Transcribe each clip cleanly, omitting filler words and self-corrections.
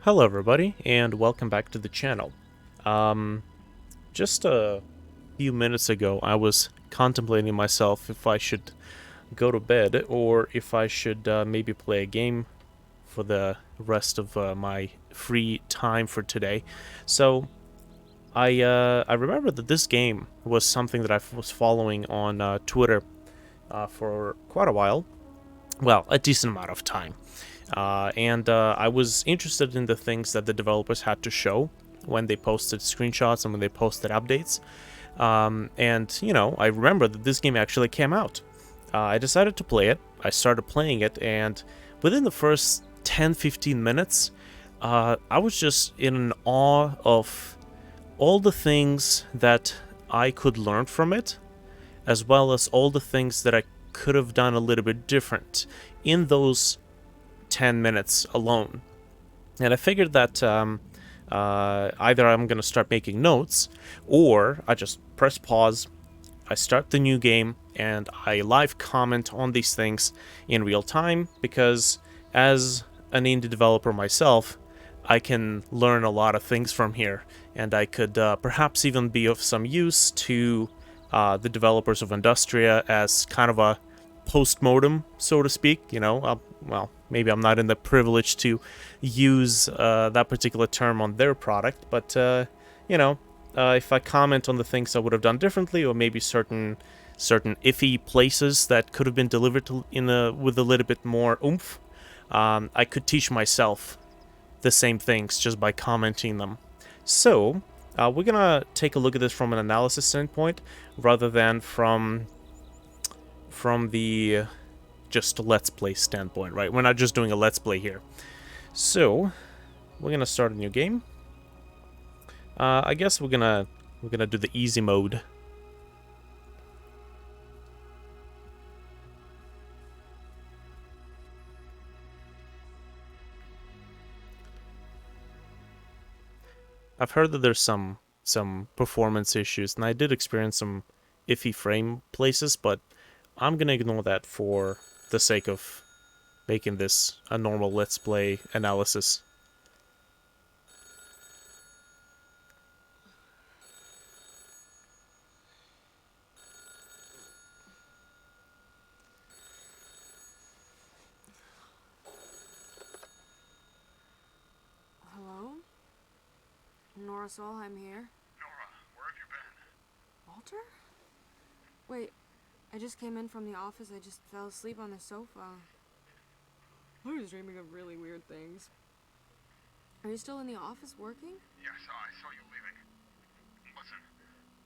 Hello everybody, and welcome back to the channel. Um, just a few minutes ago, I was contemplating myself if I should go to bed or if I should maybe play a game for the rest of my free time for today. So I remember that this game was something that I was following on Twitter for quite a while. Well, a decent amount of time. And I was interested in the things that the developers had to show when they posted screenshots and when they posted updates. I remember that this game actually came out. I decided to play it. I started playing it, and within the first 10-15 minutes, I was just in awe of all the things that I could learn from it, as well as all the things that I could have done a little bit different in those 10 minutes alone. And I figured that either I'm going to start making notes, or I just press pause, I start the new game, and I live comment on these things in real time, because as an indie developer myself, I can learn a lot of things from here, and I could perhaps even be of some use to the developers of Industria as kind of a post-mortem, so to speak. Well, maybe I'm not in the privilege to use that particular term on their product, but if I comment on the things I would have done differently, or maybe certain iffy places that could have been delivered with a little bit more oomph, I could teach myself the same things just by commenting them. So we're gonna take a look at this from an analysis standpoint rather than from the just let's play standpoint, right? We're not just doing a let's play here. So we're gonna start a new game. I guess we're gonna do the easy mode. I've heard that there's some performance issues, and I did experience some iffy frame places, but I'm gonna ignore that for the sake of making this a normal let's play analysis. Hello? Nora Solheim here. Nora, where have you been? Walter? Wait, I just came in from the office. I just fell asleep on the sofa. I was dreaming of really weird things. Are you still in the office working? Yes, I saw you leaving. Listen,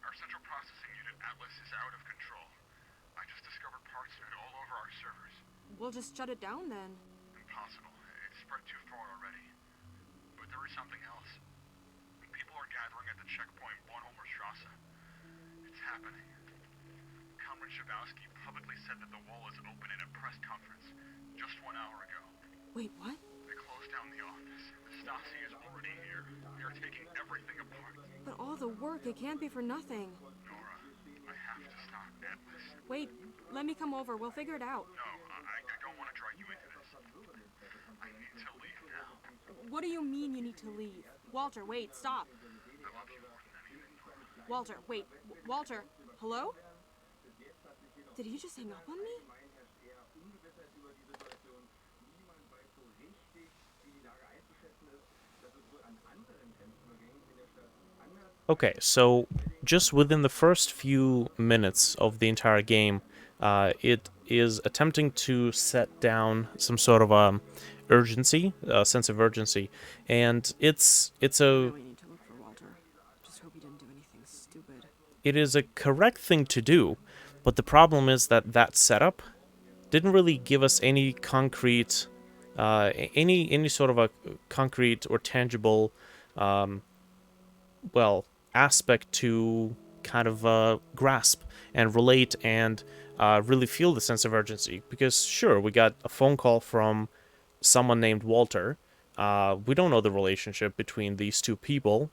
our central processing unit, Atlas, is out of control. I just discovered parts of it all over our servers. We'll just shut it down then. Impossible. It's spread too far already. But there is something else. People are gathering at the checkpoint Bornholmer Strasse. It's happening. Comrade Shabowski publicly said that the wall is open in a press conference just 1 hour ago. Wait, what? They closed down the office. The Stasi is already here. They are taking everything apart. But all the work, it can't be for nothing. Nora, I have to stop Atlas. Wait, let me come over. We'll figure it out. No, I don't want to drag you into this. I need to leave now. What do you mean you need to leave? Walter, wait, stop. I love you more than anything, Nora. Walter, wait. Walter, hello? Did he just hang up on me? Okay, so just within the first few minutes of the entire game, it is attempting to set down some sort of urgency, a sense of urgency, and it's I a really need to look for Walter. Just hope he didn't do anything stupid. it is a correct thing to do, but the problem is that setup didn't really give us any concrete, any sort of a concrete or tangible, well, aspect to kind of grasp and relate and really feel the sense of urgency. Because sure, we got a phone call from someone named Walter. We don't know the relationship between these two people.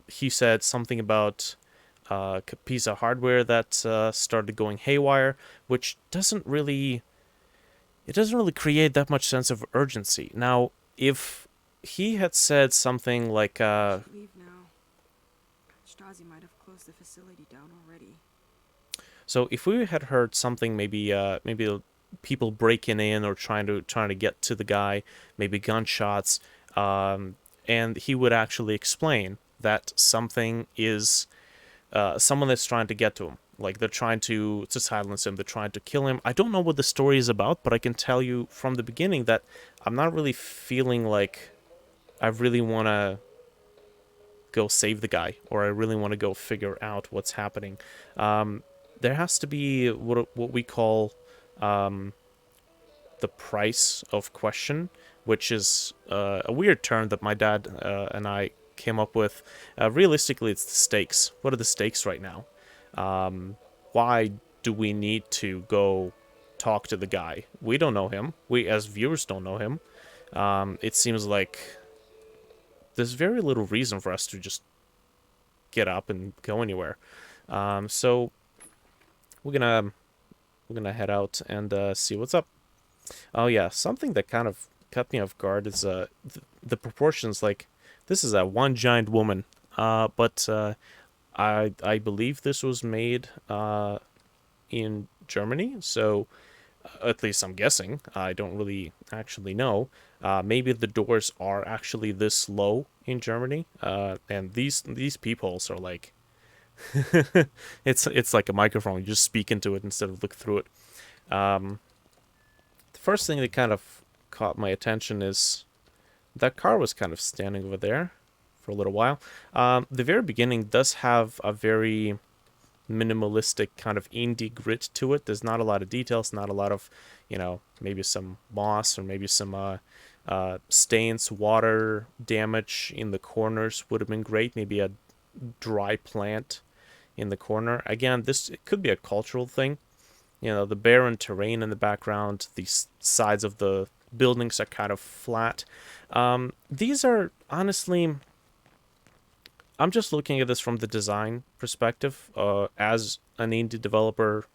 He said something about a piece of hardware that started going haywire, which doesn't really create that much sense of urgency. Now, if he had said something like, I should leave now. Stasi might have closed the facility down already. so if we had heard something, maybe people breaking in or trying to get to the guy, maybe gunshots, and he would actually explain that something is someone that's trying to get to him. Like they're trying to silence him, they're trying to kill him. I don't know what the story is about, but I can tell you from the beginning that I'm not really feeling like I really want to go save the guy, or I really want to go figure out what's happening. There has to be what we call um, the price of question, which is a weird term that my dad and I came up with. Realistically, it's the stakes. What are the stakes right now? Why do we need to go talk to the guy? We don't know him. We, as viewers, don't know him. It seems like there's very little reason for us to just get up and go anywhere. So we're gonna head out and see what's up. Oh yeah, something that kind of cut me off guard is the proportions. Like this is a one giant woman, but I believe this was made in Germany, so at least I'm guessing. I don't really actually know. Maybe the doors are actually this low in Germany, and these peepholes are like it's like a microphone. You just speak into it instead of look through it. Um, the first thing that kind of caught my attention is that car was kind of standing over there for a little while. The very beginning does have a very minimalistic kind of indie grit to it. There's not a lot of details, not a lot of, maybe some moss or maybe some stains, water damage in the corners would have been great. Maybe a dry plant in the corner. Again, it could be a cultural thing. The barren terrain in the background, the sides of the buildings are kind of flat. These are honestly, I'm just looking at this from the design perspective, as an indie developer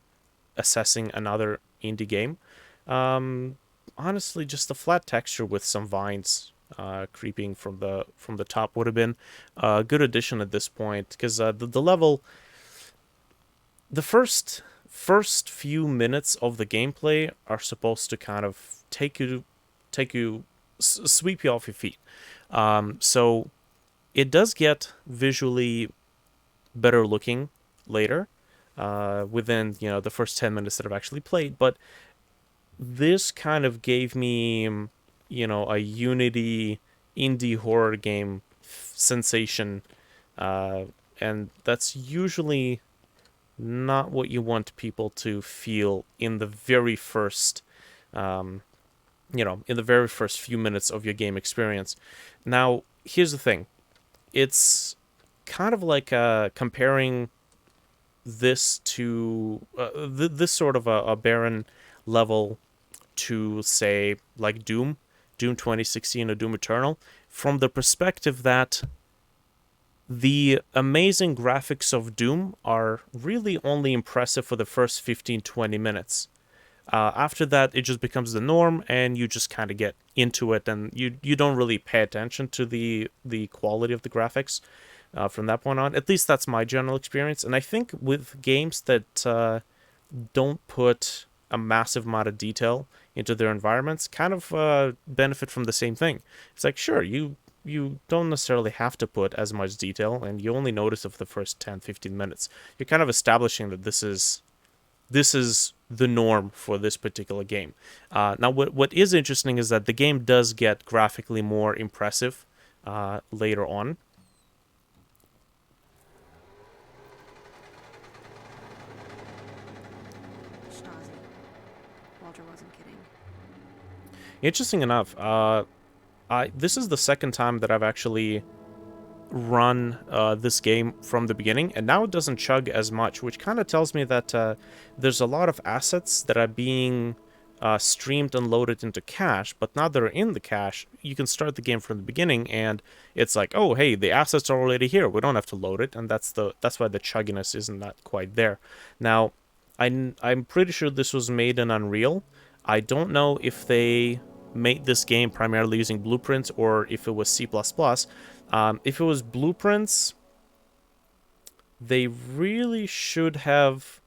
assessing another indie game. Honestly, just a flat texture with some vines creeping from the top would have been a good addition at this point, because the level, the first few minutes of the gameplay are supposed to kind of sweep you off your feet. So it does get visually better looking later, within the first 10 minutes that I've actually played, but this kind of gave me a Unity indie horror game sensation, and that's usually not what you want people to feel in the very first in the very first few minutes of your game experience. Now, here's the thing. It's kind of like comparing this to this sort of a barren level to, say, like Doom 2016 or Doom Eternal, from the perspective that the amazing graphics of Doom are really only impressive for the first 15-20 minutes. After that, it just becomes the norm, and you just kind of get into it, and you don't really pay attention to the quality of the graphics from that point on. At least that's my general experience, and I think with games that don't put a massive amount of detail into their environments, kind of benefit from the same thing. It's like, sure, you don't necessarily have to put as much detail, and you only notice it for the first 10-15 minutes. You're kind of establishing that this is the norm for this particular game. Now, what is interesting is that the game does get graphically more impressive later on. Stasi. Walter wasn't kidding. Interesting enough, this is the second time that I've actually run this game from the beginning, and now it doesn't chug as much, which kind of tells me that there's a lot of assets that are being streamed and loaded into cache, but now they're in the cache, you can start the game from the beginning, and it's like, oh, hey, the assets are already here, we don't have to load it, and that's why the chugginess isn't that quite there. Now, I'm pretty sure this was made in Unreal. I don't know if they made this game primarily using blueprints or if it was C++. If it was blueprints, they really should have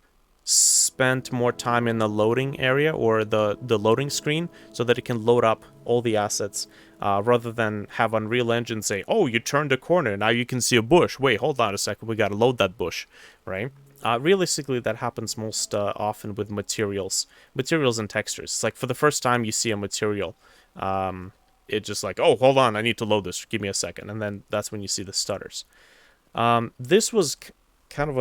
spent more time in the loading area or the loading screen so that it can load up all the assets rather than have Unreal Engine say, oh, you turned a corner, now you can see a bush. Wait, hold on a second, we gotta load that bush, right? Realistically, that happens most often with materials and textures. It's like for the first time you see a material, it's just like, oh, hold on, I need to load this, give me a second, and then that's when you see the stutters. This was kind of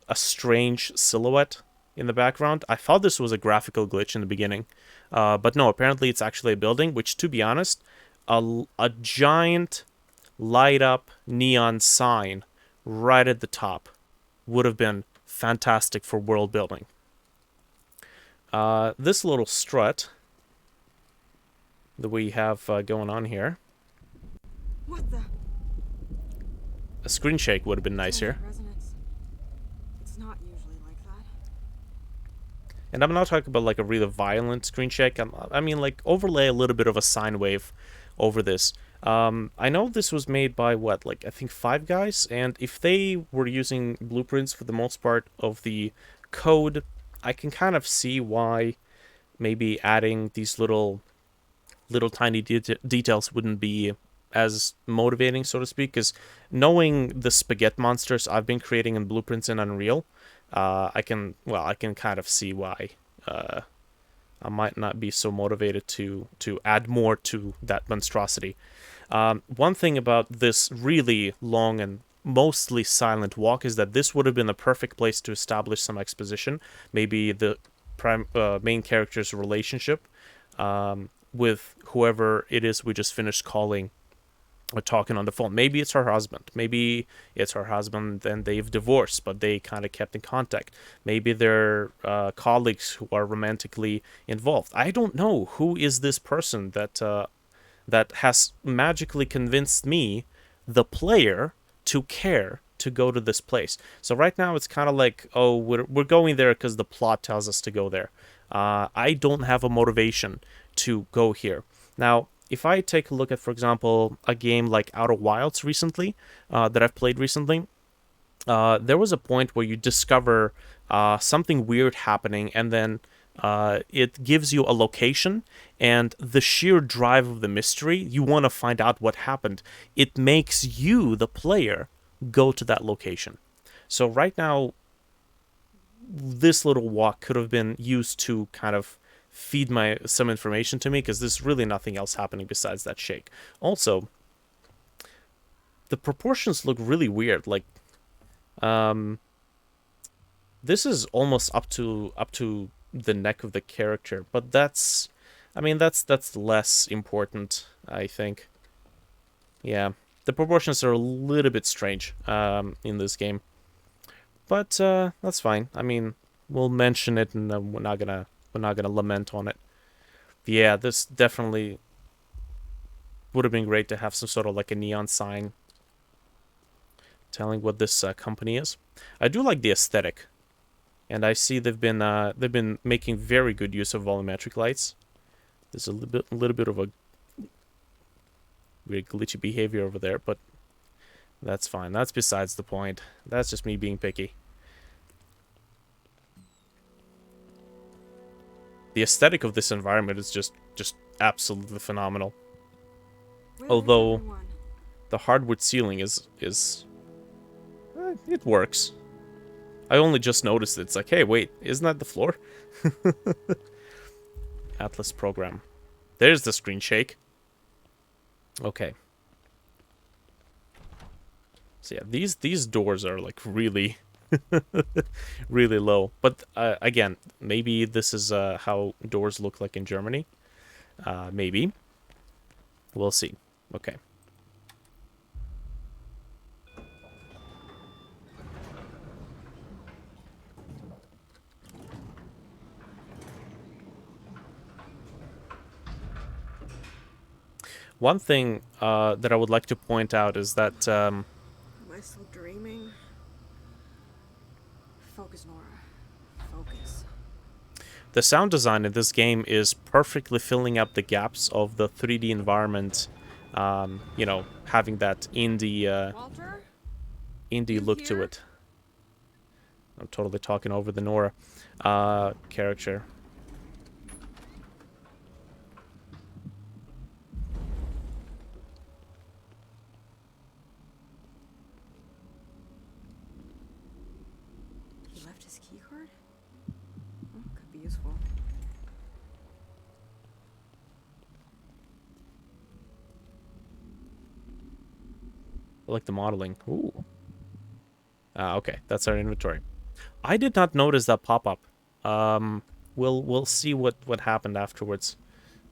a strange silhouette in the background. I thought this was a graphical glitch in the beginning, but no, apparently it's actually a building, which, to be honest, a giant light-up neon sign right at the top would have been fantastic for world building. This little strut that we have going on here, What the? a screen shake would have been nice here. Resonance. It's not usually like that. And I'm not talking about like a really violent screen shake. I mean like overlay a little bit of a sine wave over this. I know this was made by what, like I think 5 guys, and if they were using blueprints for the most part of the code, I can kind of see why maybe adding these little tiny details wouldn't be as motivating, so to speak, because knowing the spaghetti monsters I've been creating in blueprints in Unreal, I can kind of see why I might not be so motivated to add more to that monstrosity. One thing about this really long and mostly silent walk is that this would have been the perfect place to establish some exposition, maybe the main character's relationship with whoever it is we just finished calling or talking on the phone. Maybe it's her husband. Maybe it's her husband and they've divorced, but they kind of kept in contact. Maybe they're colleagues who are romantically involved. I don't know who is this person that has magically convinced me, the player, to care to go to this place. So right now it's kind of like, oh, we're going there because the plot tells us to go there. I don't have a motivation to go here. Now, if I take a look at, for example, a game like Outer Wilds recently, that I've played recently, there was a point where you discover something weird happening, and then it gives you a location, and the sheer drive of the mystery, you want to find out what happened. It makes you, the player, go to that location. So right now, this little walk could have been used to kind of feed some information to me, because there's really nothing else happening besides that shake. Also, the proportions look really weird. Like, this is almost up to the neck of the character, but that's less important, I think. Yeah, the proportions are a little bit strange in this game, but that's fine. I mean, we'll mention it, and we're not gonna lament on it. Yeah, this definitely would have been great to have some sort of like a neon sign telling what this company is. I do like the aesthetic, and I see they've been making very good use of volumetric lights. There's a little bit of a weird glitchy behavior over there, but that's fine. That's besides the point. That's just me being picky. The aesthetic of this environment is just absolutely phenomenal. Although the hardwood ceiling is it works. I only just noticed it. It's like, hey, wait, isn't that the floor? Atlas program. There's the screen shake. Okay. So yeah, these doors are like really really low. But again, maybe this is how doors look like in Germany. Maybe. We'll see. Okay. One thing that I would like to point out is that... Am I still dreaming? Focus, Nora. Focus. The sound design in this game is perfectly filling up the gaps of the 3D environment. You know, having that Walter? indie You look to here? it. I'm totally talking over the Nora character. He left his key card? Oh, could be useful. I like the modeling. Ooh. Okay, that's our inventory. I did not notice that pop-up. We'll see what happened afterwards.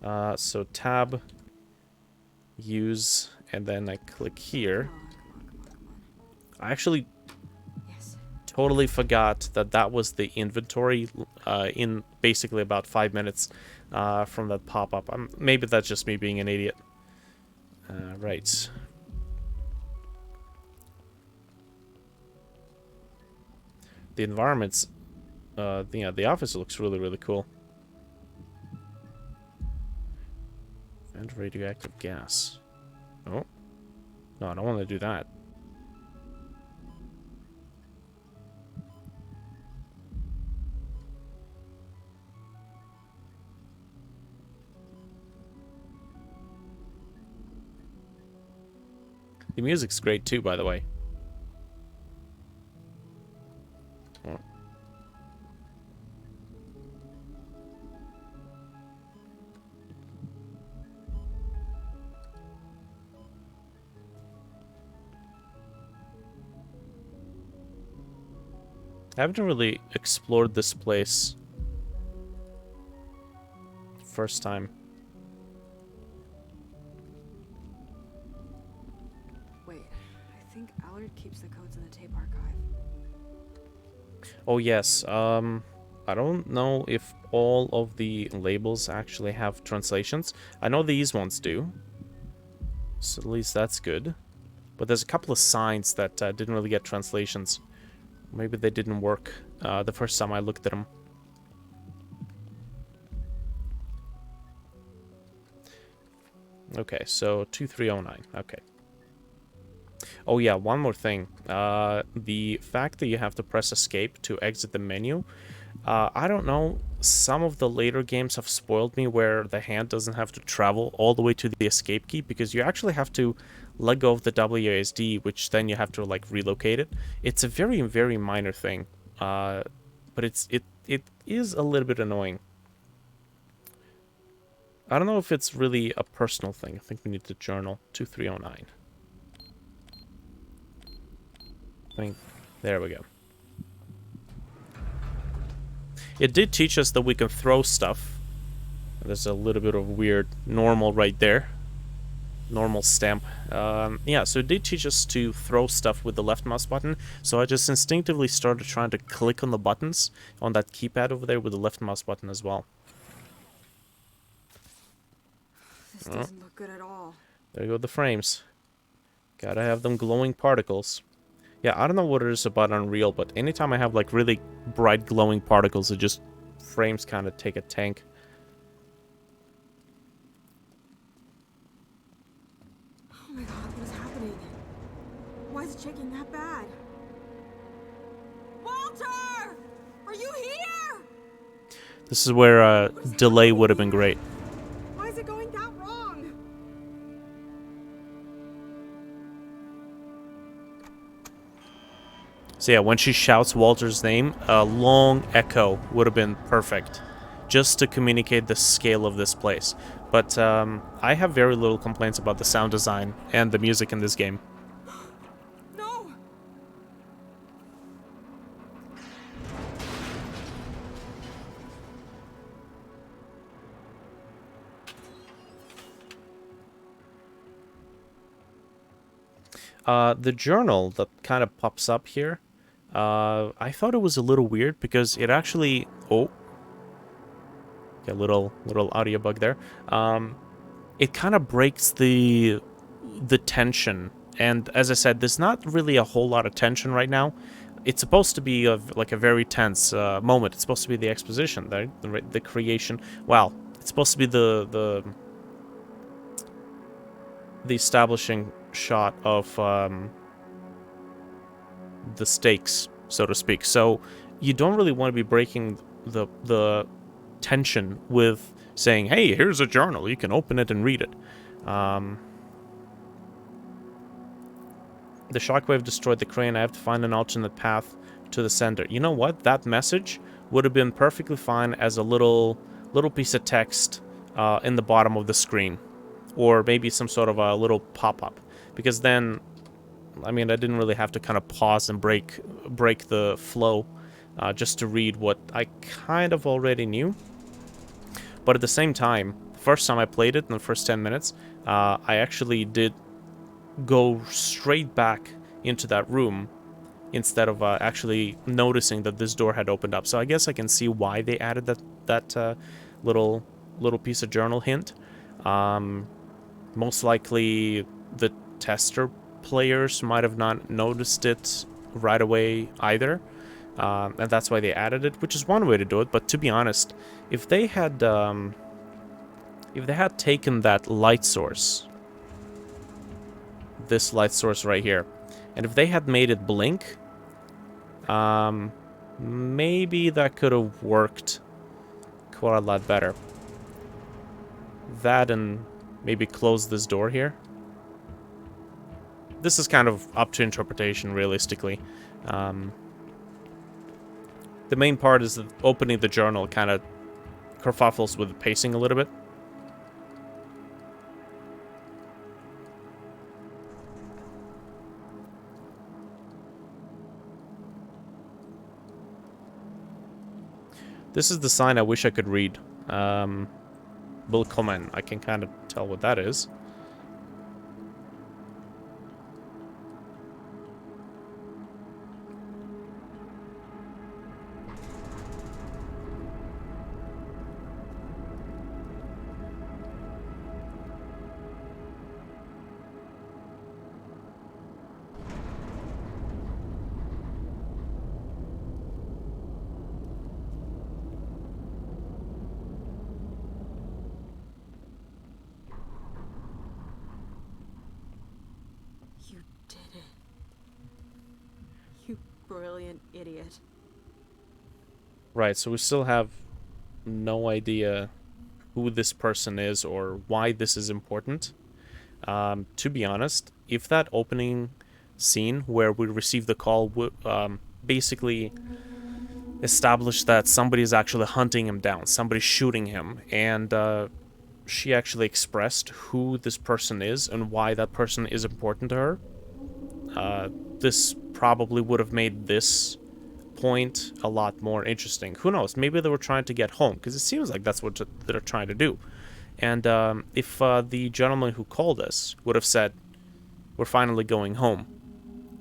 So tab, use, and then I click here. I actually Yes. totally forgot that that was the inventory in basically about 5 minutes from that pop-up. Maybe that's just me being an idiot. Right. The environment's, the office looks really, really cool. And radioactive gas. Oh. No, I don't want to do that. The music's great too, by the way. Oh. I haven't really explored this place. First time. Wait, I think Allard keeps the codes in the tape archive. Oh yes, I don't know if all of the labels actually have translations. I know these ones do. So at least that's good. But there's a couple of signs that didn't really get translations. Maybe they didn't work the first time I looked at them. Okay, so 2309. Okay. Oh yeah, one more thing. The fact that you have to press escape to exit the menu. I don't know. Some of the later games have spoiled me where the hand doesn't have to travel all the way to the escape key because you actually have to let go of the WASD, which then you have to like relocate it. It's a very, very minor thing, but it is a little bit annoying. I don't know if it's really a personal thing. I think we need to journal 2309. There we go. It did teach us that we can throw stuff. There's a little bit of weird normal right there. Normal stamp. Yeah, so it did teach us to throw stuff with the left mouse button. So I just instinctively started trying to click on the buttons on that keypad over there with the left mouse button as well. This doesn't look good at all. There you go, the frames. Gotta have them glowing particles. Yeah, I don't know what it is about Unreal, but anytime I have like really bright glowing particles, it just frames kind of take a tank. Oh my god, what is happening? Why is it shaking that bad? Walter! Are you here? This is where a delay would have been great. Why is it going that wrong? So yeah, when she shouts Walter's name, a long echo would have been perfect, just to communicate the scale of this place. But I have very little complaints about the sound design and the music in this game. No! The journal that kind of pops up here, I thought it was a little weird because it actually... Oh. Okay, little audio bug there. It kind of breaks the tension. And as I said, there's not really a whole lot of tension right now. it's supposed to be like a very tense moment. It's supposed to be the exposition, the creation. Well, it's supposed to be the establishing shot of the stakes, so to speak. So you don't really want to be breaking the tension with saying, "Hey, here's a journal. You can open it and read it." The shockwave destroyed the crane. I have to find an alternate path to the center. You know what? That message would have been perfectly fine as a little piece of text in the bottom of the screen, or maybe some sort of a little pop-up. Because then, I mean, I didn't really have to kind of pause and break the flow just to read what I kind of already knew. But at the same time, the first time I played it in the first 10 minutes, I actually did go straight back into that room instead of actually noticing that this door had opened up. So I guess I can see why they added that little piece of journal hint. Most likely the tester players might have not noticed it right away either, and that's why they added it, which is one way to do it. But to be honest, if they had taken that light source, this light source right here, and if they had made it blink, maybe that could have worked quite a lot better. That, and maybe close this door here. This is kind of up to interpretation, realistically. The main part is that opening the journal kind of kerfuffles with the pacing a little bit. This is the sign I wish I could read. Willkommen. I can kind of tell what that is. You did it. You brilliant idiot. Right, so we still have no idea who this person is or why this is important. To be honest, if that opening scene where we receive the call would basically establish that somebody's actually hunting him down, somebody's shooting him, and she actually expressed who this person is and why that person is important to her, this probably would have made this point a lot more interesting. Who knows? Maybe they were trying to get home, because it seems like that's what they're trying to do. And if the gentleman who called us would have said, "We're finally going home,"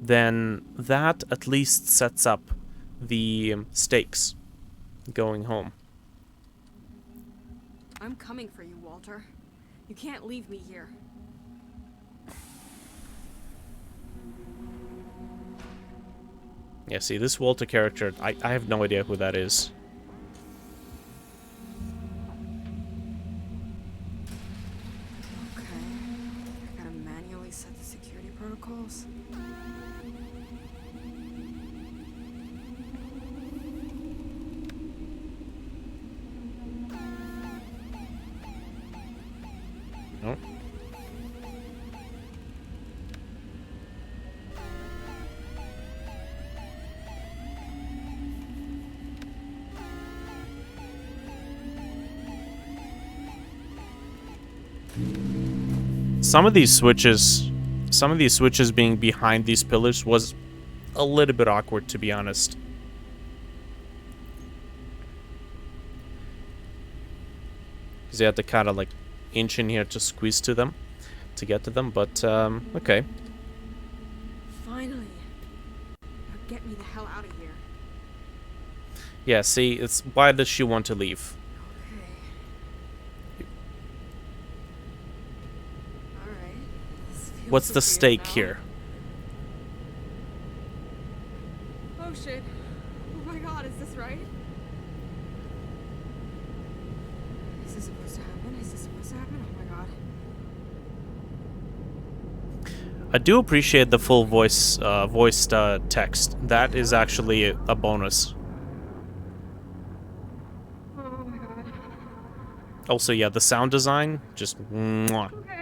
then that at least sets up the stakes going home. I'm coming for you, Walter. You can't leave me here. Yeah, see, this Walter character, I have no idea who that is. Okay. I gotta manually set the security protocols. No. Some of these switches being behind these pillars was a little bit awkward, to be honest. Because you had to kind of like inch in here to squeeze to them, to get to them, but okay. Finally. Now get me the hell out of here. Yeah, see, it's why does she want to leave? Okay. Alright. This feels What's so the weird stake now. here? Oh Is this right? Is this supposed to happen? Is this supposed to happen? Oh my god. I do appreciate the full voiced text. That is actually a bonus. Oh my god. Also, yeah, the sound design, just mwah. Okay.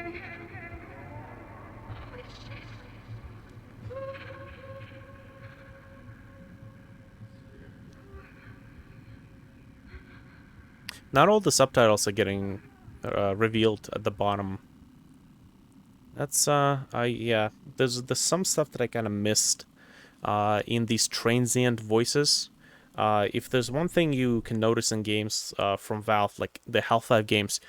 Not all the subtitles are getting revealed at the bottom. That's yeah. There's some stuff that I kind of missed in these transient voices. If there's one thing you can notice in games from Valve, like the Half-Life games,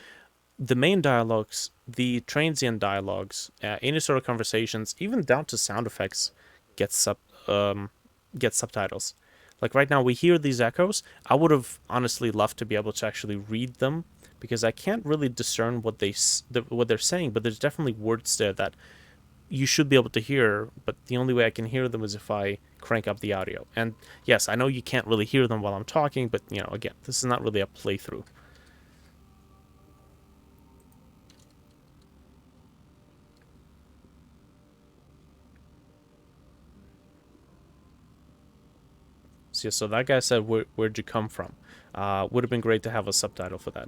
the main dialogues, the transient dialogues, any sort of conversations, even down to sound effects, get get subtitles. Like right now, we hear these echoes. I would have honestly loved to be able to actually read them because I can't really discern what what they're saying. But there's definitely words there that you should be able to hear. But the only way I can hear them is if I crank up the audio. And yes, I know you can't really hear them while I'm talking, but you know, again, this is not really a playthrough. So, yeah, so that guy said, Where'd you come from? Would have been great to have a subtitle for that. I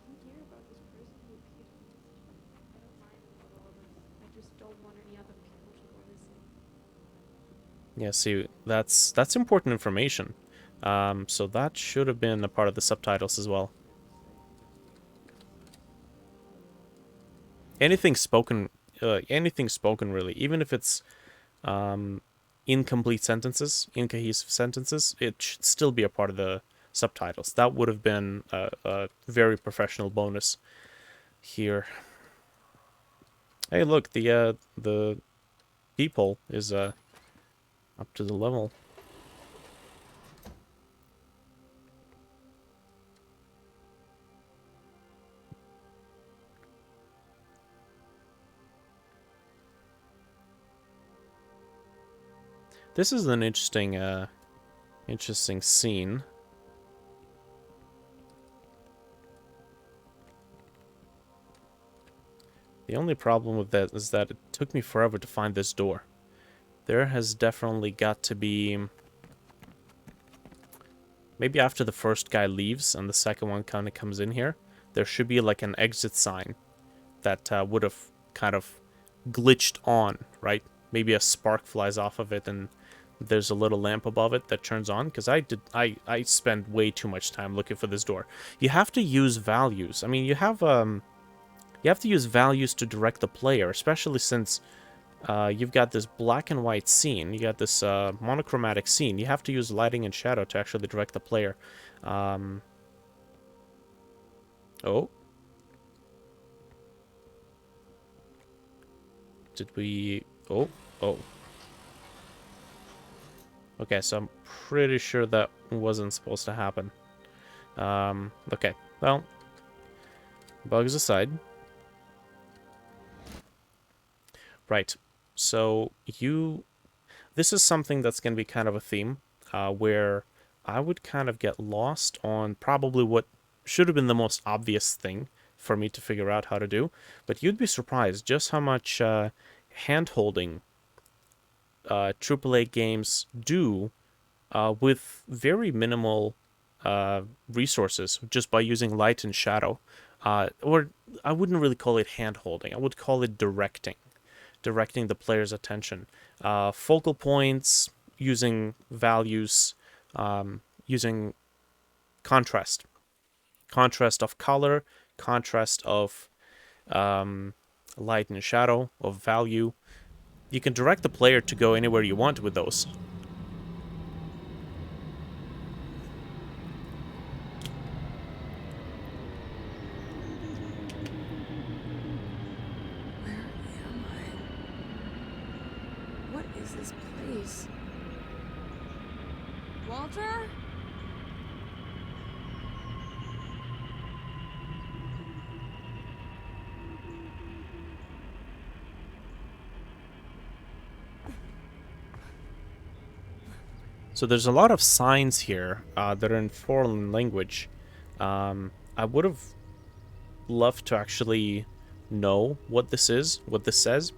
don't care about this person who appeared on this. I don't mind about all this. I just don't want any other people to go missing. Yeah, see, that's important information. So that should have been a part of the subtitles as well. Anything spoken, really, even if it's incomplete sentences, incohesive sentences, it should still be a part of the subtitles. That would have been a very professional bonus here. Hey, look, the people is up to the level. This is an interesting scene. The only problem with that is that it took me forever to find this door. There has definitely got to be... Maybe after the first guy leaves and the second one kind of comes in here, there should be like an exit sign that would have kind of glitched on, right? Maybe a spark flies off of it and there's a little lamp above it that turns on, because I spent way too much time looking for this door. You have to use values. I mean, you have to use values to direct the player, especially since you've got this black and white scene. You got this monochromatic scene. You have to use lighting and shadow to actually direct the player. Oh. Did we... Oh. Okay, so I'm pretty sure that wasn't supposed to happen. Okay, well, bugs aside. Right, so this is something that's going to be kind of a theme, where I would kind of get lost on probably what should have been the most obvious thing for me to figure out how to do, but you'd be surprised just how much hand-holding AAA games do with very minimal resources, just by using light and shadow. Or I wouldn't really call it hand-holding. I would call it directing the player's attention. Focal points, using values, using contrast of color, contrast of light and shadow, of value. You can direct the player to go anywhere you want with those. Where am I? What is this place? Walter? So there's a lot of signs here that are in foreign language. I would have loved to actually know what this is, what this says,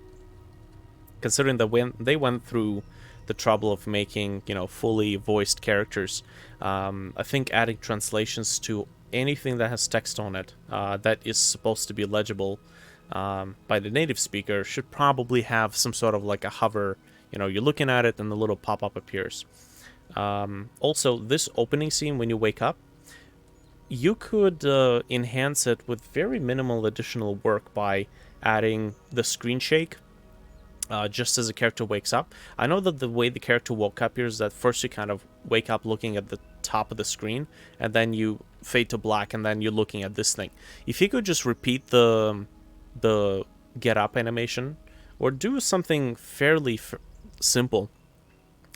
considering that when they went through the trouble of making, fully voiced characters, I think adding translations to anything that has text on it that is supposed to be legible by the native speaker should probably have some sort of like a hover. You're looking at it and the little pop-up appears. Also, this opening scene when you wake up, you could enhance it with very minimal additional work by adding the screen shake just as the character wakes up. I know that the way the character woke up here is that first you kind of wake up looking at the top of the screen, and then you fade to black, and then you're looking at this thing. If you could just repeat the get up animation, or do something fairly simple,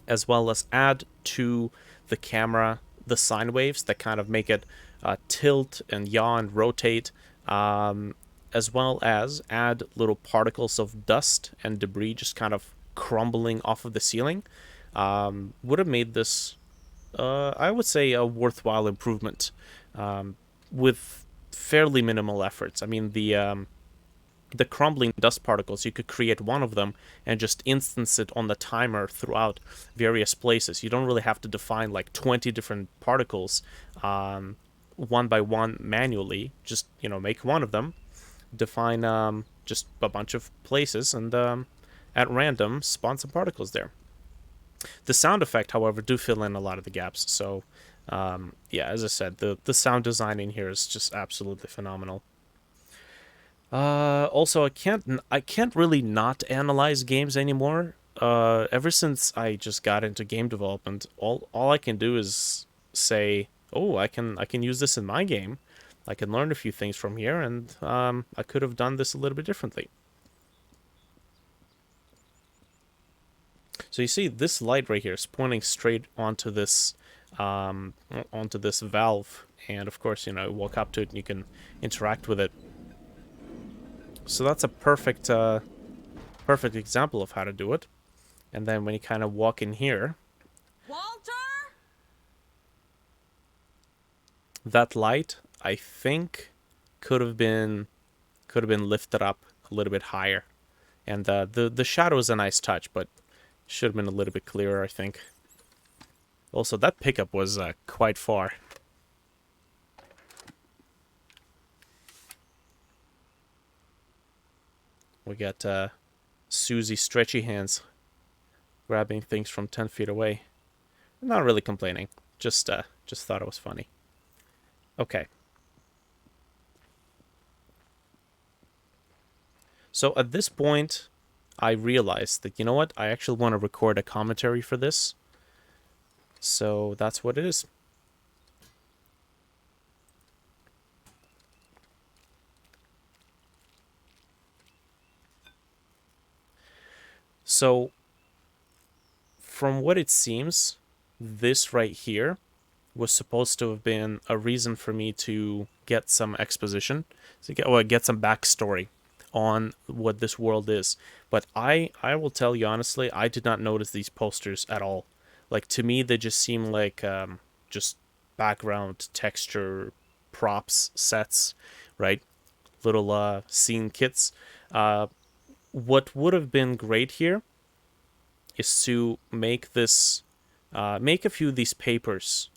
as well as add to the camera the sine waves that kind of make it tilt and yaw and rotate, as well as add little particles of dust and debris just kind of crumbling off of the ceiling, would have made this, I would say, a worthwhile improvement with fairly minimal efforts. I mean, the crumbling dust particles, you could create one of them and just instance it on the timer throughout various places. You don't really have to define like 20 different particles one by one manually. Just, make one of them, define just a bunch of places, and at random spawn some particles there. The sound effect, however, do fill in a lot of the gaps. So, yeah, as I said, the sound design in here is just absolutely phenomenal. Also, I can't really not analyze games anymore. Ever since I just got into game development, all I can do is say, oh, I can use this in my game. I can learn a few things from here, and I could have done this a little bit differently. So you see, this light right here is pointing straight onto this valve, and of course, walk up to it and you can interact with it. So that's a perfect example of how to do it. And then when you kind of walk in here, Walter? that light, I think, could have been lifted up a little bit higher. And the shadow is a nice touch, but should have been a little bit clearer, I think. Also, that pickup was quite far. We got Susie stretchy hands grabbing things from 10 feet away. Not really complaining. Just thought it was funny. Okay. So at this point, I realized that, you know what? I actually want to record a commentary for this. So that's what it is. So, from what it seems, this right here was supposed to have been a reason for me to get some exposition, to get some backstory on what this world is. But I will tell you honestly, I did not notice these posters at all. Like, to me, they just seem like just background texture props sets, right? Little scene kits. What would have been great here is to make make a few of these papers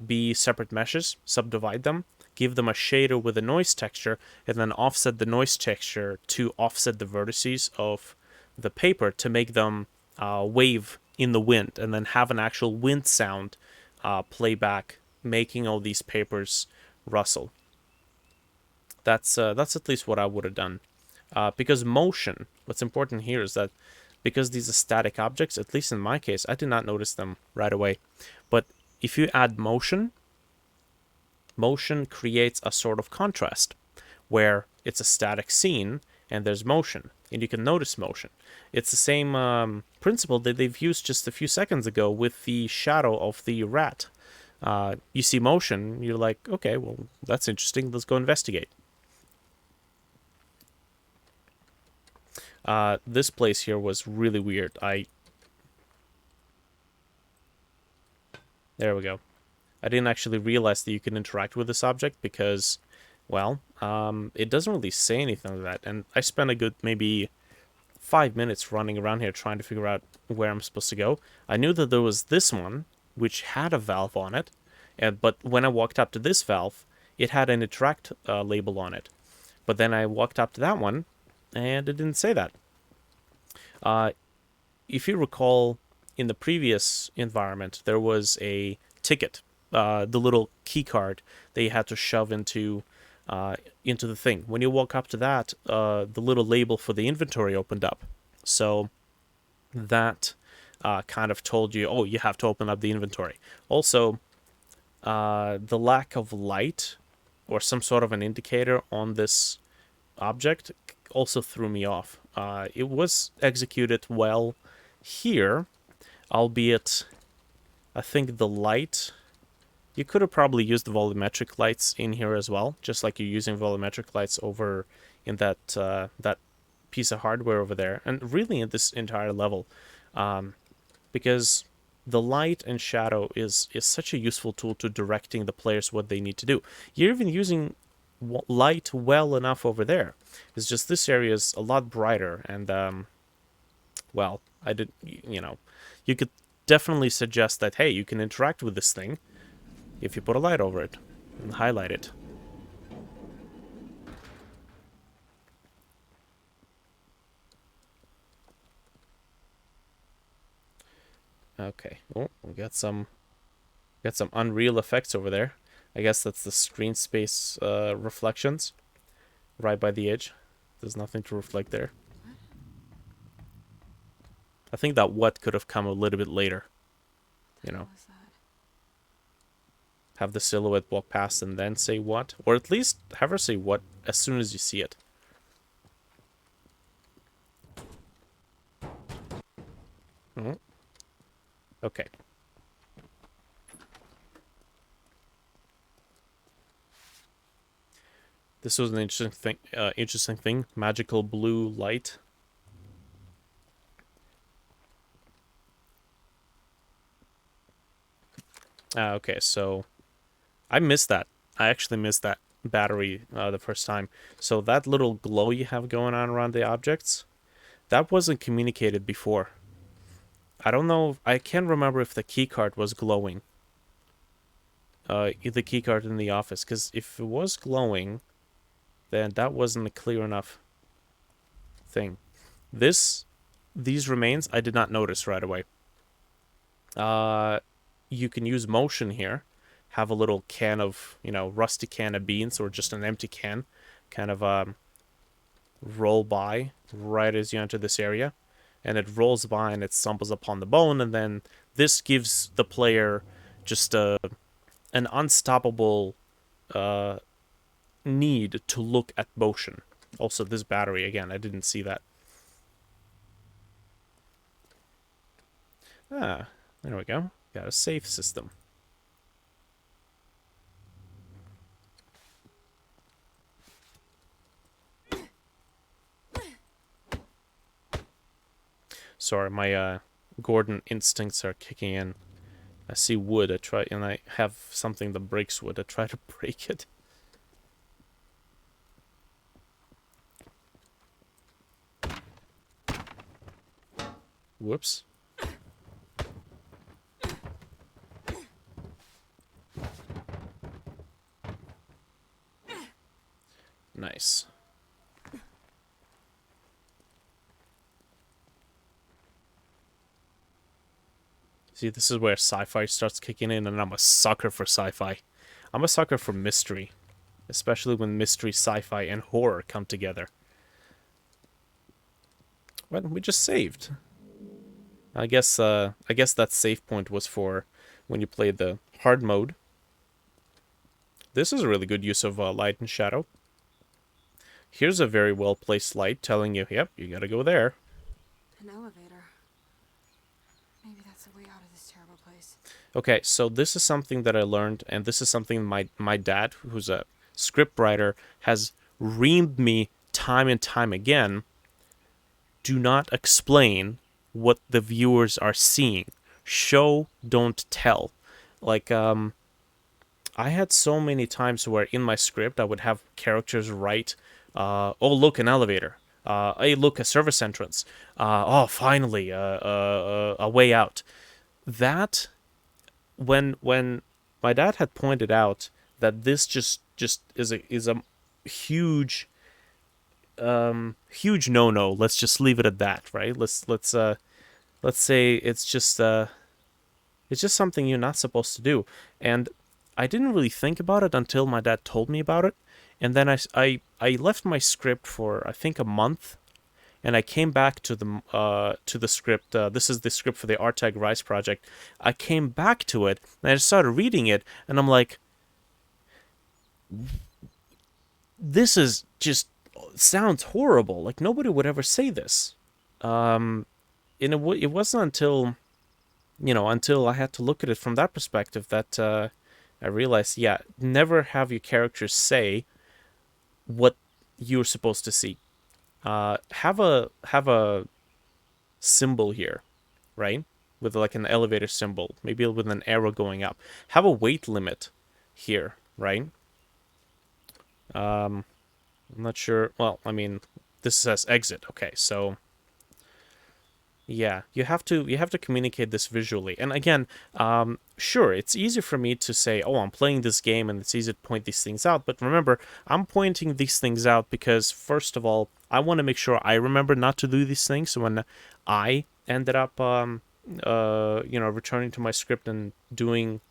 be separate meshes, subdivide them, give them a shader with a noise texture, and then offset the noise texture to offset the vertices of the paper to make them wave in the wind, and then have an actual wind sound playback, making all these papers rustle. That's at least what I would have done. Because motion, what's important here is that because these are static objects, at least in my case, I did not notice them right away. But if you add motion creates a sort of contrast where it's a static scene and there's motion, and you can notice motion. It's the same principle that they've used just a few seconds ago with the shadow of the rat. You see motion, you're like, okay, well, that's interesting, let's go investigate. This place here was really weird. There we go. I didn't actually realize that you can interact with this object because, well, it doesn't really say anything like that. And I spent a good maybe 5 minutes running around here trying to figure out where I'm supposed to go. I knew that there was this one, which had a valve on it, but when I walked up to this valve, it had an interact label on it. But then I walked up to that one, and it didn't say that. If you recall, in the previous environment, there was a ticket, the little key card that you had to shove into the thing. When you walk up to that, the little label for the inventory opened up. So that kind of told you, oh, you have to open up the inventory. Also, the lack of light or some sort of an indicator on this object also threw me off. It was executed well here, albeit I think the light... You could have probably used the volumetric lights in here as well, just like you're using volumetric lights over in that that piece of hardware over there, and really in this entire level, because the light and shadow is such a useful tool to directing the players what they need to do. You're even using light well enough over there. It's just this area is a lot brighter, and well, you could definitely suggest that, hey, you can interact with this thing if you put a light over it and highlight it. Okay. Oh, we got some unreal effects over there. I guess that's the screen space reflections right by the edge. There's nothing to reflect there. I think that what could have come a little bit later. You know, have the silhouette walk past and then say what, or at least have her say what as soon as you see it. Okay. This was an interesting thing. Magical blue light. Okay, so I missed that. I actually missed that battery the first time. So that little glow you have going on around the objects, that wasn't communicated before. I don't know. I can't remember if the keycard was glowing. The keycard in the office, because if it was glowing, then that wasn't a clear enough thing. These remains I did not notice right away. You can use motion here. Have a little can of, rusty can of beans or just an empty can kind of roll by right as you enter this area. And it rolls by and it stumbles upon the bone, and then this gives the player just an unstoppable need to look at motion. Also, this battery, again, I didn't see that. Ah, there we go. Got a safe system. Sorry, my Gordon instincts are kicking in. I see wood, and I have something that breaks wood. I try to break it. Whoops. Nice. See, this is where sci-fi starts kicking in, and I'm a sucker for sci-fi. I'm a sucker for mystery, especially when mystery, sci-fi, and horror come together. Well, we just saved. I guess that save point was for when you played the hard mode. This is a really good use of light and shadow. Here's a very well-placed light telling you, yep, you gotta go there. An elevator. Maybe that's the way out of this terrible place. Okay, so this is something that I learned, and this is something my dad, who's a scriptwriter, has reamed me time and time again. Do not explain what the viewers are seeing. Show, don't tell. Like, I had so many times where in my script I would have characters write, "Oh, look, an elevator. Hey, look, a service entrance. Oh, finally, a way out." That when my dad had pointed out that this just is a huge huge no. Let's just leave it at that, right? Let's say it's just something you're not supposed to do. And I didn't really think about it until my dad told me about it. And then I left my script for I think a month, and I came back to the script. This is the script for the Artag Rise project. I came back to it and I started reading it, and I'm like, this is just sounds horrible. Like nobody would ever say this. And it wasn't until until I had to look at it from that perspective that I realized, yeah, never have your characters say what you're supposed to see. Have a symbol here, right? With like an elevator symbol, maybe with an arrow going up. Have a weight limit here, right? I'm not sure. Well, I mean, this says exit. Okay, so yeah, you have to communicate this visually. And again, sure, it's easy for me to say, "Oh, I'm playing this game," and it's easy to point these things out. But remember, I'm pointing these things out because, first of all, I want to make sure I remember not to do these things. So when I ended up, returning to my script and doing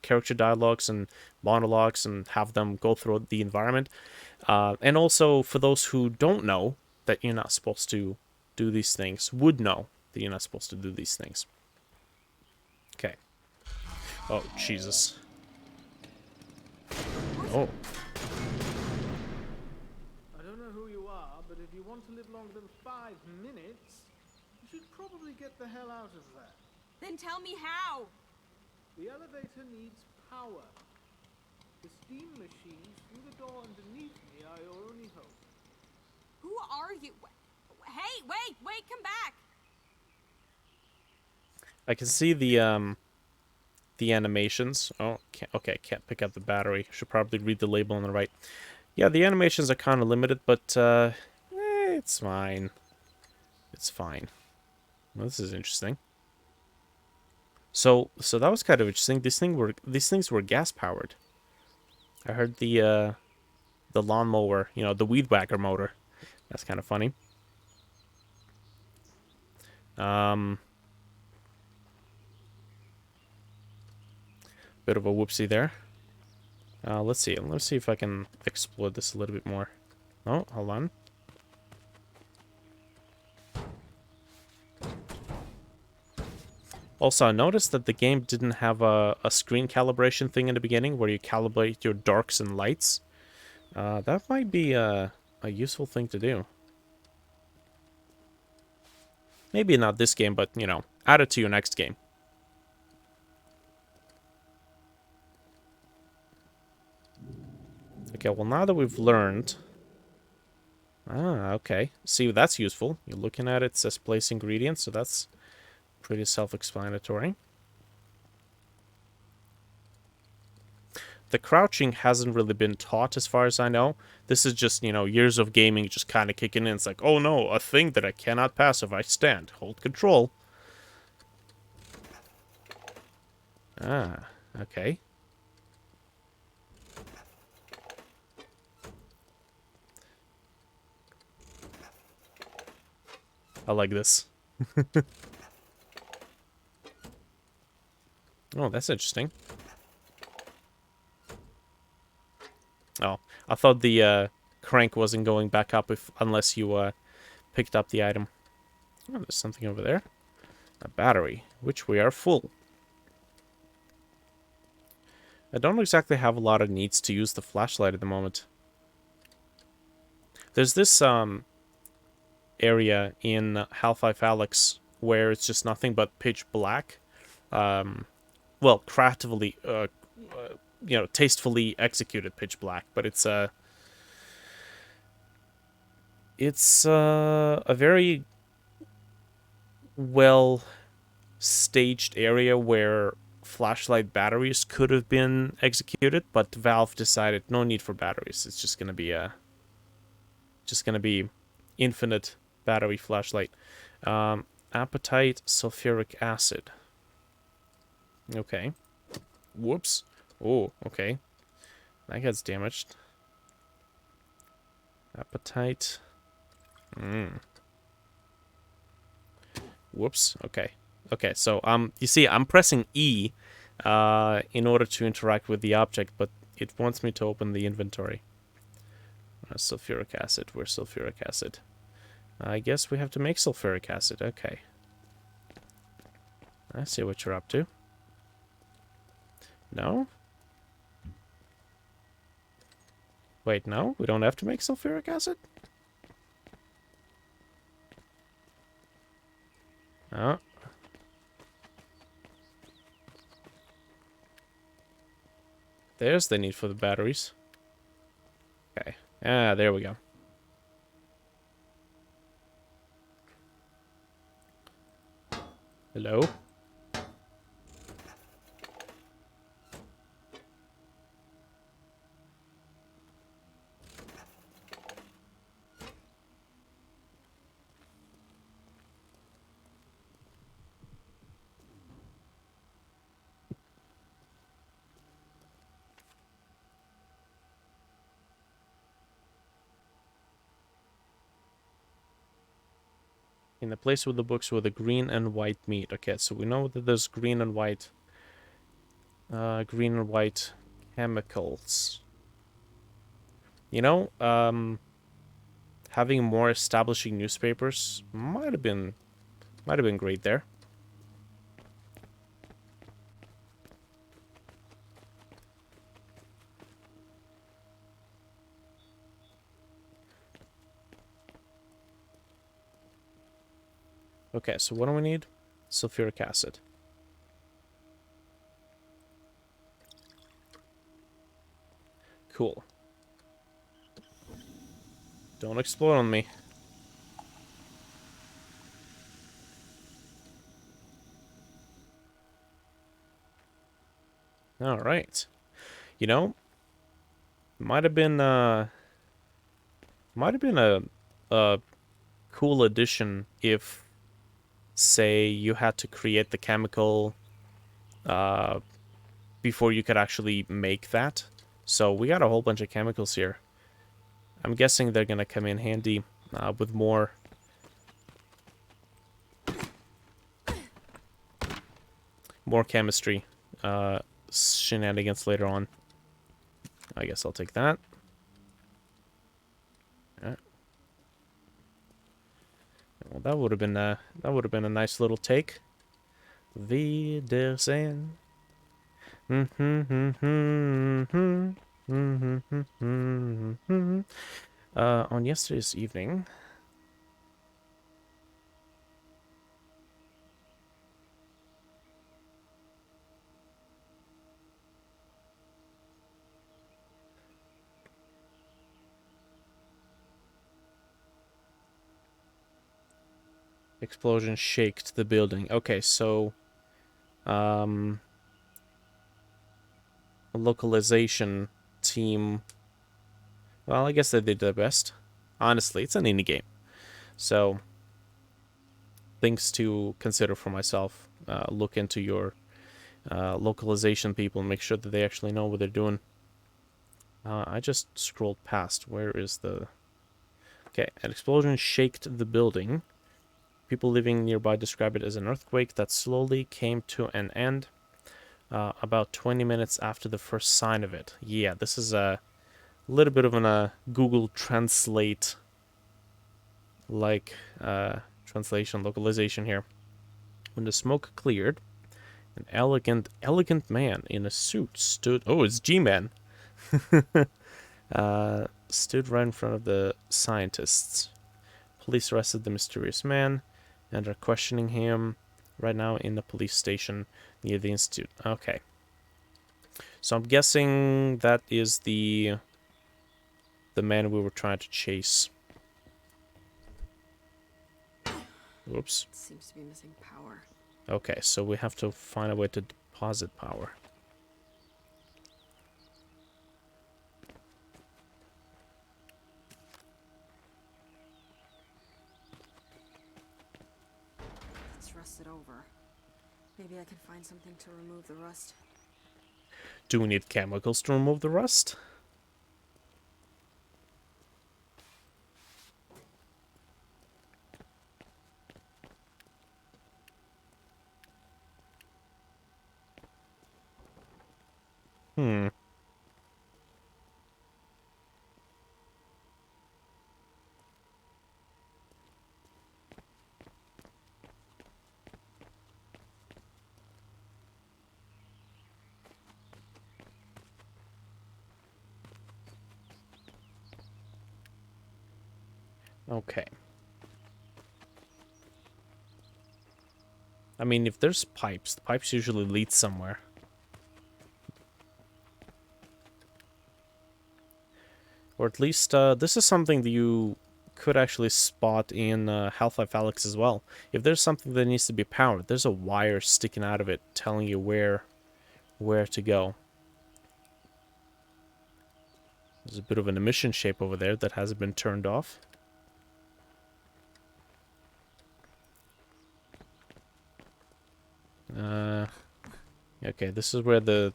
character dialogues and monologues and have them go through the environment, and also for those who don't know that you're not supposed to do these things, would know that you're not supposed to do these things. Okay. Oh, Jesus. Oh. I don't know who you are, but if you want to live longer than 5 minutes, you should probably get the hell out of there. Then tell me how. The elevator needs power. The steam machines through the door underneath me are your only hope. Who are you? Hey, wait, come back. I can see the animations. Oh, can't pick up the battery. Should probably read the label on the right. Yeah, the animations are kind of limited, but it's fine. It's fine. Well, this is interesting. So that was kind of interesting. These things were gas powered. I heard the lawnmower, the weed whacker motor. That's kind of funny. Bit of a whoopsie there. Let's see. Let's see if I can explore this a little bit more. Oh, hold on. Also, I noticed that the game didn't have a screen calibration thing in the beginning where you calibrate your darks and lights. That might be a useful thing to do. Maybe not this game, but, add it to your next game. Okay, well, now that we've learned... Ah, okay. See, that's useful. You're looking at it, it says place ingredients, so that's pretty self-explanatory. The crouching hasn't really been taught as far as I know. This is just, years of gaming just kind of kicking in. It's like, oh no, a thing that I cannot pass if I stand. Hold control. Ah, okay. I like this. Oh, that's interesting. Oh, I thought the crank wasn't going back up unless you picked up the item. Oh, there's something over there. A battery, which we are full. I don't exactly have a lot of needs to use the flashlight at the moment. There's this area in Half-Life Alyx where it's just nothing but pitch black. Well, craftily, tastefully executed pitch black, but it's a very well staged area where flashlight batteries could have been executed, but Valve decided no need for batteries. It's just gonna be infinite battery flashlight. Appetite sulfuric acid. Okay. Whoops. Oh, okay. That gets damaged. Appetite. Whoops. Okay. Okay, so you see I'm pressing E in order to interact with the object, but it wants me to open the inventory. Sulfuric acid. Where's sulfuric acid? I guess we have to make sulfuric acid. Okay. I see what you're up to. No? Wait, no? We don't have to make sulfuric acid? Oh. There's the need for the batteries. Okay. Ah, there we go. Hello? In the place with the books with the green and white meat. Okay, so we know that there's green and white chemicals. You know, having more establishing newspapers might have been great there. Okay, so what do we need? Sulfuric acid. Cool. Don't explode on me. All right. You know, might have been a cool addition if, say, you had to create the chemical before you could actually make that. So we got a whole bunch of chemicals here. I'm guessing they're gonna come in handy with more chemistry shenanigans later on. I guess I'll take that. Yeah. Well, that would have been a nice little take. Wiedersehen. On yesterday's evening. Explosion shaked the building. Okay, so a localization team. Well, I guess they did their best. Honestly, it's an indie game. So, things to consider for myself. Look into your localization people and make sure that they actually know what they're doing. I just scrolled past. Where is the... Okay, an explosion shaked the building. People living nearby describe it as an earthquake that slowly came to an end about 20 minutes after the first sign of it. Yeah, this is a little bit of a Google Translate like translation localization here. When the smoke cleared, an elegant man in a suit stood... Oh, it's G-Man! Stood right in front of the scientists. Police arrested the mysterious man and are questioning him right now in the police station near the institute. Okay. So I'm guessing that is the man we were trying to chase. Oops. It seems to be missing power. Okay, so we have to find a way to Composite power. It's rusted over. Maybe I can find something to remove the rust. Do we need chemicals to remove the rust? Hmm. Okay. I mean, if there's pipes, the pipes usually lead somewhere. Or at least, this is something that you could actually spot in Half-Life Alyx as well. If there's something that needs to be powered, there's a wire sticking out of it telling you where to go. There's a bit of an emission shape over there that hasn't been turned off. Okay, this is where the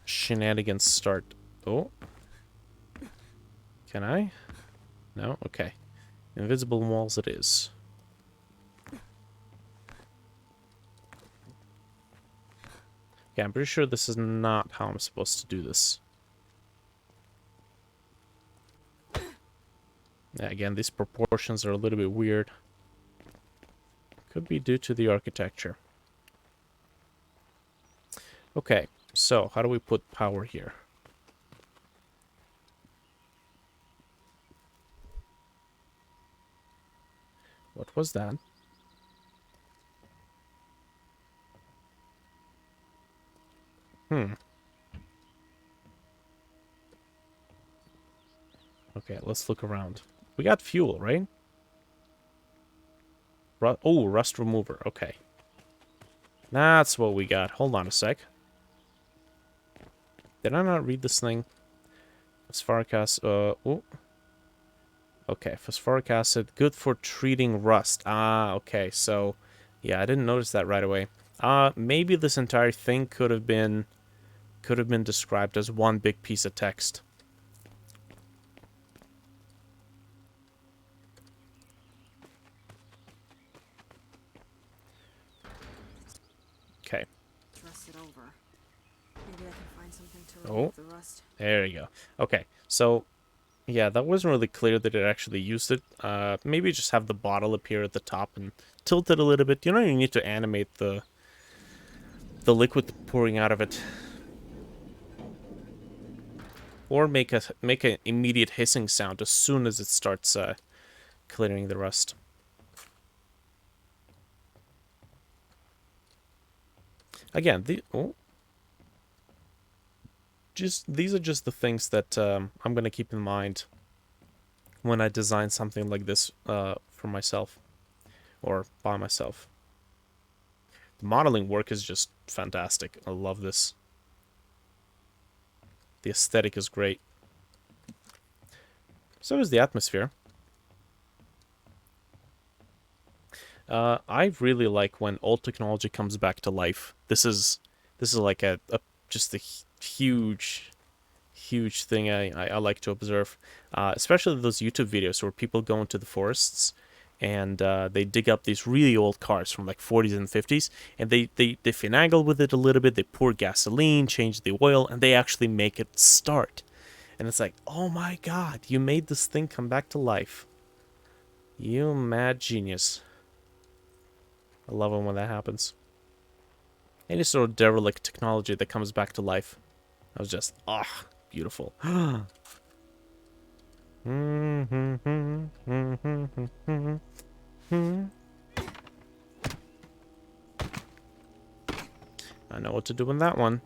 shenanigans start. Oh. Can I? No? Okay. Invisible walls it is. Yeah, I'm pretty sure this is not how I'm supposed to do this. Yeah, again, these proportions are a little bit weird. Could be due to the architecture. Okay, so how do we put power here? What was that? Okay, let's look around. We got fuel, right? Oh, rust remover. Okay. That's what we got. Hold on a sec. Did I not read this thing? Phosphoric acid. Oh. Okay, phosphoric acid. Good for treating rust. Ah, okay. So, yeah, I didn't notice that right away. Maybe this entire thing could have been described as one big piece of text. Okay. It's rusted over. Maybe I can find something to Oh. remove the rust. There you go. Okay, so yeah, that wasn't really clear that it actually used it. Maybe just have the bottle appear at the top and tilt it a little bit. You know, you need to animate the liquid pouring out of it, or make an immediate hissing sound as soon as it starts clearing the rust. Again, these are just the things that I'm gonna keep in mind when I design something like this for myself or by myself. The modeling work is just fantastic. I love this. The aesthetic is great. So is the atmosphere. I really like when old technology comes back to life. This is like just a huge thing I like to observe, especially those YouTube videos where people go into the forests and they dig up these really old cars from like 40s and 50s, and they finagle with it a little bit. They pour gasoline, change the oil, and they actually make it start. And it's like, oh my god, you made this thing come back to life. You mad genius. I love it when that happens. Any sort of derelict technology that comes back to life. I was just, beautiful. I know what to do in that one.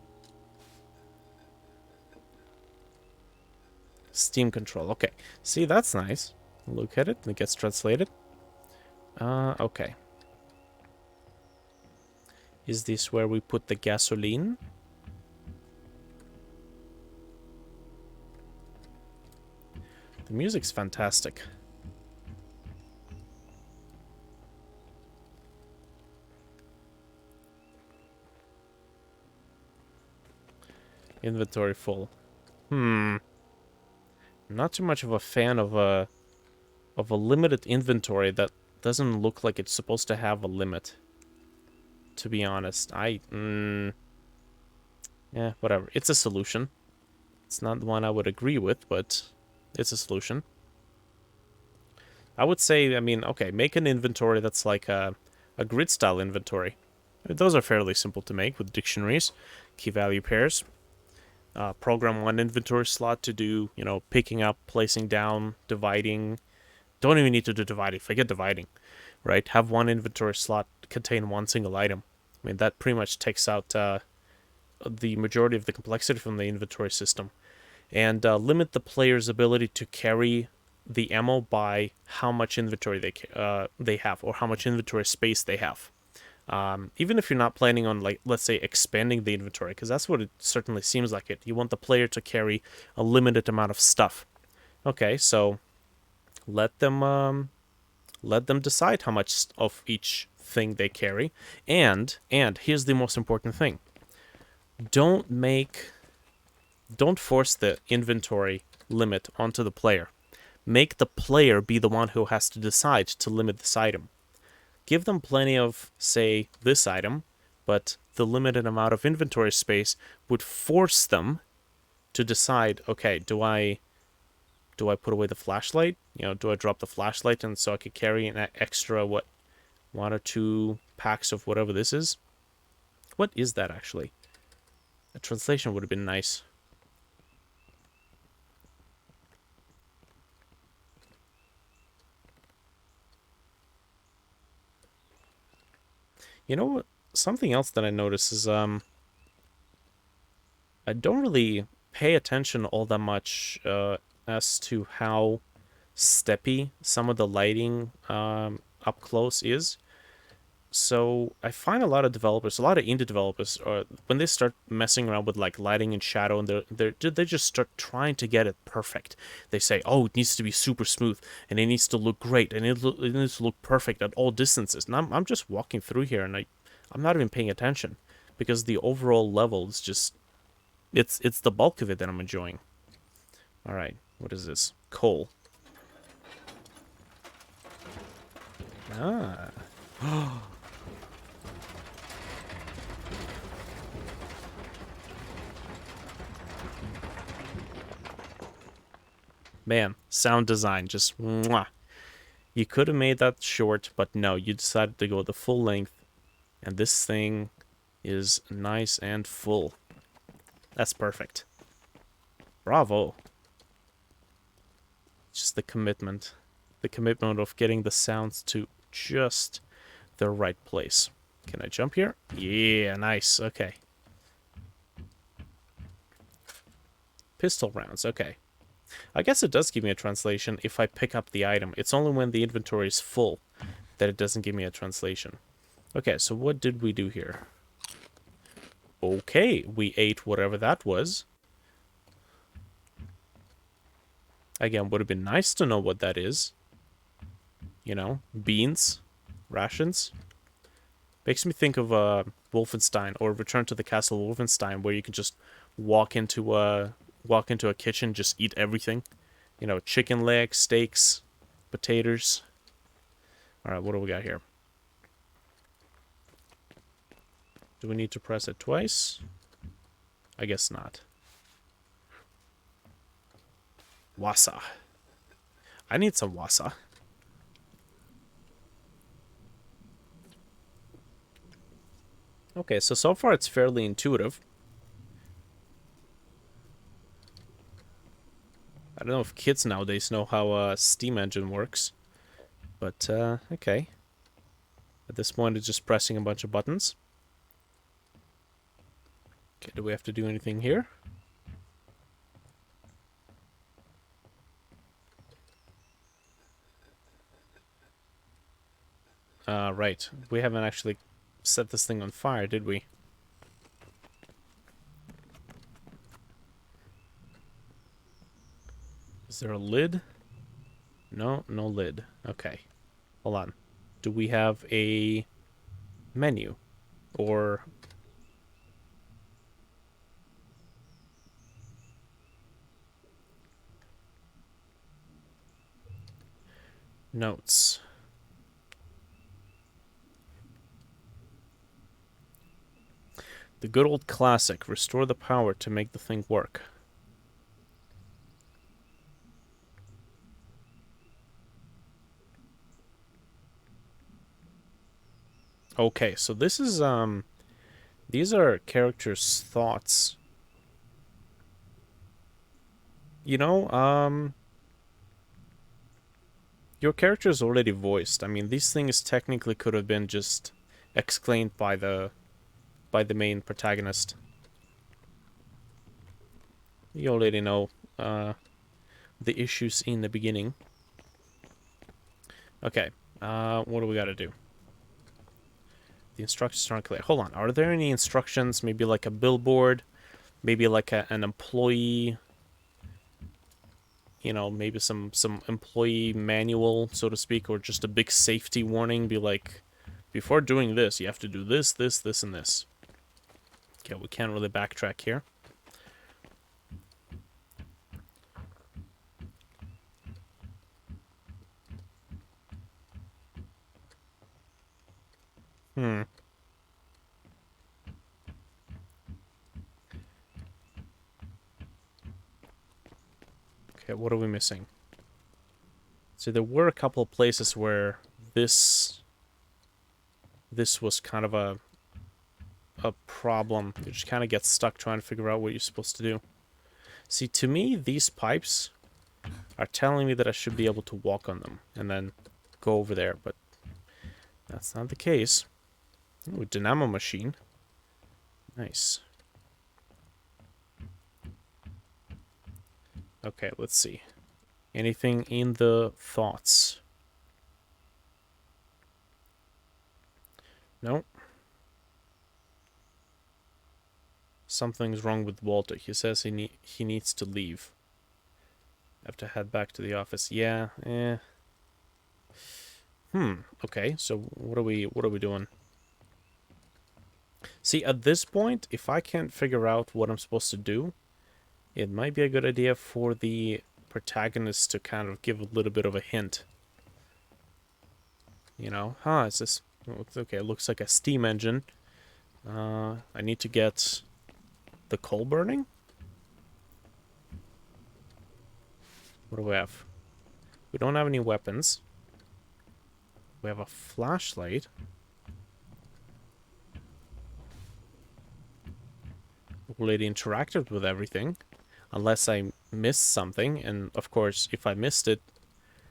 Steam control. Okay. See, that's nice. Look at it. It gets translated. Okay. Is this where we put the gasoline? The music's fantastic. Inventory full. Not too much of a fan of a limited inventory that doesn't look like it's supposed to have a limit. To be honest, yeah, whatever. It's a solution. It's not one I would agree with, but it's a solution. I would say, I mean, okay, make an inventory that's like a grid-style inventory. Those are fairly simple to make with dictionaries, key value pairs. Program one inventory slot to do, you know, picking up, placing down, dividing. Don't even need to do dividing. Forget dividing, right? Have one inventory slot contain one single item. I mean, that pretty much takes out the majority of the complexity from the inventory system. And limit the player's ability to carry the ammo by how much inventory they have, or how much inventory space they have. Even if you're not planning on, like, let's say, expanding the inventory, because that's what it certainly seems like it. You want the player to carry a limited amount of stuff. Okay, so let them decide how much of each thing they carry, and here's the most important thing: don't force the inventory limit onto the player. Make the player be the one who has to decide to limit this item. Give them plenty of, say, this item, but the limited amount of inventory space would force them to decide, okay, do I put away the flashlight? You know, do I drop the flashlight and so I could carry an extra, what, 1 or 2 packs of whatever this is? What is that, actually? A translation would have been nice. You know what? Something else that I notice is I don't really pay attention all that much as to how steppy some of the lighting up close is. So I find a lot of developers, a lot of indie developers, when they start messing around with like lighting and shadow, and they just start trying to get it perfect. They say, "Oh, it needs to be super smooth, and it needs to look great, and it needs to look perfect at all distances." And I'm just walking through here, and I'm not even paying attention, because the overall level is just it's the bulk of it that I'm enjoying. All right, what is this? Coal. Ah. Man, sound design, just mwah. You could have made that short, but no, you decided to go the full length, and this thing is nice and full. That's perfect. Bravo. Just the commitment of getting the sounds to just the right place. Can I jump here? Yeah, nice. Okay. Pistol rounds, okay. I guess it does give me a translation if I pick up the item. It's only when the inventory is full that it doesn't give me a translation. Okay, so what did we do here? Okay, we ate whatever that was. Again, would have been nice to know what that is. You know, beans, rations. Makes me think of Wolfenstein, or Return to the Castle Wolfenstein, where you can just walk into a kitchen, just eat everything. You know, chicken legs, steaks, potatoes. All right, what do we got here? Do we need to press it twice? I guess not. Wasa. I need some wasa. Okay, so far it's fairly intuitive. I don't know if kids nowadays know how a steam engine works. But, okay. At this point, it's just pressing a bunch of buttons. Okay, do we have to do anything here? Right. We haven't actually set this thing on fire, did we? Is there a lid? No, no lid. Okay. Hold on. Do we have a menu? Or... notes. The good old classic. Restore the power to make the thing work. Okay, so this is, these are characters' thoughts. You know, your character is already voiced. I mean, these things technically could have been just exclaimed by the main protagonist. You already know, the issues in the beginning. Okay, what do we gotta do? The instructions aren't clear. Hold on, are there any instructions? Maybe like a billboard? Maybe like an employee... You know, maybe some employee manual, so to speak, or just a big safety warning. Be like, before doing this, you have to do this, this, this, and this. Okay, we can't really backtrack here. Hmm. Okay, what are we missing? So there were a couple of places where this was kind of a problem. You just kind of get stuck trying to figure out what you're supposed to do. See, to me, these pipes are telling me that I should be able to walk on them and then go over there, but that's not the case. Ooh, dynamo machine. Nice. Okay, let's see. Anything in the thoughts? No. Something's wrong with Walter. He says he needs to leave. I have to head back to the office. Yeah, okay, so what are we doing? See, at this point, if I can't figure out what I'm supposed to do, it might be a good idea for the protagonist to kind of give a little bit of a hint. You know, is this... Okay, it looks like a steam engine. I need to get the coal burning? What do we have? We don't have any weapons. We have a flashlight. Already interacted with everything. Unless I missed something. And, of course, if I missed it,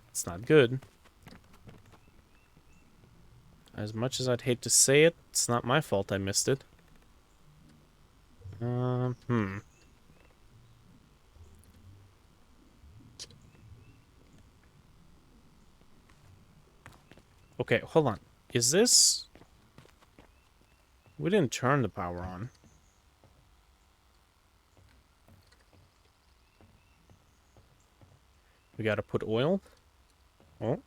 it's not good. As much as I'd hate to say it, it's not my fault I missed it. Okay, hold on. Is this... We didn't turn the power on. We gotta put oil? Oh.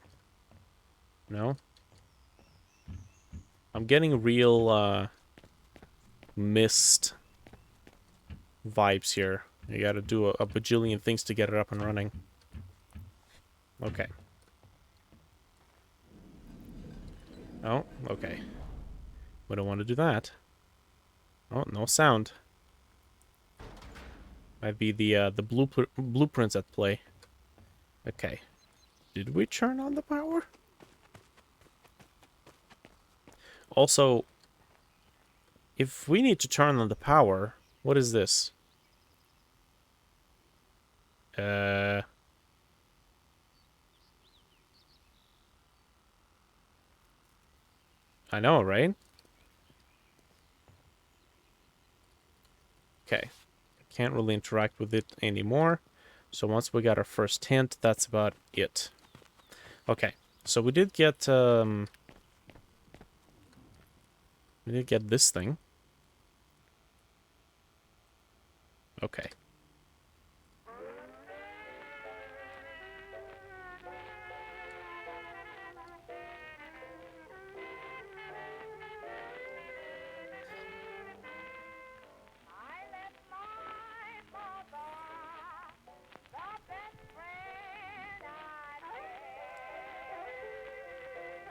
No. I'm getting real, mist vibes here. You gotta do a bajillion things to get it up and running. Okay. Oh, okay. We don't want to do that. Oh, no sound. Might be the blueprints at play. Okay. Did we turn on the power? Also, if we need to turn on the power, what is this? I know, right? Okay. Can't really interact with it anymore. So once we got our first hint, that's about it. Okay. So we did get, We need to get this thing. Okay.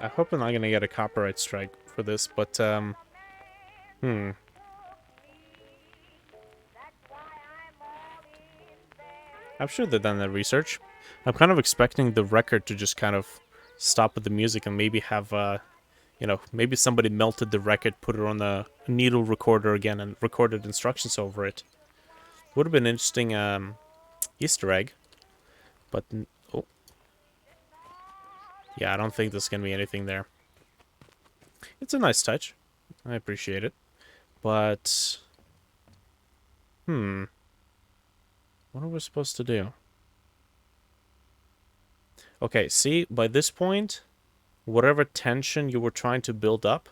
I hope I'm not gonna get a copyright strike for this, but, I'm sure they've done that research. I'm kind of expecting the record to just kind of stop with the music and maybe have, maybe somebody melted the record, put it on a needle recorder again, and recorded instructions over it. Would have been an interesting, Easter egg. But, oh. Yeah, I don't think there's gonna be anything there. It's a nice touch. I appreciate it. But, what are we supposed to do? Okay, see, by this point, whatever tension you were trying to build up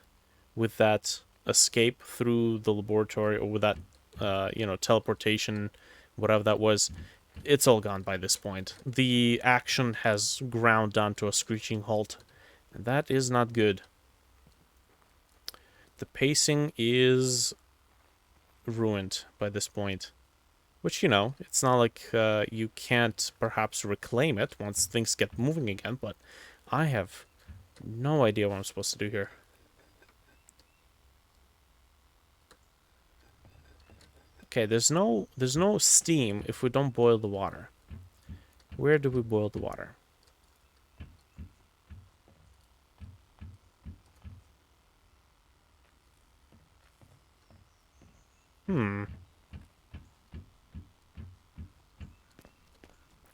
with that escape through the laboratory, or with that, teleportation, whatever that was, it's all gone by this point. The action has ground down to a screeching halt, and that is not good. The pacing is ruined by this point. Which, it's not like you can't perhaps reclaim it once things get moving again, but I have no idea what I'm supposed to do here. Okay, there's no steam if we don't boil the water. Where do we boil the water?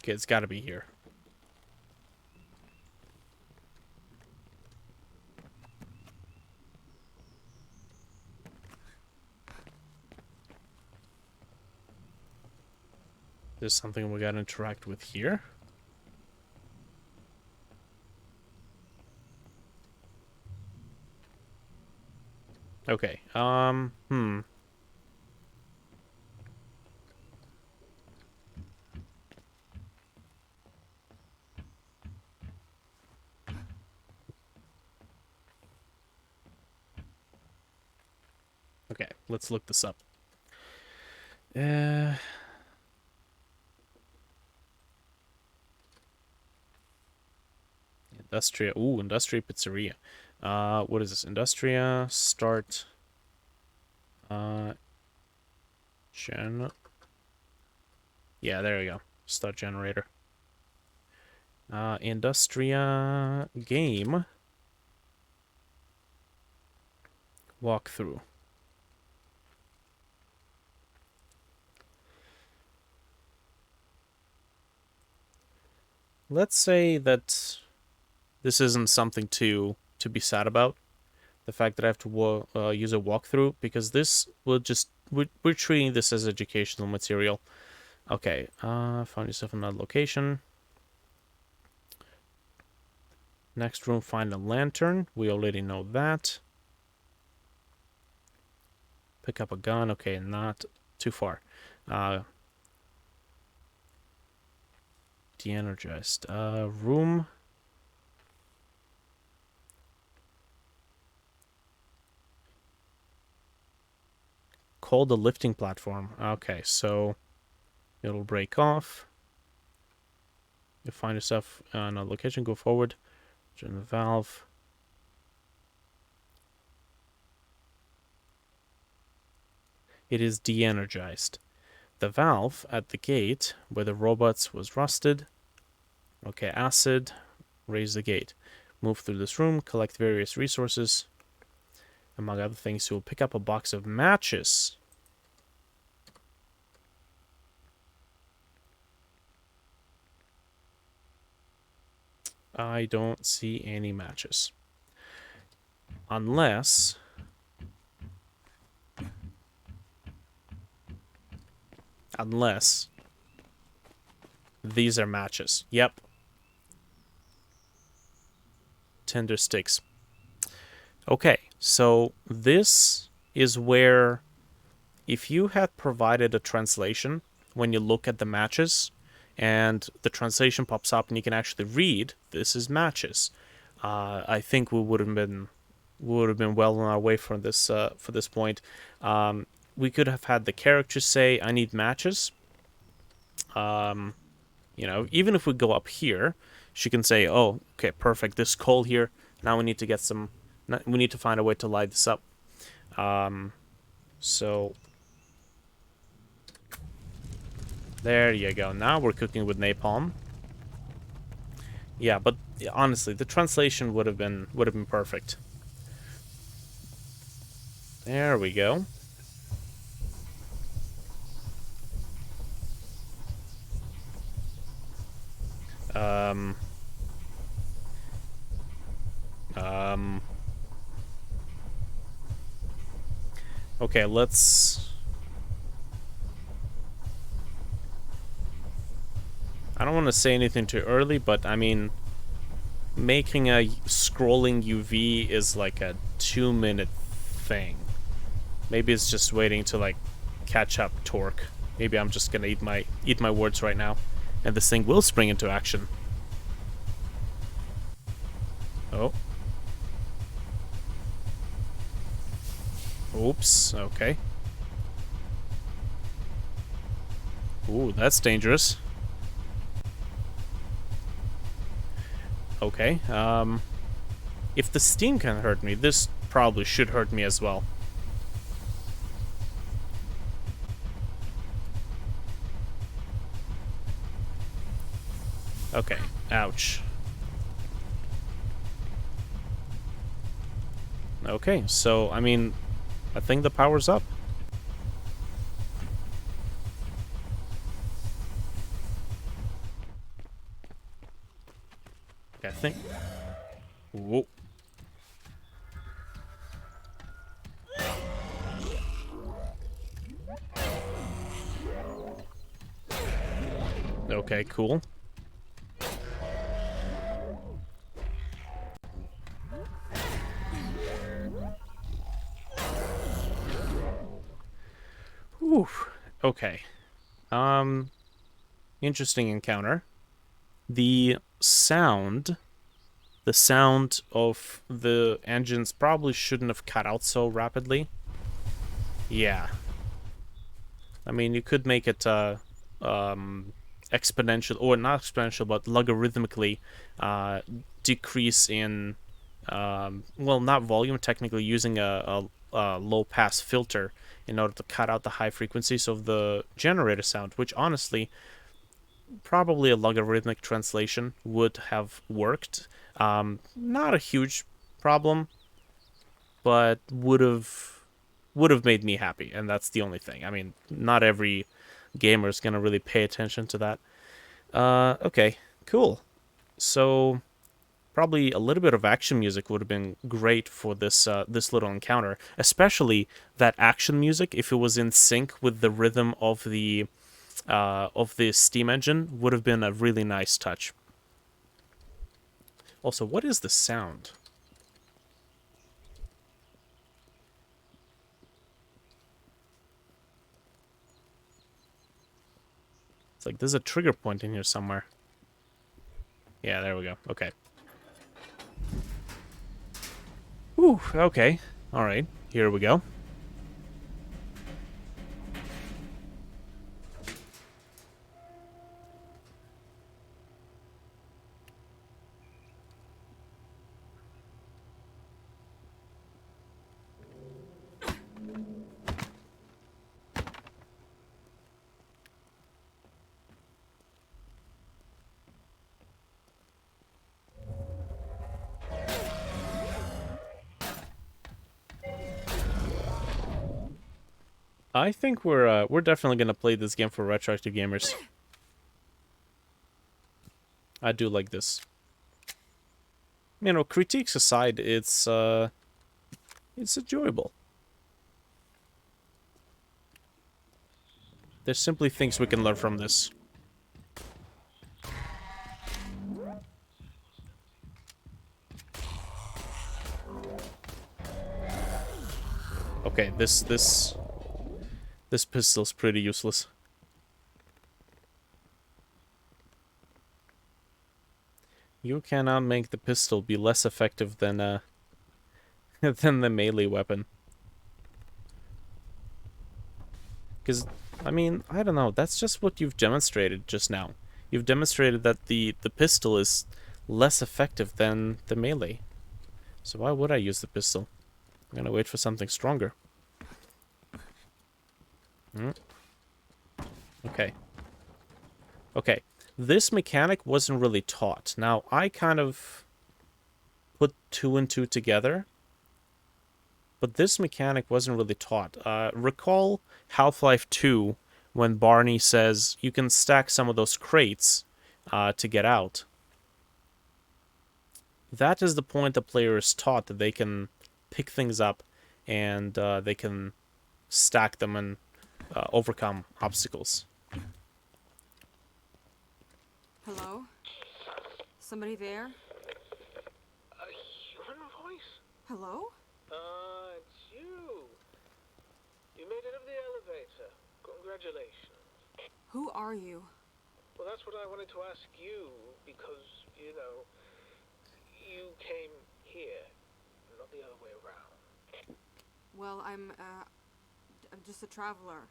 Okay, it's gotta be here. There's something we gotta interact with here. Okay, Okay, let's look this up. Industria. Ooh, Industria Pizzeria. What is this? Industria start. Yeah, there we go. Start generator. Industria game. Walkthrough. Let's say that this isn't something to be sad about. The fact that I have to use a walkthrough, because this will just we're treating this as educational material. Okay, find yourself another location. Next room, find a lantern. We already know that. Pick up a gun. Okay, not too far. De-energized. Room. Call the lifting platform. Okay, so it'll break off. You find yourself on a location, go forward. Turn the valve. It is de-energized. The valve at the gate where the robots was rusted. Okay, acid. Raise the gate. Move through this room, collect various resources. Among other things, you will pick up a box of matches. I don't see any matches. Unless... these are matches. Yep. Tinder sticks. Okay, So this is where, if you had provided a translation when you look at the matches, and the translation pops up and you can actually read this is matches, I think we would have been well on our way for this point. We could have had the characters say, "I need matches." Even if we go up here, she can say, "Oh, okay, perfect. This coal here. Now we need to get some. We need to find a way to light this up." So there you go. Now we're cooking with napalm. Yeah, but honestly, the translation would have been perfect. There we go. Um. Okay, let's. I don't want to say anything too early, but I mean, making a scrolling UV is like a 2-minute thing. Maybe it's just waiting to like catch up torque. Maybe I'm just gonna eat my words right now, and this thing will spring into action. Oh. Oops. Okay. Ooh, that's dangerous. Okay. If the steam can hurt me, this probably should hurt me as well. Okay. Ouch. Okay, so, I mean, I think the power's up. Okay, I think... Whoa. Okay, cool. Whew. Okay. Interesting encounter. The sound of the engines probably shouldn't have cut out so rapidly. Yeah. I mean, you could make it exponential, or not exponential, but logarithmically decrease in, well, not volume, technically using a low-pass filter in order to cut out the high frequencies of the generator sound, which honestly, probably a logarithmic translation would have worked. Not a huge problem, but would have made me happy, and that's the only thing. I mean, not every gamer is gonna really pay attention to that. Okay, cool. So probably a little bit of action music would have been great for this little encounter, especially that action music. If it was in sync with the rhythm of the steam engine, would have been a really nice touch. Also, what is the sound? It's like there's a trigger point in here somewhere. Yeah, there we go. Okay. Ooh, okay. Alright, here we go. I think we're definitely gonna play this game for retroactive gamers. I do like this. You know, critiques aside, it's enjoyable. There's simply things we can learn from this. Okay, this pistol's pretty useless. You cannot make the pistol be less effective than than the melee weapon. Because, I mean, I don't know, that's just what you've demonstrated just now. You've demonstrated that the pistol is less effective than the melee. So why would I use the pistol? I'm gonna wait for something stronger. Okay. Okay. This mechanic wasn't really taught. Now, I kind of put two and two together, but this mechanic wasn't really taught. Recall Half-Life 2 when Barney says you can stack some of those crates to get out. That is the point the player is taught that they can pick things up and they can stack them and overcome obstacles. Hello? Somebody there? A human voice? Hello? It's you. You made it up the elevator. Congratulations. Who are you? Well, that's what I wanted to ask you, because, you know, you came here, not the other way around. Well, I'm just a traveler.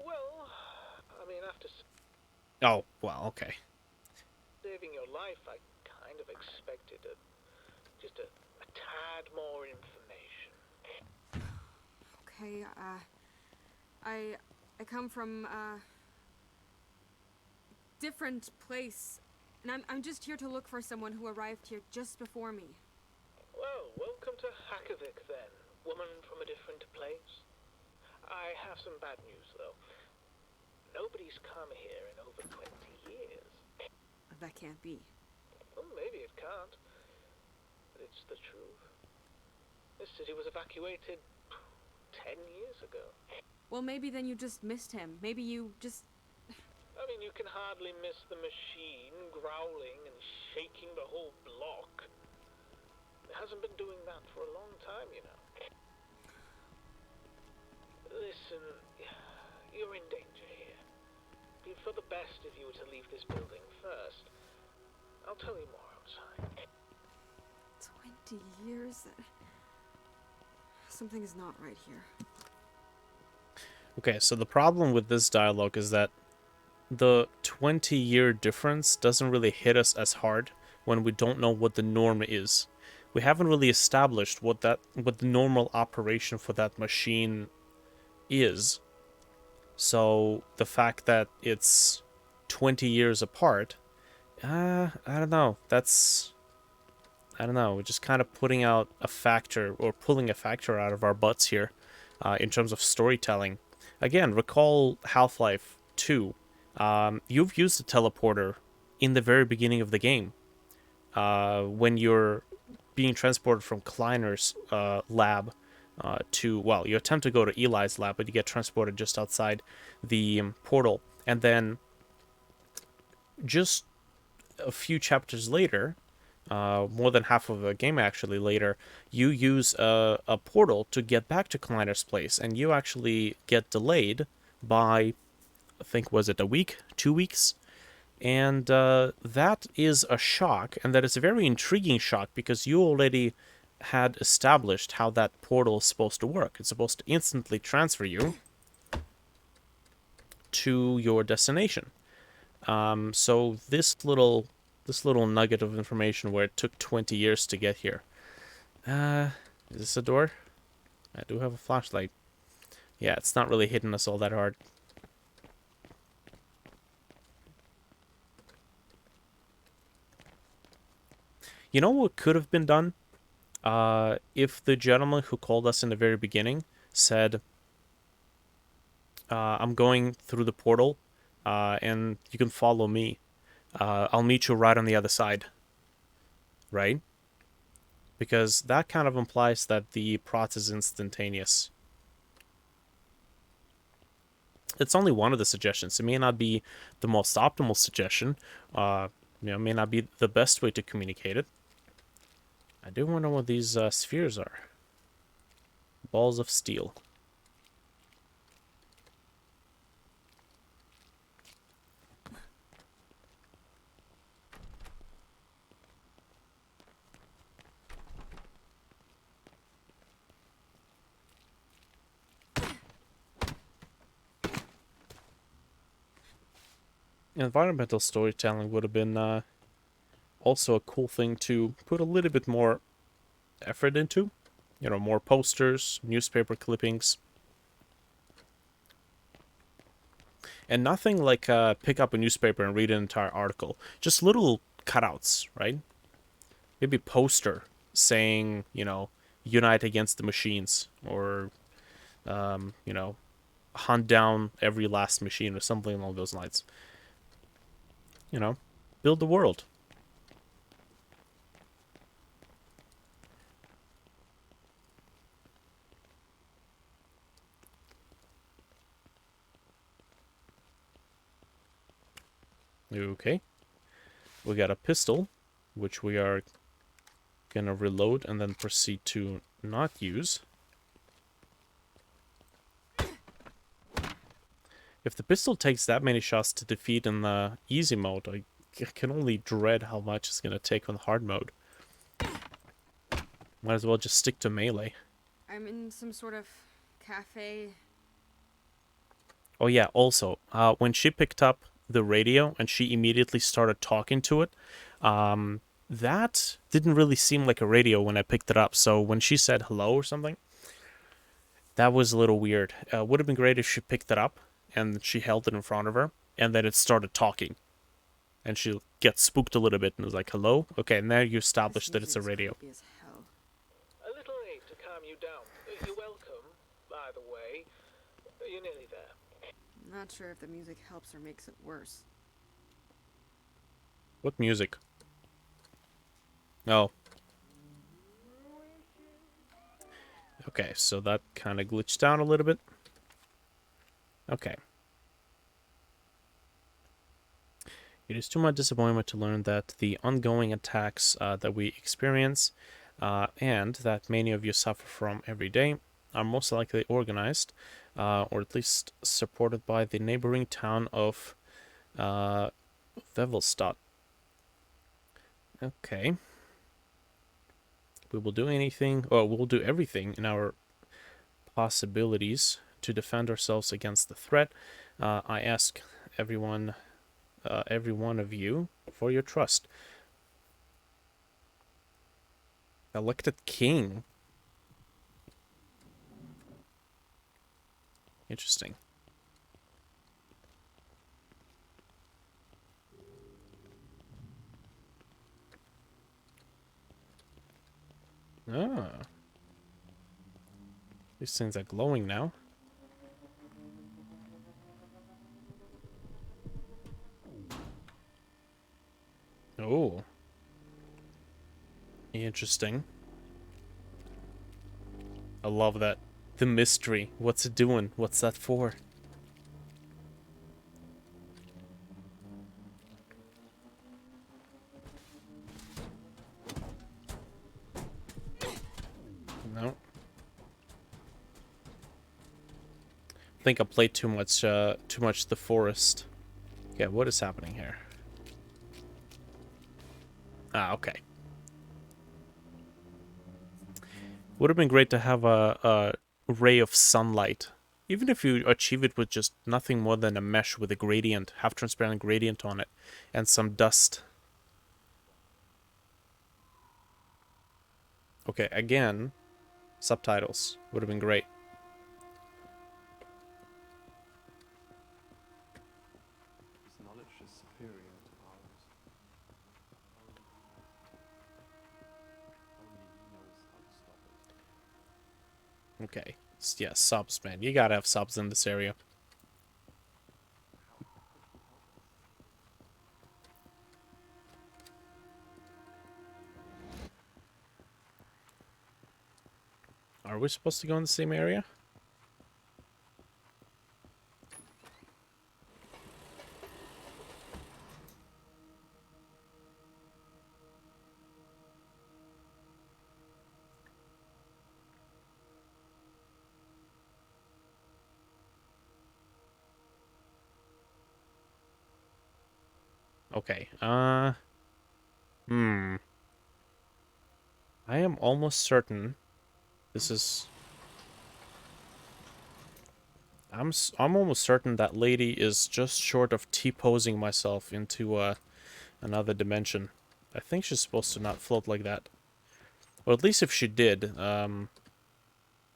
Well, I mean, after Oh, well, okay. saving your life, I kind of expected just a tad more information. Okay, I come from a different place, and I'm just here to look for someone who arrived here just before me. Well, welcome to Hackovic then, woman from a different place. I have some bad news, though. Nobody's come here in over 20 years. That can't be. Well, maybe it can't, but it's the truth. This city was evacuated 10 years ago. Well, maybe then you just missed him. Maybe you just... I mean, you can hardly miss the machine growling and shaking the whole block. It hasn't been doing that for a long time, you know. Listen, you're in danger here. It'd be for the best if you were to leave this building first. I'll tell you more outside. 20 years? Something is not right here. Okay, so the problem with this dialogue is that the 20-year difference doesn't really hit us as hard when we don't know what the norm is. We haven't really established what the normal operation for that machine is. So the fact that it's 20 years apart, I don't know. I don't know. We're just kind of putting out a factor or pulling a factor out of our butts here in terms of storytelling. Again, recall Half-Life 2. You've used the teleporter in the very beginning of the game when you're being transported from Kleiner's lab to, well, you attempt to go to Eli's lab, but you get transported just outside the portal. And then just a few chapters later, more than half of the game actually later, you use a portal to get back to Kleiner's place, and you actually get delayed by, I think, was it a week, 2 weeks? And that is a shock, and that is a very intriguing shock because you already had established how that portal is supposed to work. It's supposed to instantly transfer you to your destination. So this little nugget of information where it took 20 years to get here. Is this a door? I do have a flashlight. Yeah, it's not really hitting us all that hard. You know what could have been done? If the gentleman who called us in the very beginning said, I'm going through the portal, and you can follow me. I'll meet you right on the other side. Right? Because that kind of implies that the process is instantaneous. It's only one of the suggestions. It may not be the most optimal suggestion. It may not be the best way to communicate it. I do wonder what these spheres are. Balls of steel. Environmental storytelling would have been also a cool thing to put a little bit more effort into. You know, more posters, newspaper clippings. And nothing like pick up a newspaper and read an entire article. Just little cutouts, right? Maybe poster saying, you know, unite against the machines, or, you know, hunt down every last machine, or something along those lines. You know, build the world. Okay. We got a pistol, which we are gonna reload and then proceed to not use. If the pistol takes that many shots to defeat in the easy mode, I can only dread how much it's gonna take on the hard mode. Might as well just stick to melee. I'm in some sort of cafe. Oh yeah, also, when she picked up the radio and she immediately started talking to it, that didn't really seem like a radio when I picked it up. So when she said hello or something, that was a little weird. Would have been great if she picked it up and she held it in front of her and then it started talking. And she gets spooked a little bit and was like, hello? Okay, now you established that it's a radio. Creepy as hell. A little aid to calm you down. You're welcome, by the way. You're nearly there. Not sure if the music helps or makes it worse. What music? Oh. Okay, so that kind of glitched out a little bit. Okay. It is to my disappointment to learn that the ongoing attacks that we experience and that many of you suffer from every day are most likely organized or at least supported by the neighboring town of Vevelstad. Okay. We will do anything, or we'll do everything in our possibilities to defend ourselves against the threat. I ask every one of you for your trust. Elected king. Interesting. Ah. These things are glowing now. Oh. Interesting. I love that. The mystery. What's it doing? What's that for? No. I think I played too much the forest. Yeah, what is happening here? Ah, okay. Would have been great to have a ray of sunlight. Even if you achieve it with just nothing more than a mesh with a gradient, half-transparent gradient on it, and some dust. Okay, again, subtitles would have been great. His knowledge is superior to ours. Only he knows how to stop it. Okay. Yeah, subs, man. You gotta have subs in this area. Are we supposed to go in the same area? Okay. Hmm. I am almost certain this is... I'm almost certain that lady is just short of T-posing myself into another dimension. I think she's supposed to not float like that. Or at least if she did,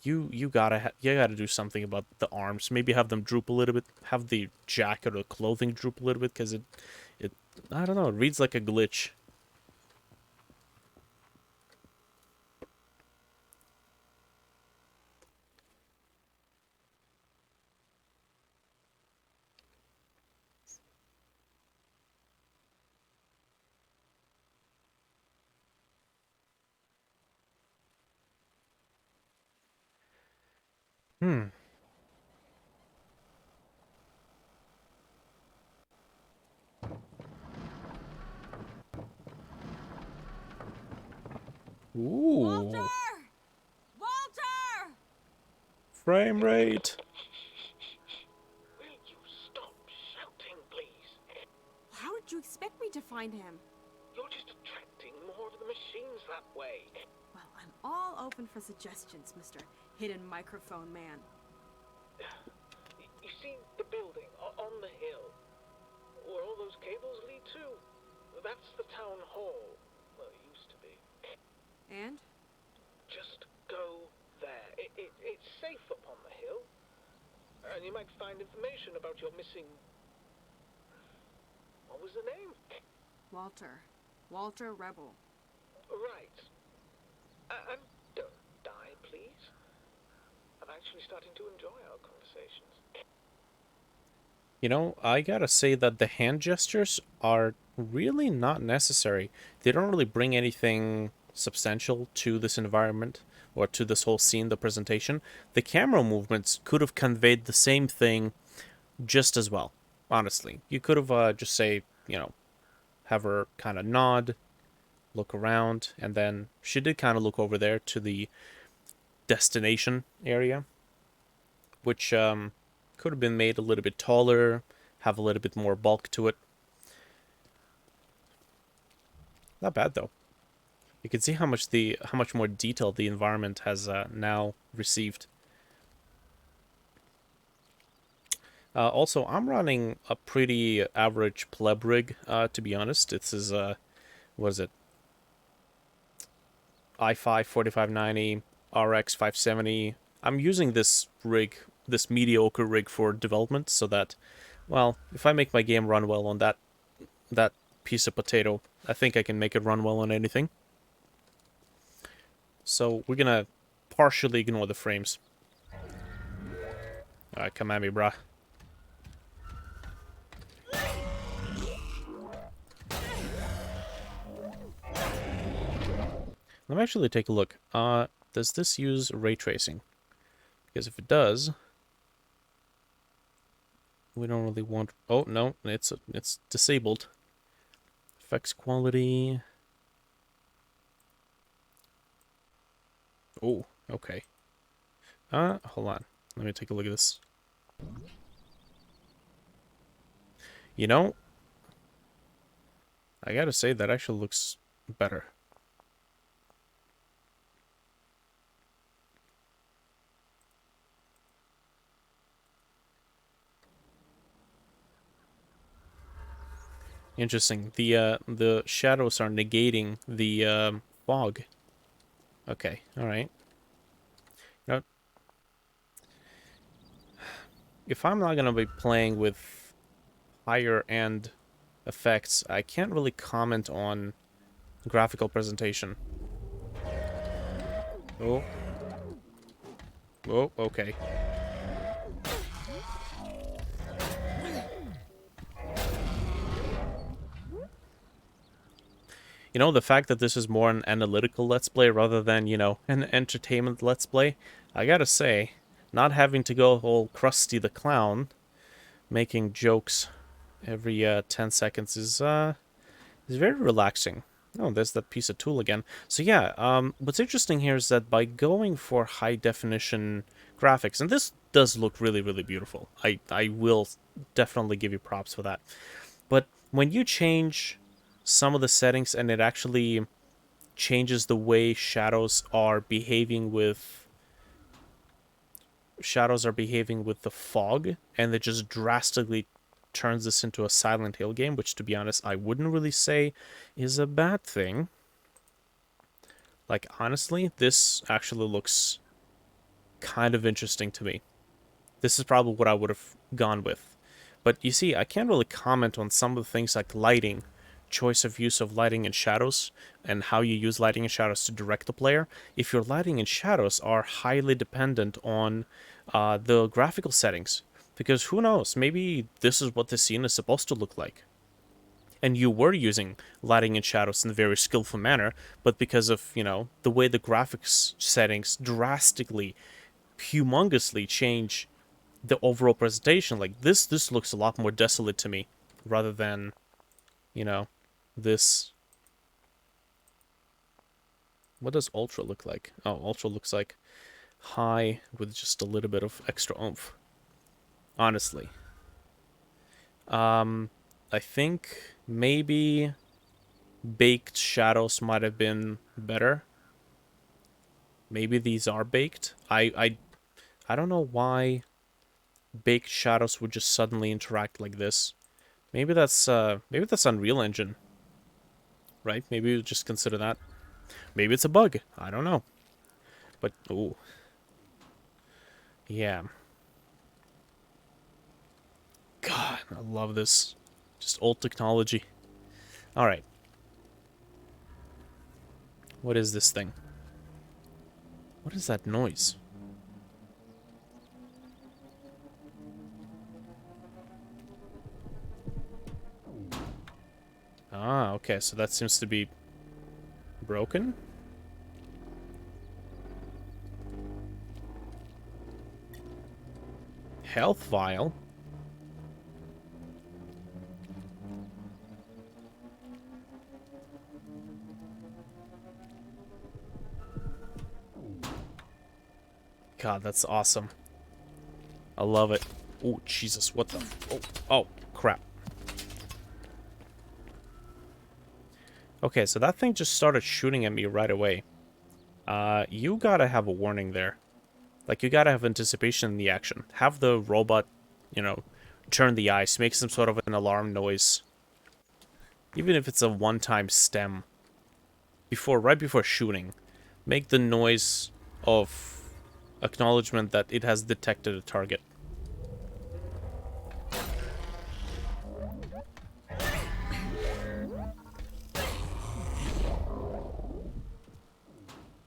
you gotta do something about the arms. Maybe have them droop a little bit. Have the jacket or clothing droop a little bit, because it I don't know. It reads like a glitch. Hmm. Ooh. Walter! Frame rate. Will you stop shouting, please? How did you expect me to find him? You're just attracting more of the machines that way. Well, I'm all open for suggestions, Mr. Hidden Microphone Man. You see the building on the hill, where all those cables lead to? That's the town hall. Well, it used to be. And? Just go there. It's safe up on the hill. And you might find information about your missing... What was the name? Walter. Walter Rebel. Right. And don't die, please. I'm actually starting to enjoy our conversations. You know, I gotta say that the hand gestures are really not necessary. They don't really bring anything substantial to this environment or to this whole scene, the presentation. The camera movements could have conveyed the same thing just as well, honestly. You could have just say, you know, have her kind of nod, look around, and then she did kind of look over there to the destination area, which could have been made a little bit taller, have a little bit more bulk to it. Not bad though. You can see how much more detail the environment has now received. Also, I'm running a pretty average pleb rig, to be honest. This is what is it? i5 4590 RX 570. I'm using this rig, this mediocre rig, for development, so that, well, if I make my game run well on that piece of potato, I think I can make it run well on anything. So we're gonna partially ignore the frames. Alright, come at me, bruh. Let me actually take a look. Does this use ray tracing? Because if it does, we don't really want... Oh, no, it's disabled. Effects quality... Oh, okay. Hold on. Let me take a look at this. You know, I gotta say, that actually looks better. Interesting. The shadows are negating the fog. Okay, alright. You know, if I'm not gonna be playing with higher end effects, I can't really comment on graphical presentation. Oh. Oh, okay. You know, the fact that this is more an analytical Let's Play rather than, you know, an entertainment Let's Play, I gotta say, not having to go all Krusty the Clown, making jokes every 10 seconds is very relaxing. Oh, there's that piece of tool again. So yeah, what's interesting here is that by going for high definition graphics, and this does look really, really beautiful. I will definitely give you props for that. But when you change some of the settings and it actually changes the way shadows are behaving with the fog, and it just drastically turns this into a Silent Hill game, which, to be honest, I wouldn't really say is a bad thing. Like, honestly, this actually looks kind of interesting to me. This is probably what I would have gone with. But you see, I can't really comment on some of the things like lighting, choice of use of lighting and shadows, and how you use lighting and shadows to direct the player, if your lighting and shadows are highly dependent on the graphical settings. Because who knows, maybe this is what the scene is supposed to look like. And you were using lighting and shadows in a very skillful manner, but because of, the way the graphics settings drastically, humongously change the overall presentation, like this looks a lot more desolate to me, rather than, this. What does Ultra look like? Oh, Ultra looks like high with just a little bit of extra oomph. Honestly. I think maybe baked shadows might have been better. Maybe these are baked. I don't know why baked shadows would just suddenly interact like this. Maybe that's Unreal Engine, right? Maybe we just consider that. Maybe it's a bug. I don't know. But ooh, yeah. God, I love this. Just old technology. All right. What is this thing? What is that noise? Ah, okay, so that seems to be broken. Health vial. God, that's awesome. I love it. Oh, Jesus, what the... Oh, crap. Okay, so that thing just started shooting at me right away. You gotta have a warning there. Like, you gotta have anticipation in the action. Have the robot, turn the ice, make some sort of an alarm noise. Even if it's a one-time stem. Right before shooting. Make the noise of acknowledgement that it has detected a target.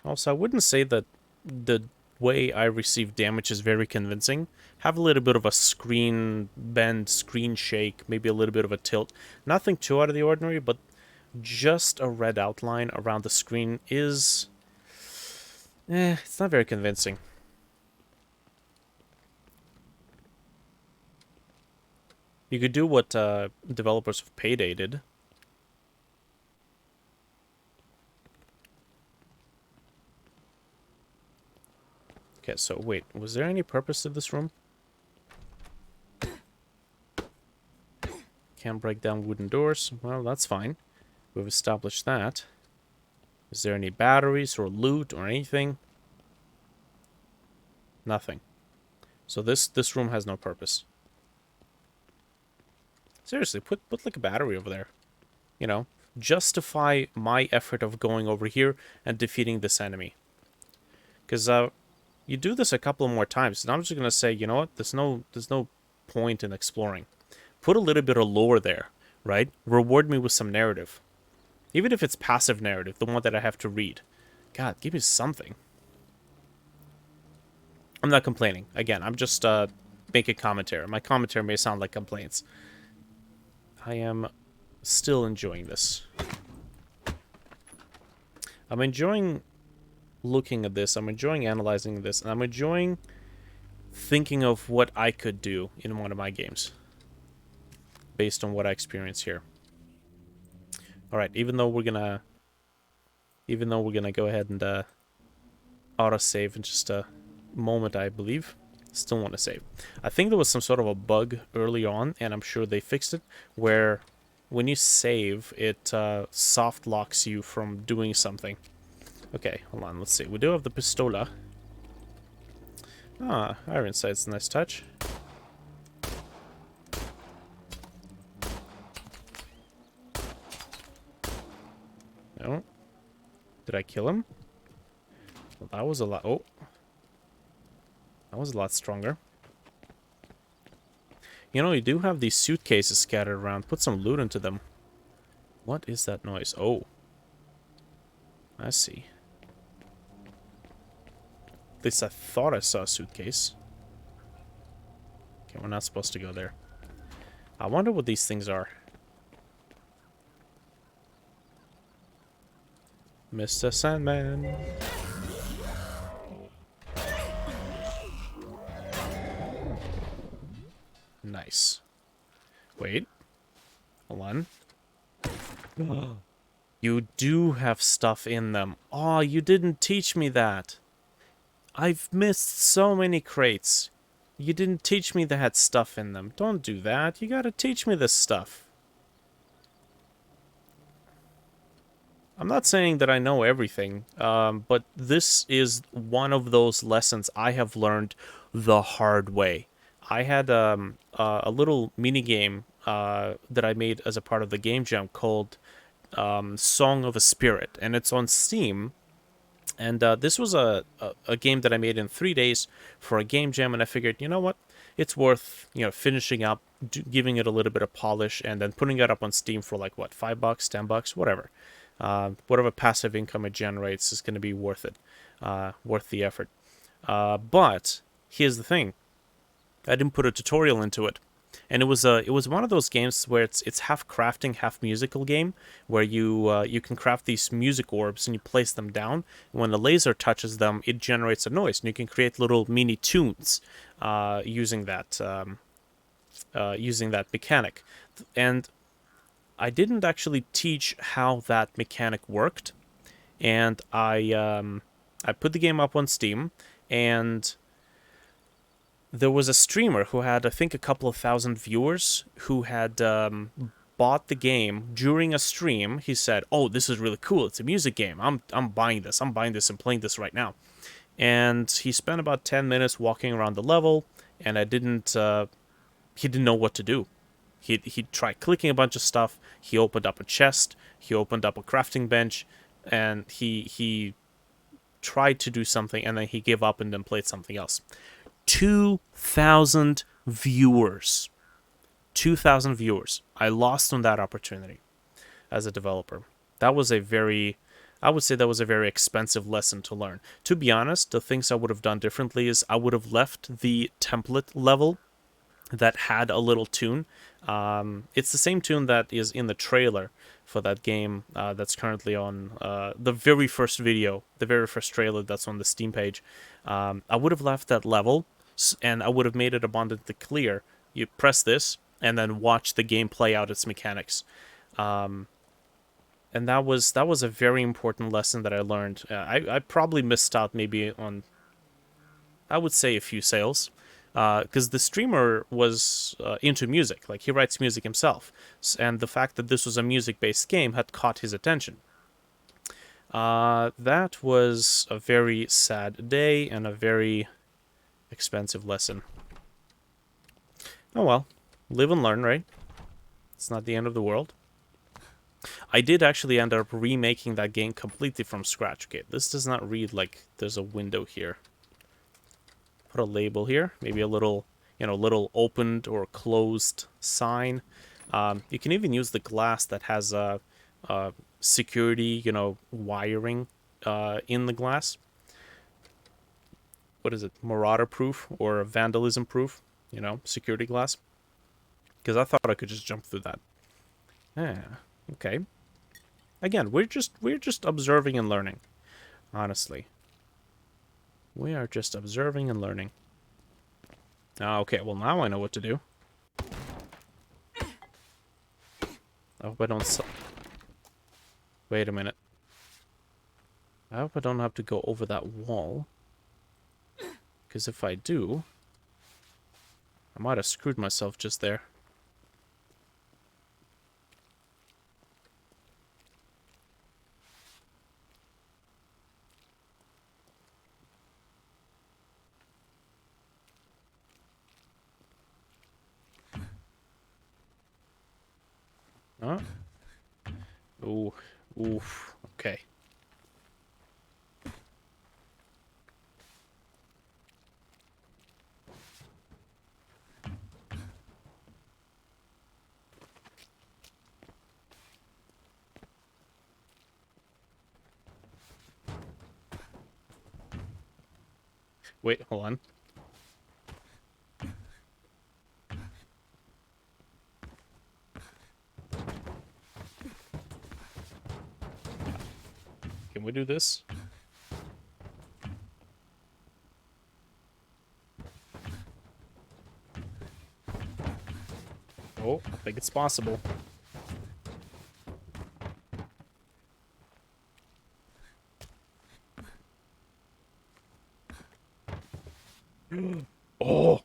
Also, I wouldn't say that the way I receive damage is very convincing. Have a little bit of a screen bend, screen shake, maybe a little bit of a tilt. Nothing too out of the ordinary, but just a red outline around the screen is... it's not very convincing. You could do what developers of Payday did. Okay, so wait, was there any purpose to this room? Can't break down wooden doors. Well, that's fine. We've established that. Is there any batteries or loot or anything? Nothing. So this room has no purpose. Seriously, put like a battery over there. Justify my effort of going over here and defeating this enemy. Because you do this a couple more times, and I'm just gonna say, you know what? There's no point in exploring. Put a little bit of lore there, right? Reward me with some narrative. Even if it's passive narrative, the one that I have to read. God, give me something. I'm not complaining. Again, I'm just making commentary. My commentary may sound like complaints. I am still enjoying this. I'm enjoying looking at this. I'm enjoying analyzing this. And I'm enjoying thinking of what I could do in one of my games. Based on what I experience here. Alright, even though we're gonna go ahead and autosave in just a moment, I believe. Still want to save. I think there was some sort of a bug early on, and I'm sure they fixed it, where when you save, it soft locks you from doing something. Okay, hold on, let's see. We do have the pistola. Ah, iron sight's a nice touch. No. Did I kill him? Well, that was a lot. Oh. That was a lot stronger. You know, you do have these suitcases scattered around. Put some loot into them. What is that noise? Oh. I see. At least I thought I saw a suitcase. Okay, we're not supposed to go there. I wonder what these things are. Mr. Sandman. Nice. Wait. Hold on. You do have stuff in them. Oh, you didn't teach me that. I've missed so many crates. You didn't teach me they had stuff in them. Don't do that. You gotta teach me this stuff. I'm not saying that I know everything, but this is one of those lessons I have learned the hard way. I had a little mini game that I made as a part of the game jam called Song of a Spirit, and it's on Steam. And this was a game that I made in 3 days for a game jam, and I figured, you know what, it's worth finishing up, giving it a little bit of polish, and then putting it up on Steam for like what, $5, $10, whatever. Whatever passive income it generates is going to be worth it, worth the effort. But here's the thing: I didn't put a tutorial into it, and it was one of those games where it's half crafting, half musical game, where you can craft these music orbs and you place them down. And when the laser touches them, it generates a noise, and you can create little mini tunes using that mechanic. And I didn't actually teach how that mechanic worked, and I put the game up on Steam, and there was a streamer who had, I think, a couple of thousand viewers who had bought the game during a stream. He said, "Oh, this is really cool. It's a music game. I'm buying this. I'm buying this and playing this right now." And he spent about 10 minutes walking around the level, and he didn't know what to do. He tried clicking a bunch of stuff. He opened up a chest. He opened up a crafting bench, and he tried to do something, and then he gave up and then played something else. 2,000 viewers. 2,000 viewers. I lost on that opportunity as a developer. That was I would say that was a very expensive lesson to learn. To be honest, the things I would have done differently is I would have left the template level that had a little tune. It's the same tune that is in the trailer for that game that's currently on the very first video, the very first trailer that's on the Steam page. I would have left that level, and I would have made it abundantly clear. You press this, and then watch the game play out its mechanics. And that was a very important lesson that I learned. I probably missed out maybe on, I would say, a few sales. Because the streamer was into music, like he writes music himself, and the fact that this was a music-based game had caught his attention. That was a very sad day and a very expensive lesson. Oh well, live and learn, right? It's not the end of the world. I did actually end up remaking that game completely from scratch. Okay, this does not read like there's a window here. Put a label here, maybe a little, little opened or closed sign. You can even use the glass that has a security, wiring in the glass. What is it? Marauder proof or vandalism proof? Security glass. Because I thought I could just jump through that. Yeah. Okay. Again, we're just observing and learning. Honestly. We are just observing and learning. Okay, well now I know what to do. I hope I don't... Wait a minute. I hope I don't have to go over that wall. Because if I do... I might have screwed myself just there. Huh? Ooh. Oof. Okay. Wait, hold on. Can we do this? Oh, I think it's possible. Oh,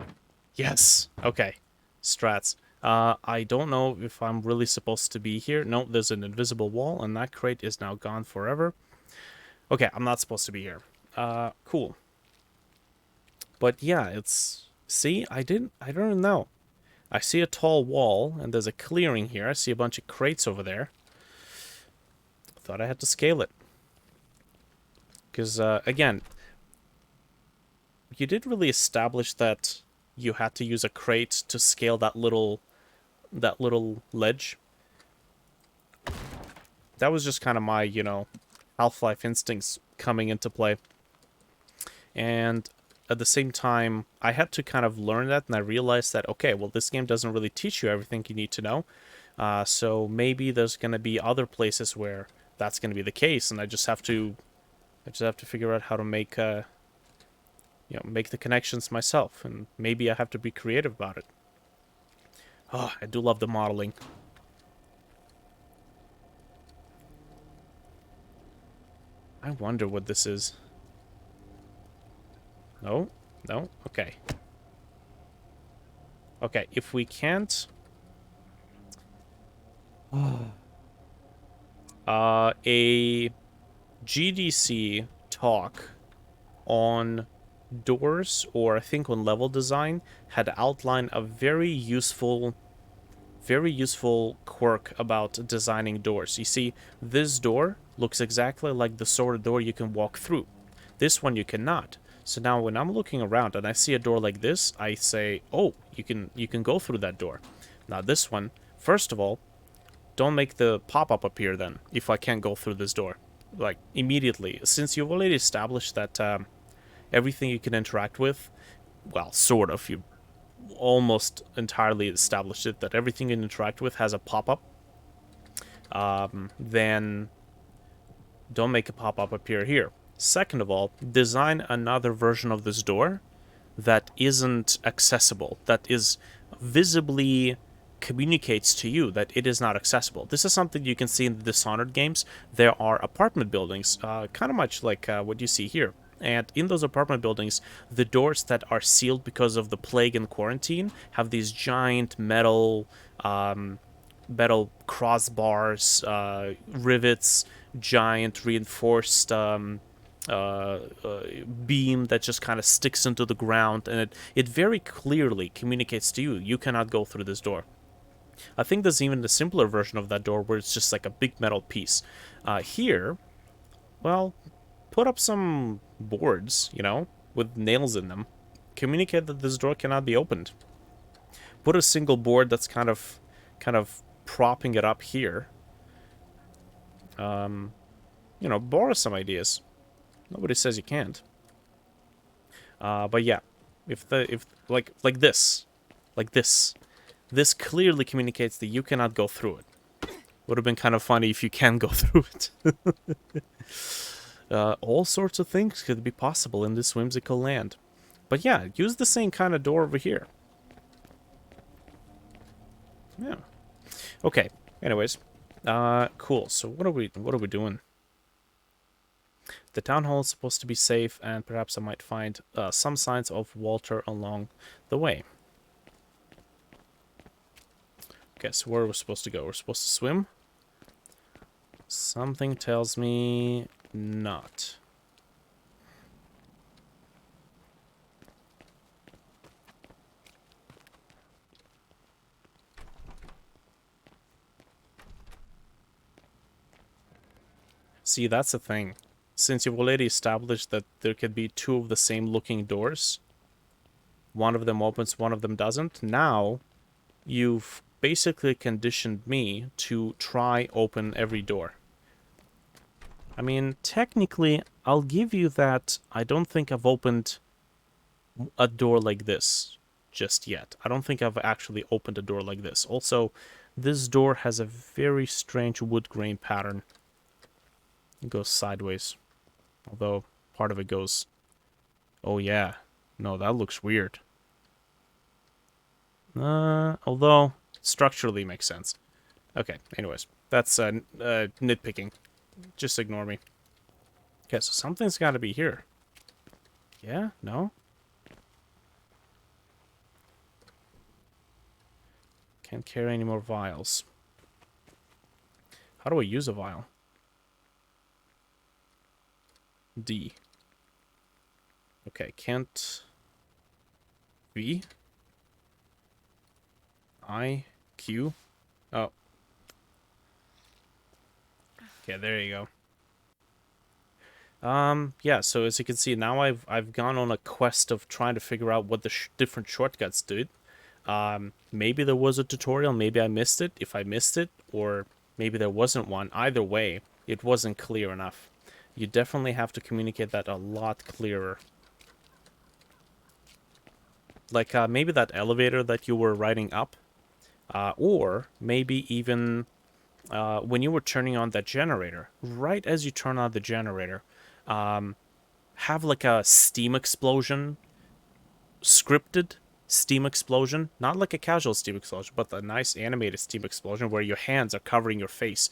yes. Okay. Strats. I don't know if I'm really supposed to be here. No, there's an invisible wall, and that crate is now gone forever. Okay, I'm not supposed to be here. Cool. But yeah, it's... See, I don't know. I see a tall wall, and there's a clearing here. I see a bunch of crates over there. Thought I had to scale it. Because, again, you didn't really establish that you had to use a crate to scale that little ledge. That was just kind of my, Half-Life instincts coming into play. And at the same time, I had to kind of learn that, and I realized that, okay, well, this game doesn't really teach you everything you need to know. So maybe there's going to be other places where that's going to be the case, and I just have to figure out how to make make the connections myself, and maybe I have to be creative about it. Oh, I do love the modeling. I wonder what this is. No? No? Okay. Okay, if we can't... a GDC talk on doors, or I think on level design, had outlined a very useful quirk about designing doors. You see, this door looks exactly like the sort of door you can walk through. This one you cannot. So now when I'm looking around and I see a door like this, I say, oh, you can go through that door. Now this one, first of all, don't make the pop-up appear then, if I can't go through this door. Like, immediately. Since you've already established that everything you can interact with, well, sort of, you almost entirely established it, that everything you interact with has a pop-up, then don't make a pop-up appear here. Second of all, design another version of this door that isn't accessible, that is visibly communicates to you that it is not accessible. This is something you can see in the Dishonored games. There are apartment buildings, kind of much like what you see here. And in those apartment buildings, the doors that are sealed because of the plague and quarantine have these giant metal crossbars, rivets, giant reinforced beam that just kind of sticks into the ground, and it very clearly communicates to you, you cannot go through this door. I think there's even a simpler version of that door where it's just like a big metal piece. Here, well, put up some boards, with nails in them. Communicate that this door cannot be opened. Put a single board that's kind of propping it up here. Borrow some ideas. Nobody says you can't. But yeah, if like this, this clearly communicates that you cannot go through it. Would have been kind of funny if you can go through it. All sorts of things could be possible in this whimsical land. But yeah, use the same kind of door over here. Yeah. Okay. Anyways, cool. So what are we doing? The town hall is supposed to be safe, and perhaps I might find some signs of Walter along the way. Okay, so where are we supposed to go? We're supposed to swim? Something tells me not. See, that's the thing. Since you've already established that there could be two of the same looking doors, one of them opens, one of them doesn't, now you've basically conditioned me to try open every door. I mean, technically, I'll give you that I don't think I've opened a door like this just yet. I don't think I've actually opened a door like this. Also, this door has a very strange wood grain pattern. It goes sideways. Although, part of it goes... Oh yeah. No, that looks weird. Although, structurally makes sense. Okay, anyways. That's nitpicking. Just ignore me. Okay, so something's got to be here. Yeah? No? Can't carry any more vials. How do I use a vial? D. Okay, can't... V? I? Q? Oh. Okay, there you go. Yeah, so as you can see, now I've gone on a quest of trying to figure out what the different shortcuts did. Maybe there was a tutorial, maybe I missed it. If I missed it, or maybe there wasn't one. Either way, it wasn't clear enough. You definitely have to communicate that a lot clearer. Like, maybe that elevator that you were riding up, or maybe even when you were turning on that generator, right as you turn on the generator, have like a steam explosion, scripted steam explosion, not like a casual steam explosion, but a nice animated steam explosion where your hands are covering your face.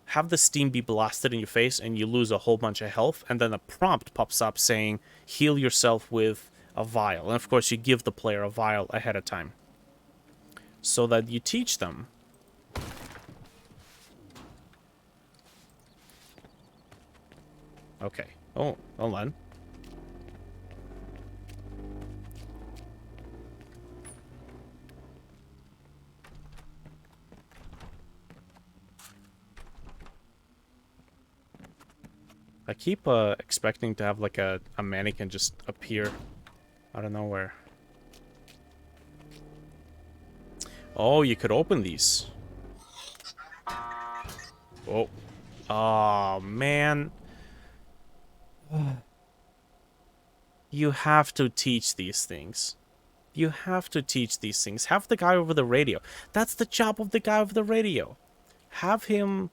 Have the steam be blasted in your face and you lose a whole bunch of health, and then a prompt pops up saying, heal yourself with a vial. And of course, you give the player a vial ahead of time, so that you teach them. Okay. Oh, hold on. I keep expecting to have like a mannequin just appear out of nowhere. Oh, you could open these. Oh. Oh, man. You have to teach these things. You have to teach these things. Have the guy over the radio. That's the job of the guy over the radio. Have him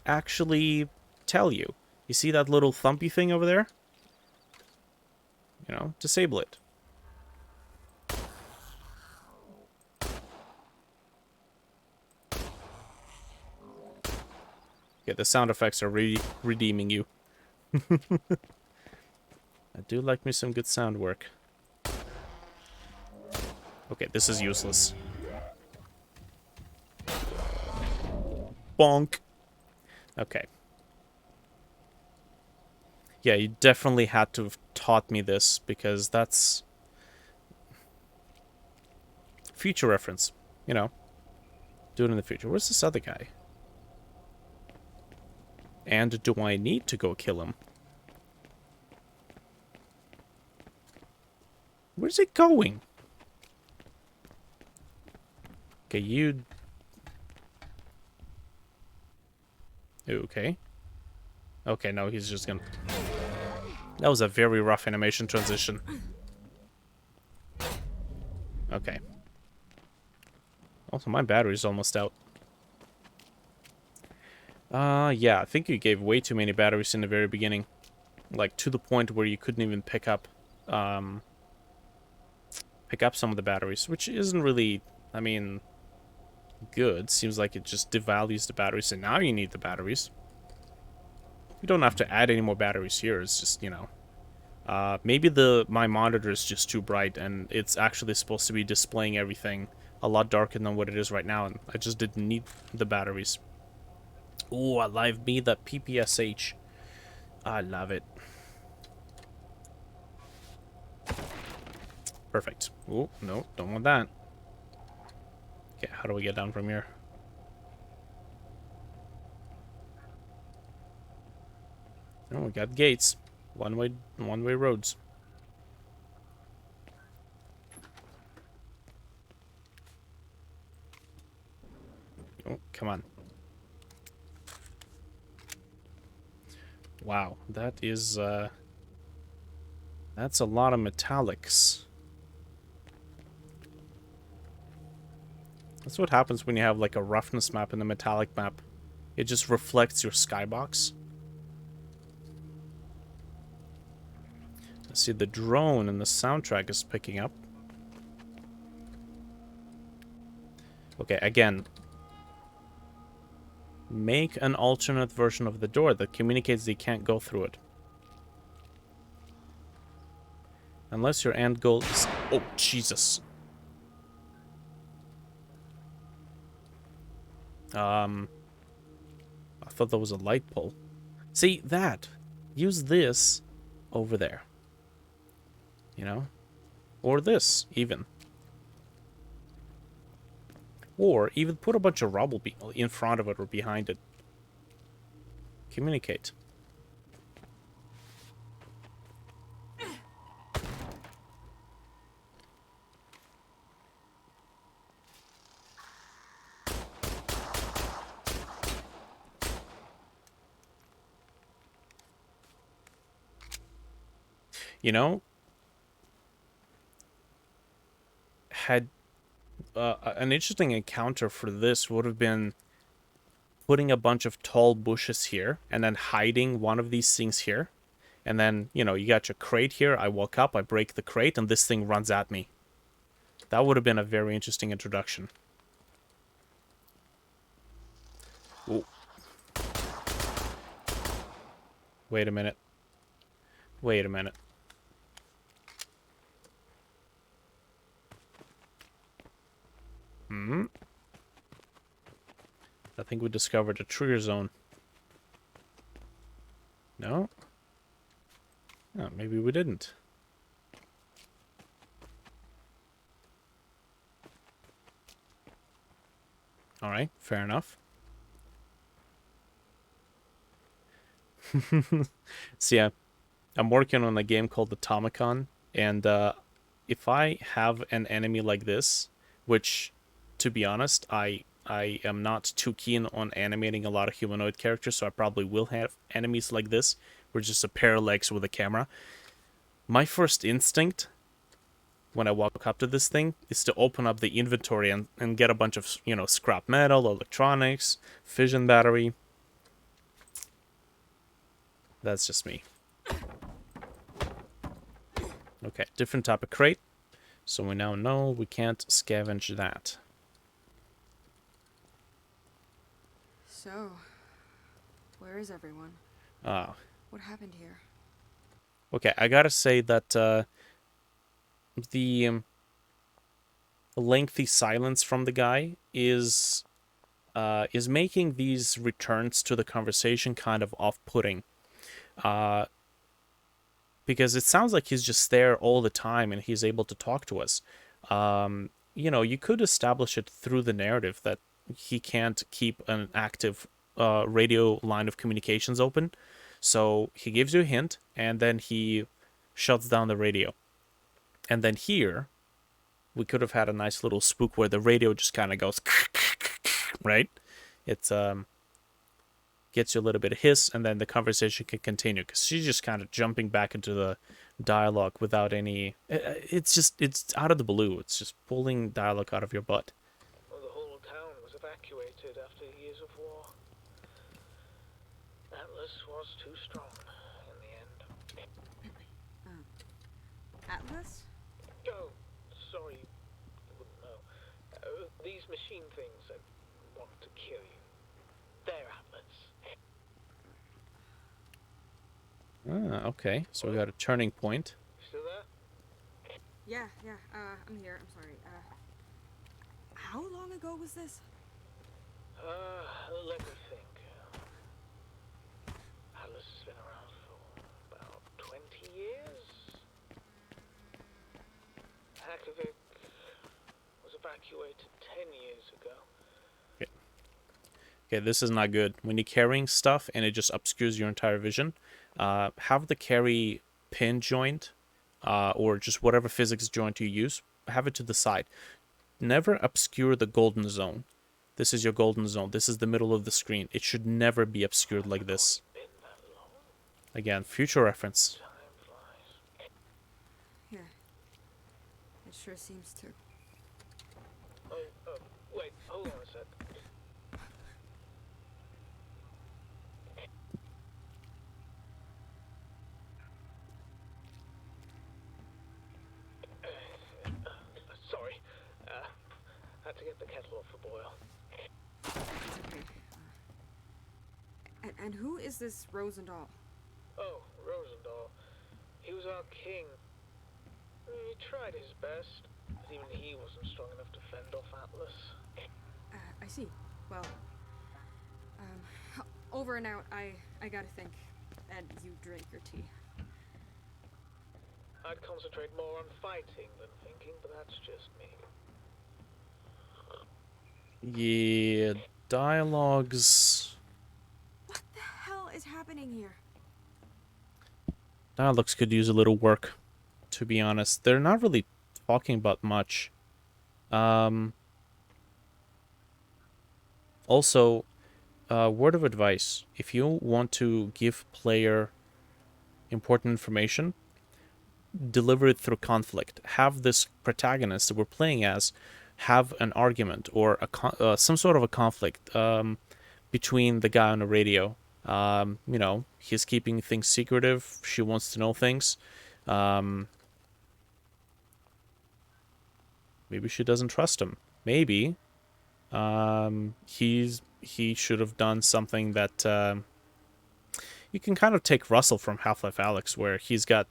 actually tell you. You see that little thumpy thing over there? You know, disable it. Yeah, the sound effects are really redeeming you. I do like me some good sound work. Okay, this is useless. Bonk. Okay. Yeah, you definitely had to have taught me this, because that's... future reference. You know. Do it in the future. Where's this other guy? And do I need to go kill him? Where's it going? Okay, you... Okay. Okay, no, he's just gonna... That was a very rough animation transition. Okay. Also, my battery's almost out. Yeah, I think you gave way too many batteries in the very beginning. Like, to the point where you couldn't even pick up some of the batteries, which isn't really, I mean, good. Seems like it just devalues the batteries, and now you need the batteries. You don't have to add any more batteries here, it's just, you know. Maybe my monitor is just too bright, and it's actually supposed to be displaying everything a lot darker than what it is right now, and I just didn't need the batteries. Ooh, I love me the PPSH. I love it. Perfect. Ooh, no, don't want that. Okay, how do we get down from here? Oh, we got gates. One-way roads. Oh, come on. Wow, that is, that's a lot of metallics. That's what happens when you have, like, a roughness map and a metallic map. It just reflects your skybox. I see the drone and the soundtrack is picking up. Okay, again. Make an alternate version of the door that communicates they can't go through it. Unless your end goal is... Oh, Jesus. I thought that was a light pole. See, that. Use this over there. You know? Or this, even. Or even put a bunch of rubble in front of it or behind it. Communicate. You know, had an interesting encounter for this would have been putting a bunch of tall bushes here and then hiding one of these things here. And then, you know, you got your crate here. I walk up, I break the crate, and this thing runs at me. That would have been a very interesting introduction. Ooh. Wait a minute. Wait a minute. I think we discovered a trigger zone. No? Oh, maybe we didn't. Alright, fair enough. So yeah, I'm working on a game called Atomicon, and if I have an enemy like this, which, to be honest, I am not too keen on animating a lot of humanoid characters, so I probably will have enemies like this, where just a pair of legs with a camera. My first instinct when I walk up to this thing is to open up the inventory and get a bunch of, you know, scrap metal, electronics, fission battery. That's just me. Okay, different type of crate. So we now know we can't scavenge that. So, where is everyone? Ah. What happened here? Okay, I gotta say that the lengthy silence from the guy is making these returns to the conversation kind of off-putting. Because it sounds like he's just there all the time and he's able to talk to us. You know, you could establish it through the narrative that he can't keep an active radio line of communications open. So he gives you a hint, and then he shuts down the radio. And then here, we could have had a nice little spook where the radio just kind of goes, right? It's gets you a little bit of hiss, and then the conversation can continue, because she's just kind of jumping back into the dialogue without any... It's out of the blue. It's just pulling dialogue out of your butt. Well, the whole town was evacuated after years of war. Atlas was too strong in the end. Atlas? Oh, sorry, you wouldn't know. These machine things that want to kill you. They're Atlas. Ah, okay. So we got a turning point. Still there? Yeah, I'm here. I'm sorry. How long ago was this? Let me think. Atlas has been around for about 20 years. Hakovic was evacuated 10 years ago. Okay, this is not good. When you're carrying stuff and it just obscures your entire vision, have the carry pin joint, or just whatever physics joint you use, have it to the side. Never obscure the golden zone. This is your golden zone. This is the middle of the screen. It should never be obscured like this. Been that long? Again, future reference. Time flies. Yeah. It sure seems to. Oh, wait, hold on a sec. Sorry. Had to get the kettle off the boil. It's okay. And who is this Rosendahl? Oh, Rosendahl. He was our king. He tried his best, but even he wasn't strong enough to fend off Atlas. I see. Well, over and out. I gotta think. And you drink your tea. I'd concentrate more on fighting than thinking, but that's just me. Yeah, dialogues. What the hell is happening here? Dialogues could use a little work, to be honest. They're not really talking about much. Also, word of advice. If you want to give player important information, deliver it through conflict. Have this protagonist that we're playing as have an argument or some sort of a conflict between the guy on the radio. You know, he's keeping things secretive. She wants to know things. Maybe she doesn't trust him. Maybe he should have done something that you can kind of take Russell from Half-Life Alyx, where he's got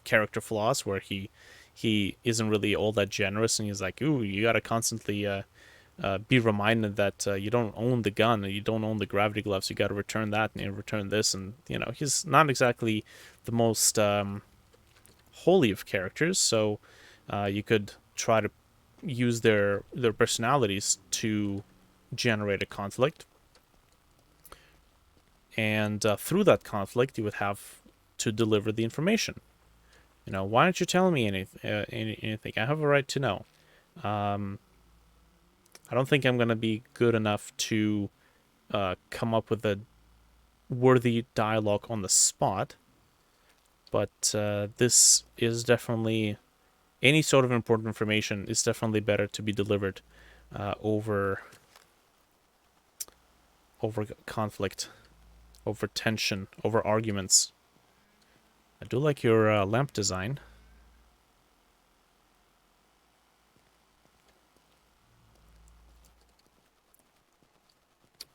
character flaws where he isn't really all that generous, and he's like, ooh, you gotta constantly be reminded that you don't own the gun and you don't own the gravity gloves. You gotta return that and you return this, and you know he's not exactly the most holy of characters. So you could try to use their personalities to generate a conflict. And through that conflict, you would have to deliver the information. You know, why aren't you telling me anything? I have a right to know. I don't think I'm going to be good enough to come up with a worthy dialogue on the spot. But this is definitely... Any sort of important information is definitely better to be delivered over conflict. Over tension, over arguments. I do like your lamp design.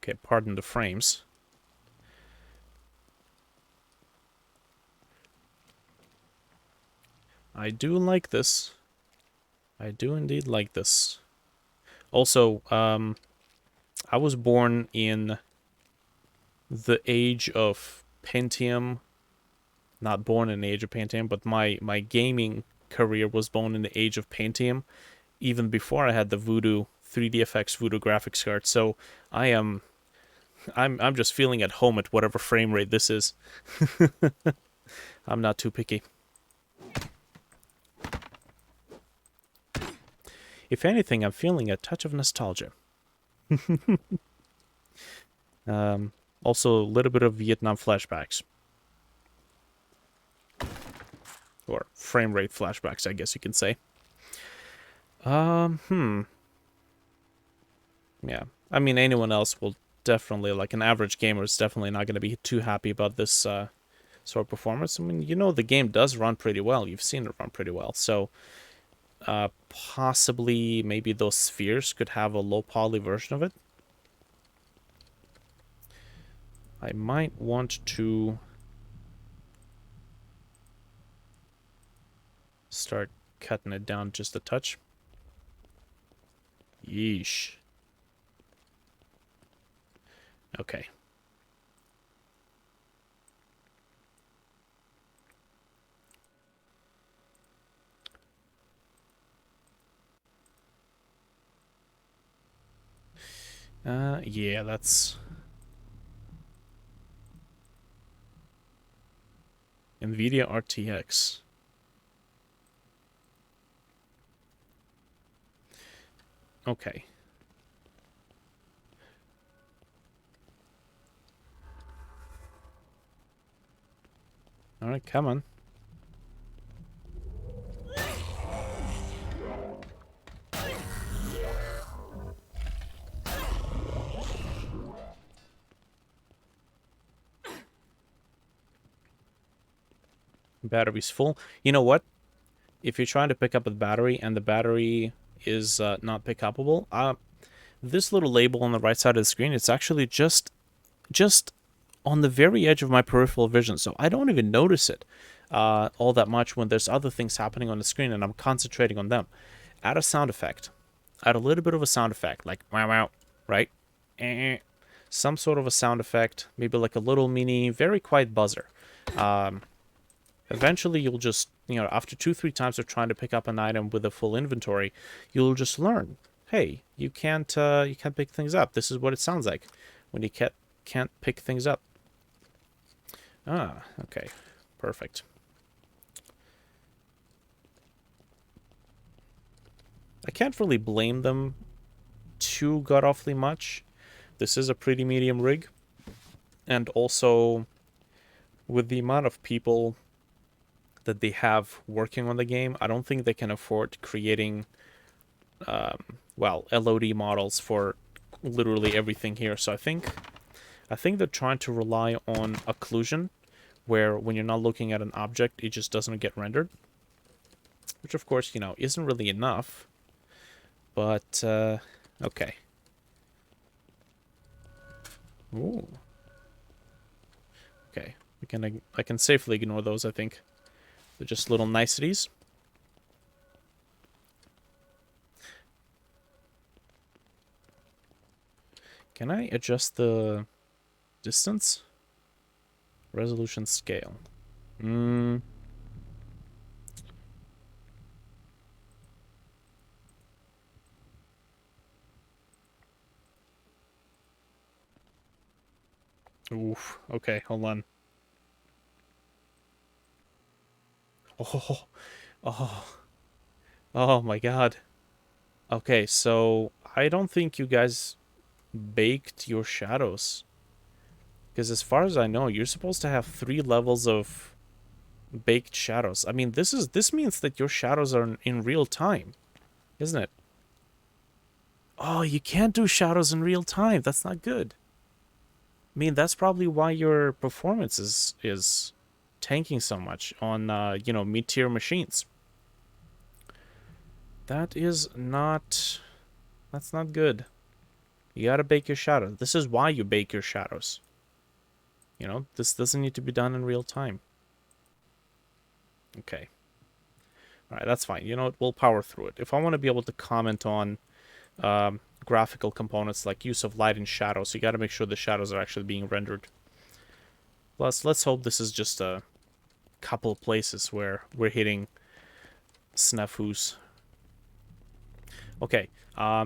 Okay, pardon the frames. I do like this. I do indeed like this. Also, I was born in the age of Pentium. Not born in the age of Pentium, but my gaming career was born in the age of Pentium, even before I had the Voodoo 3DFX Voodoo graphics card. So I'm just feeling at home at whatever frame rate this is. I'm not too picky. If anything, I'm feeling a touch of nostalgia. Also, a little bit of Vietnam flashbacks. Or frame rate flashbacks, I guess you can say. Yeah. I mean, anyone else will definitely, like an average gamer is definitely not going to be too happy about this sort of performance. I mean, you know the game does run pretty well. You've seen it run pretty well. So, possibly, maybe those spheres could have a low poly version of it. I might want to start cutting it down just a touch. Yeesh. Okay. Yeah, that's NVIDIA RTX. Okay. Alright, come on. Battery's full. You know what? If you're trying to pick up a battery and the battery is not pick upable, this little label on the right side of the screen, it's actually just on the very edge of my peripheral vision, so I don't even notice it all that much when there's other things happening on the screen and I'm concentrating on them. Add a sound effect. Add a little bit of a sound effect, like wow wow, right? Some sort of a sound effect, maybe like a little mini, very quiet buzzer. Eventually, you'll just, after 2-3 times of trying to pick up an item with a full inventory, you'll just learn. Hey, you can't pick things up. This is what it sounds like when you can't pick things up. Ah, okay, perfect. I can't really blame them too god-awfully much. This is a pretty medium rig, and also with the amount of people that they have working on the game, I don't think they can afford creating, LOD models for literally everything here. So I think they're trying to rely on occlusion, where when you're not looking at an object, it just doesn't get rendered. Which, of course, isn't really enough. But, okay. Ooh. Okay. I can safely ignore those, I think. They're just little niceties. Can I adjust the distance? Resolution scale. Oof. Okay, hold on. Oh, oh, oh my god. Okay, so I don't think you guys baked your shadows. Because as far as I know, you're supposed to have 3 levels of baked shadows. I mean, this means that your shadows are in real time, isn't it? Oh, you can't do shadows in real time. That's not good. I mean, that's probably why your performance is tanking so much on mid-tier machines. That's not good. You gotta bake your shadows. This is why you bake your shadows. This doesn't need to be done in real time. Okay. Alright, that's fine. You know what? We'll power through it. If I want to be able to comment on graphical components like use of light and shadows, you gotta make sure the shadows are actually being rendered. Plus, let's hope this is just a couple of places where we're hitting snafus. Okay,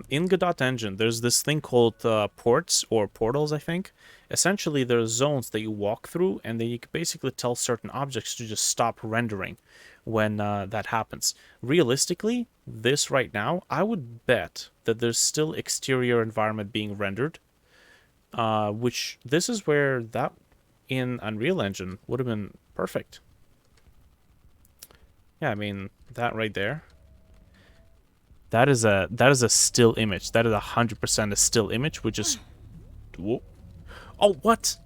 in Godot Engine, there's this thing called ports or portals, I think. Essentially, there are zones that you walk through, and then you can basically tell certain objects to just stop rendering when that happens. Realistically, this right now, I would bet that there's still exterior environment being rendered, which this is where that in Unreal Engine would have been perfect. Yeah, I mean, that right there. That is a still image. That is 100% a still image, which is... Whoa. Oh, what?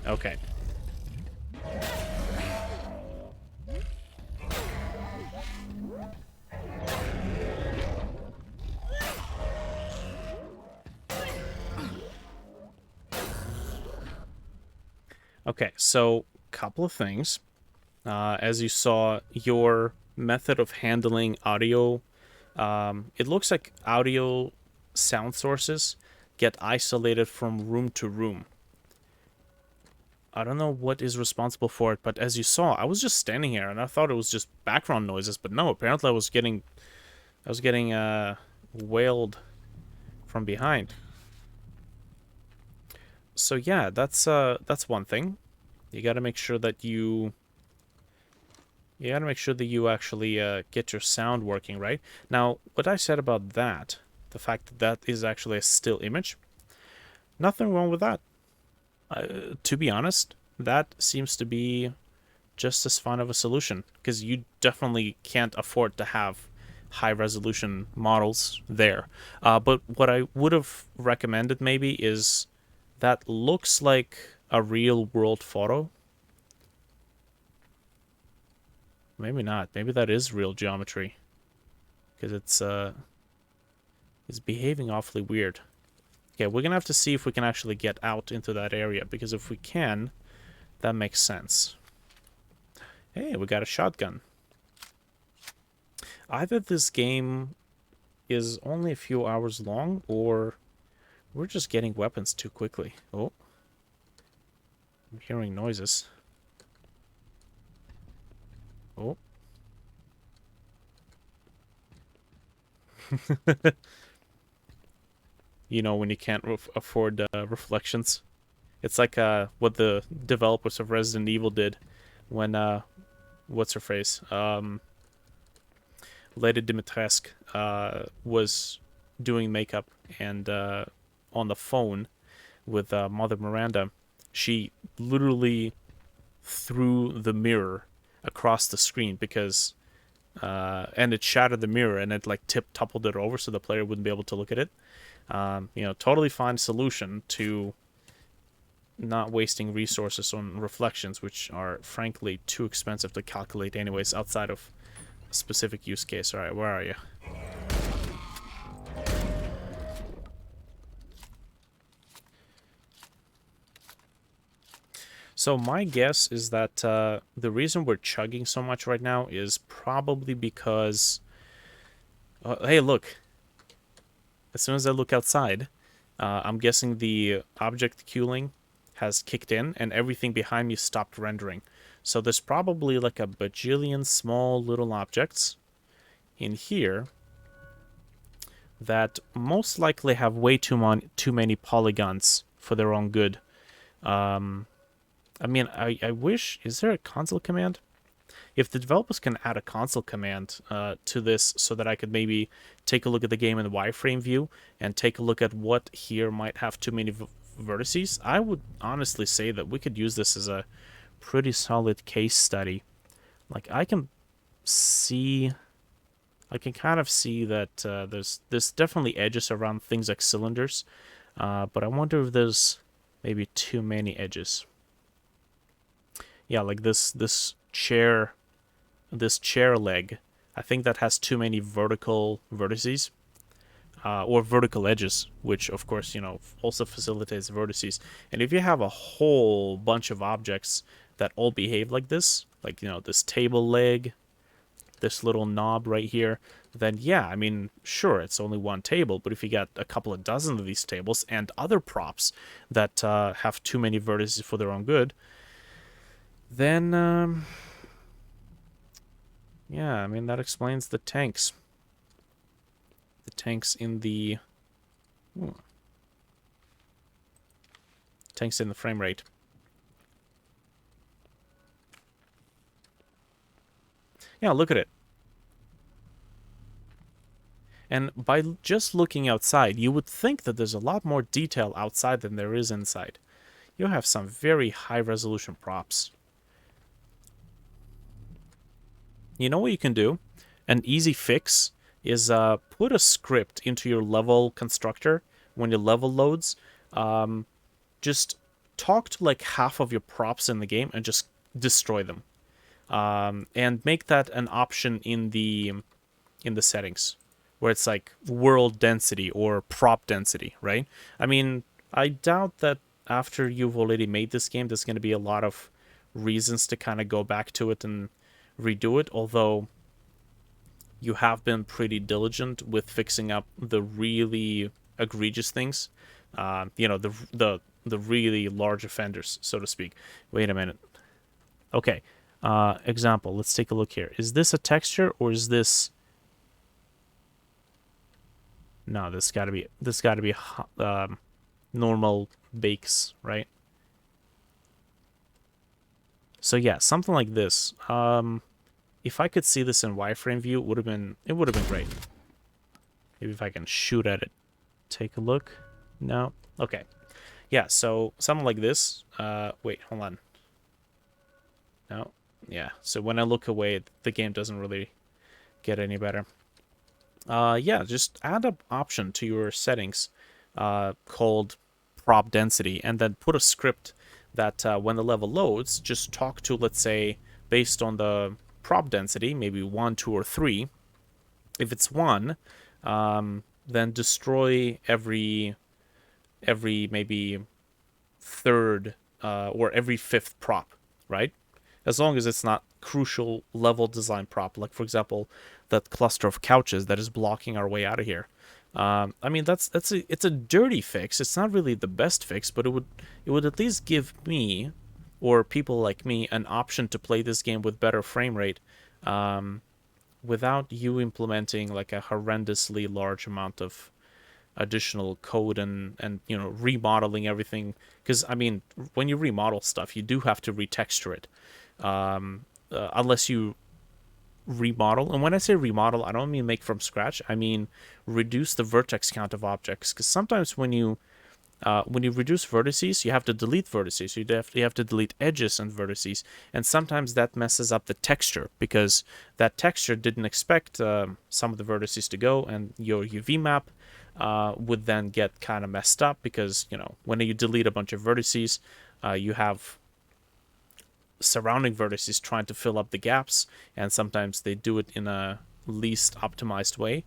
Okay. Okay, so couple of things. As you saw, your method of handling audio, it looks like audio sound sources get isolated from room to room. I don't know what is responsible for it, but as you saw, I was just standing here and I thought it was just background noises, but no, apparently I was getting wailed from behind. So yeah, that's one thing. You got to make sure that you actually get your sound working right. Now, what I said about that, the fact that that is actually a still image, nothing wrong with that. To be honest, that seems to be just as fine of a solution because you definitely can't afford to have high resolution models there. But what I would have recommended maybe is that looks like a real world photo. Maybe not. Maybe that is real geometry because it's behaving awfully weird. Okay, we're gonna have to see if we can actually get out into that area because if we can, that makes sense. Hey, we got a shotgun. Either this game is only a few hours long, or we're just getting weapons too quickly. Oh. I'm hearing noises. Oh. You know, when you can't afford reflections. It's like what the developers of Resident Evil did when, what's her face? Lady Dimitrescu was doing makeup and on the phone with Mother Miranda. She literally threw the mirror across the screen because and it shattered the mirror and it like toppled it over so the player wouldn't be able to look at it. You know, totally fine solution to not wasting resources on reflections, which are frankly too expensive to calculate anyways outside of a specific use case. All right, where are you? So my guess is that the reason we're chugging so much right now is probably because... hey, look. As soon as I look outside, I'm guessing the object queuing has kicked in and everything behind me stopped rendering. So there's probably like a bajillion small little objects in here that most likely have way too many polygons for their own good. I mean, I wish... Is there a console command? If the developers can add a console command to this so that I could maybe take a look at the game in the wireframe view and take a look at what here might have too many vertices, I would honestly say that we could use this as a pretty solid case study. Like, I can kind of see that there's definitely edges around things like cylinders, but I wonder if there's maybe too many edges. Yeah, like this chair leg, I think that has too many vertical vertices, or vertical edges, which of course, you know, also facilitates vertices. And if you have a whole bunch of objects that all behave like this, like, you know, this table leg, this little knob right here, then yeah, I mean, sure, it's only one table, but if you got a couple of dozen of these tables and other props that have too many vertices for their own good, then yeah, I mean, that explains the tanks. The tanks in the... Ooh. Tanks in the frame rate. Yeah, look at it. And by just looking outside, you would think that there's a lot more detail outside than there is inside. You have some very high-resolution props. You know what you can do? An easy fix is put a script into your level constructor when your level loads. Just talk to like half of your props in the game and just destroy them. And make that an option in the settings, where it's like world density or prop density, right? I mean, I doubt that after you've already made this game, there's going to be a lot of reasons to kind of go back to it and redo it, although you have been pretty diligent with fixing up the really egregious things. You know, the the really large offenders, so to speak. Wait a minute. Okay. Example. Let's take a look here. Is this a texture or is this? No, this got to be normal bakes, right? So yeah, something like this. If I could see this in wireframe view, it would have been great. Maybe if I can shoot at it. Take a look. No. Okay. Yeah, so something like this. Wait, hold on. No. Yeah. So when I look away, the game doesn't really get any better. Yeah, just add an option to your settings called prop density, and then put a script that when the level loads, just talk to, let's say, based on the prop density, maybe 1, 2, or 3. If it's 1, then destroy every maybe third or every fifth prop, right? As long as it's not crucial level design prop, like for example, that cluster of couches that is blocking our way out of here. I mean, it's a dirty fix. It's not really the best fix, but it would at least give me or people like me an option to play this game with better frame rate, without you implementing like a horrendously large amount of additional code and remodeling everything. Because I mean, when you remodel stuff, you do have to retexture it, unless you remodel. And when I say remodel, I don't mean make from scratch. I mean reduce the vertex count of objects. Because sometimes when you reduce vertices, you have to delete vertices. You have to delete edges and vertices, and sometimes that messes up the texture because that texture didn't expect some of the vertices to go, and your UV map would then get kind of messed up because when you delete a bunch of vertices, you have surrounding vertices trying to fill up the gaps, and sometimes they do it in a least optimized way,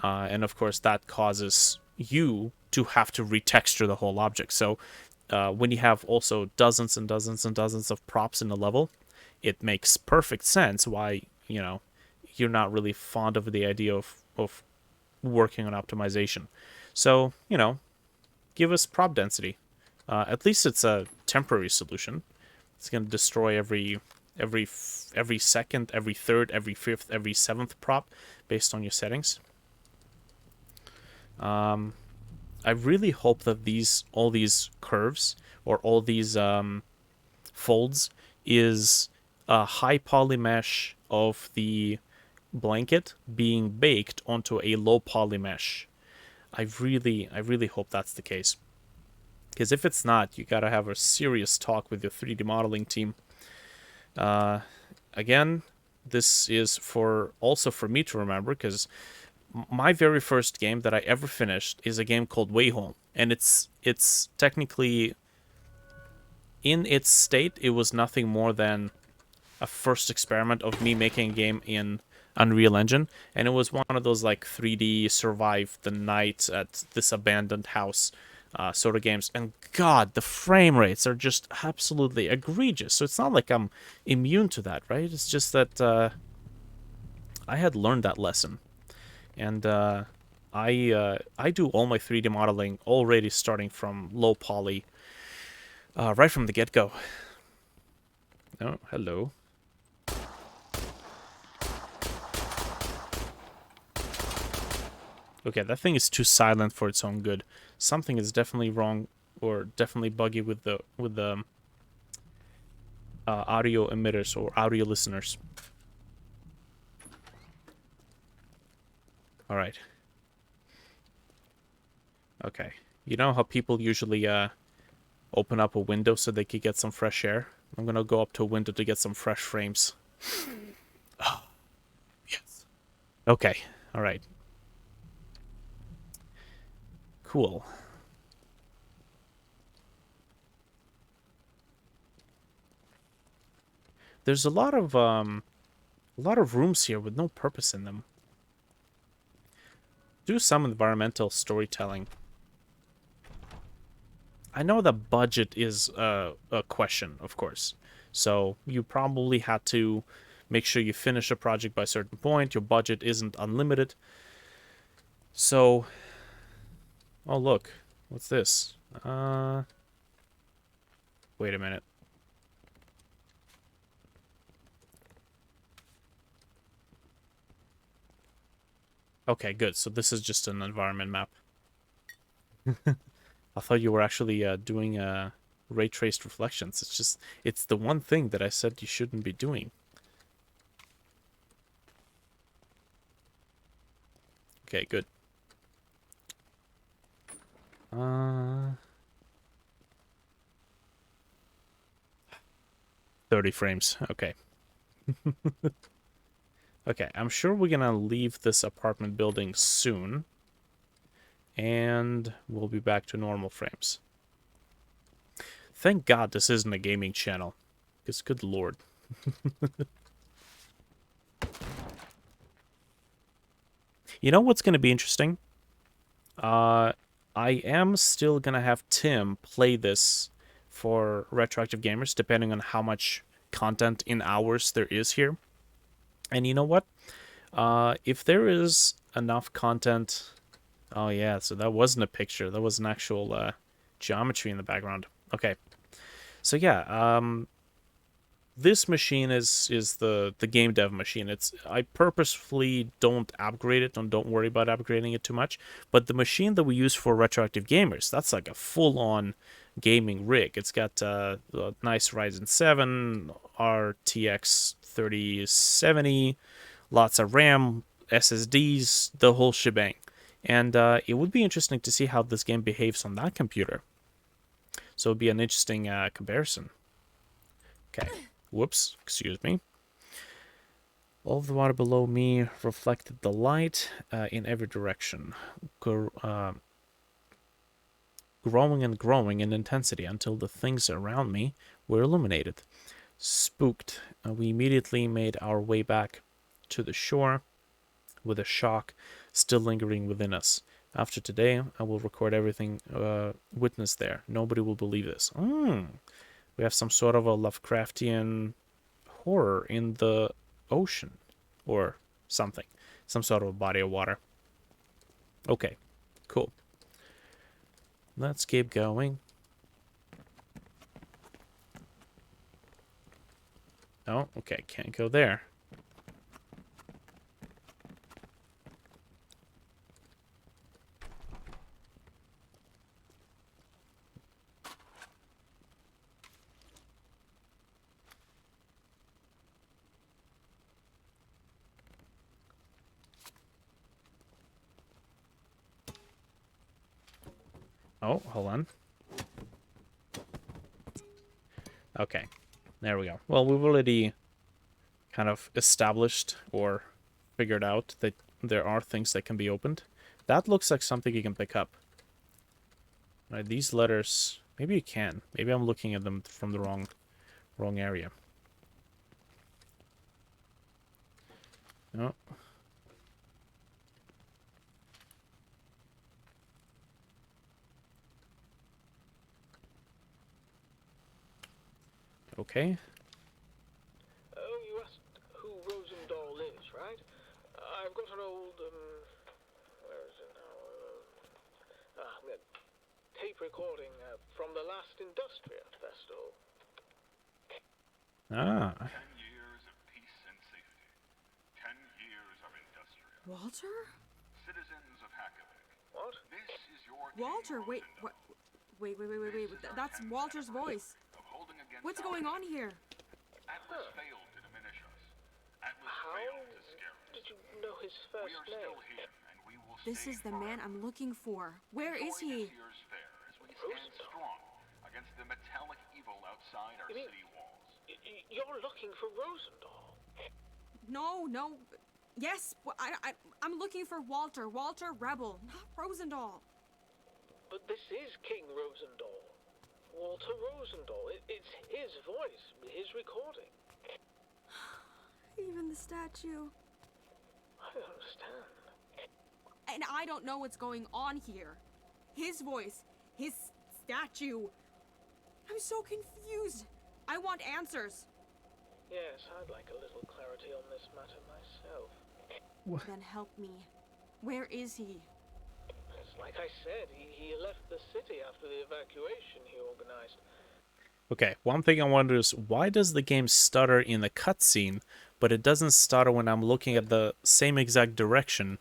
and of course that causes you to have to retexture the whole object. So when you have also dozens and dozens and dozens of props in a level, it makes perfect sense why you're not really fond of the idea of working on optimization. So give us prop density. At least it's a temporary solution. It's going to destroy every second, every third, every fifth, every seventh prop based on your settings. I really hope that all these curves or all these folds is a high poly mesh of the blanket being baked onto a low poly mesh. I really hope that's the case. Because if it's not, you gotta have a serious talk with your 3D modeling team. Again, this is also for me to remember, because my very first game that I ever finished is a game called Way Home, and it's technically, in its state, it was nothing more than a first experiment of me making a game in Unreal Engine, and it was one of those like 3D survive the night at this abandoned house sort of games. And God, the frame rates are just absolutely egregious. So it's not like I'm immune to that, right? It's just that I had learned that lesson. And I do all my 3D modeling already starting from low poly, right from the get-go. Oh, hello. Okay, that thing is too silent for its own good. Something is definitely wrong, or definitely buggy with the audio emitters or audio listeners. All right. Okay. You know how people usually open up a window so they could get some fresh air? I'm gonna go up to a window to get some fresh frames. Oh, yes. Okay. All right. Cool. There's a lot of rooms here with no purpose in them. Do some environmental storytelling. I know the budget is a question, of course. So you probably had to make sure you finish a project by a certain point. Your budget isn't unlimited. So, oh look, what's this? Wait a minute. Okay, good. So this is just an environment map. I thought you were actually doing ray traced reflections. It's the one thing that I said you shouldn't be doing. Okay, good. 30 frames. Okay. Okay, I'm sure we're gonna leave this apartment building soon. And we'll be back to normal frames. Thank God this isn't a gaming channel. Because good lord. You know what's gonna be interesting? I am still gonna have Tim play this for Retroactive Gamers, depending on how much content in hours there is here. And you know what? If there is enough content... Oh yeah, so that wasn't a picture. That was an actual geometry in the background. Okay. So yeah, this machine is the game dev machine. I purposefully don't upgrade it and don't worry about upgrading it too much. But the machine that we use for Retroactive Gamers, that's like a full-on gaming rig. It's got a nice Ryzen 7 RTX 3070, lots of RAM, SSDs, the whole shebang. And it would be interesting to see how this game behaves on that computer. So it'd be an interesting comparison. Okay. Whoops, excuse me. All of the water below me reflected the light in every direction, growing and growing in intensity until the things around me were illuminated. Spooked, we immediately made our way back to the shore, with a shock still lingering within us. After today, I will record everything witnessed there. Nobody will believe this. We have some sort of a Lovecraftian horror in the ocean or something. Some sort of a body of water. Okay, cool. Let's keep going. Oh, okay, can't go there. Oh, hold on. Okay, there we go. Well, we've already kind of established or figured out that there are things that can be opened. That looks like something you can pick up. Right, these letters, maybe you can. Maybe I'm looking at them from the wrong area. No. Okay. Oh, you asked who Rosendahl is, right? I've got an old, where is it now? Tape recording from the last Industria festival. Ah. 10 years of peace and safety. 10 years of Industria. Walter? Citizens of Hakovic. What? This is your Walter, wait, what? Wait. That's Walter's voice. What's going on here? Atlas failed to diminish us. Atlas How failed to scare us. did you know his first We are name? still here, and we will This stay is the man I'm looking for. Where is Join he? this year's fair as we stand strong against the metallic evil outside our You mean- city walls. You're looking for Rosendahl. No. Yes, I'm looking for Walter. Walter Rebel, not Rosendahl. But this is King Rosendahl. Walter Rosendahl. It's his voice, his recording. Even the statue. I don't understand. And I don't know what's going on here. His voice, his statue. I'm so confused. I want answers. Yes, I'd like a little clarity on this matter myself. Then help me. Where is he? It's like I said, he left the city after the evacuation he organized. Okay, one thing I wonder is why does the game stutter in the cutscene, but it doesn't stutter when I'm looking at the same exact direction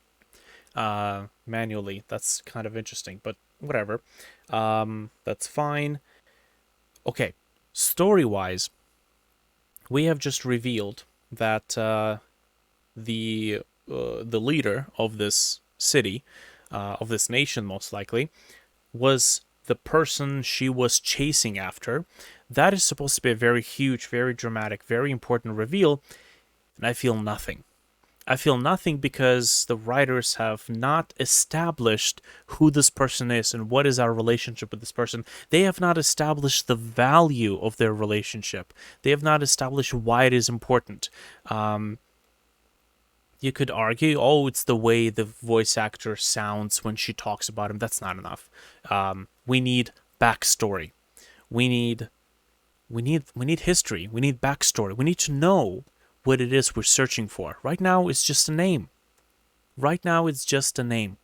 manually? That's kind of interesting, but whatever. That's fine. Okay, story-wise, we have just revealed that the leader of this city, of this nation, most likely, was the person she was chasing after. That is supposed to be a very huge, very dramatic, very important reveal, and I feel nothing. I feel nothing because the writers have not established who this person is and what is our relationship with this person. They have not established the value of their relationship. They have not established why it is important. You could argue, oh, it's the way the voice actor sounds when she talks about him. That's not enough. We need backstory. We need history. We need backstory. We need to know what it is we're searching for. Right now, it's just a name. Right now, it's just a name,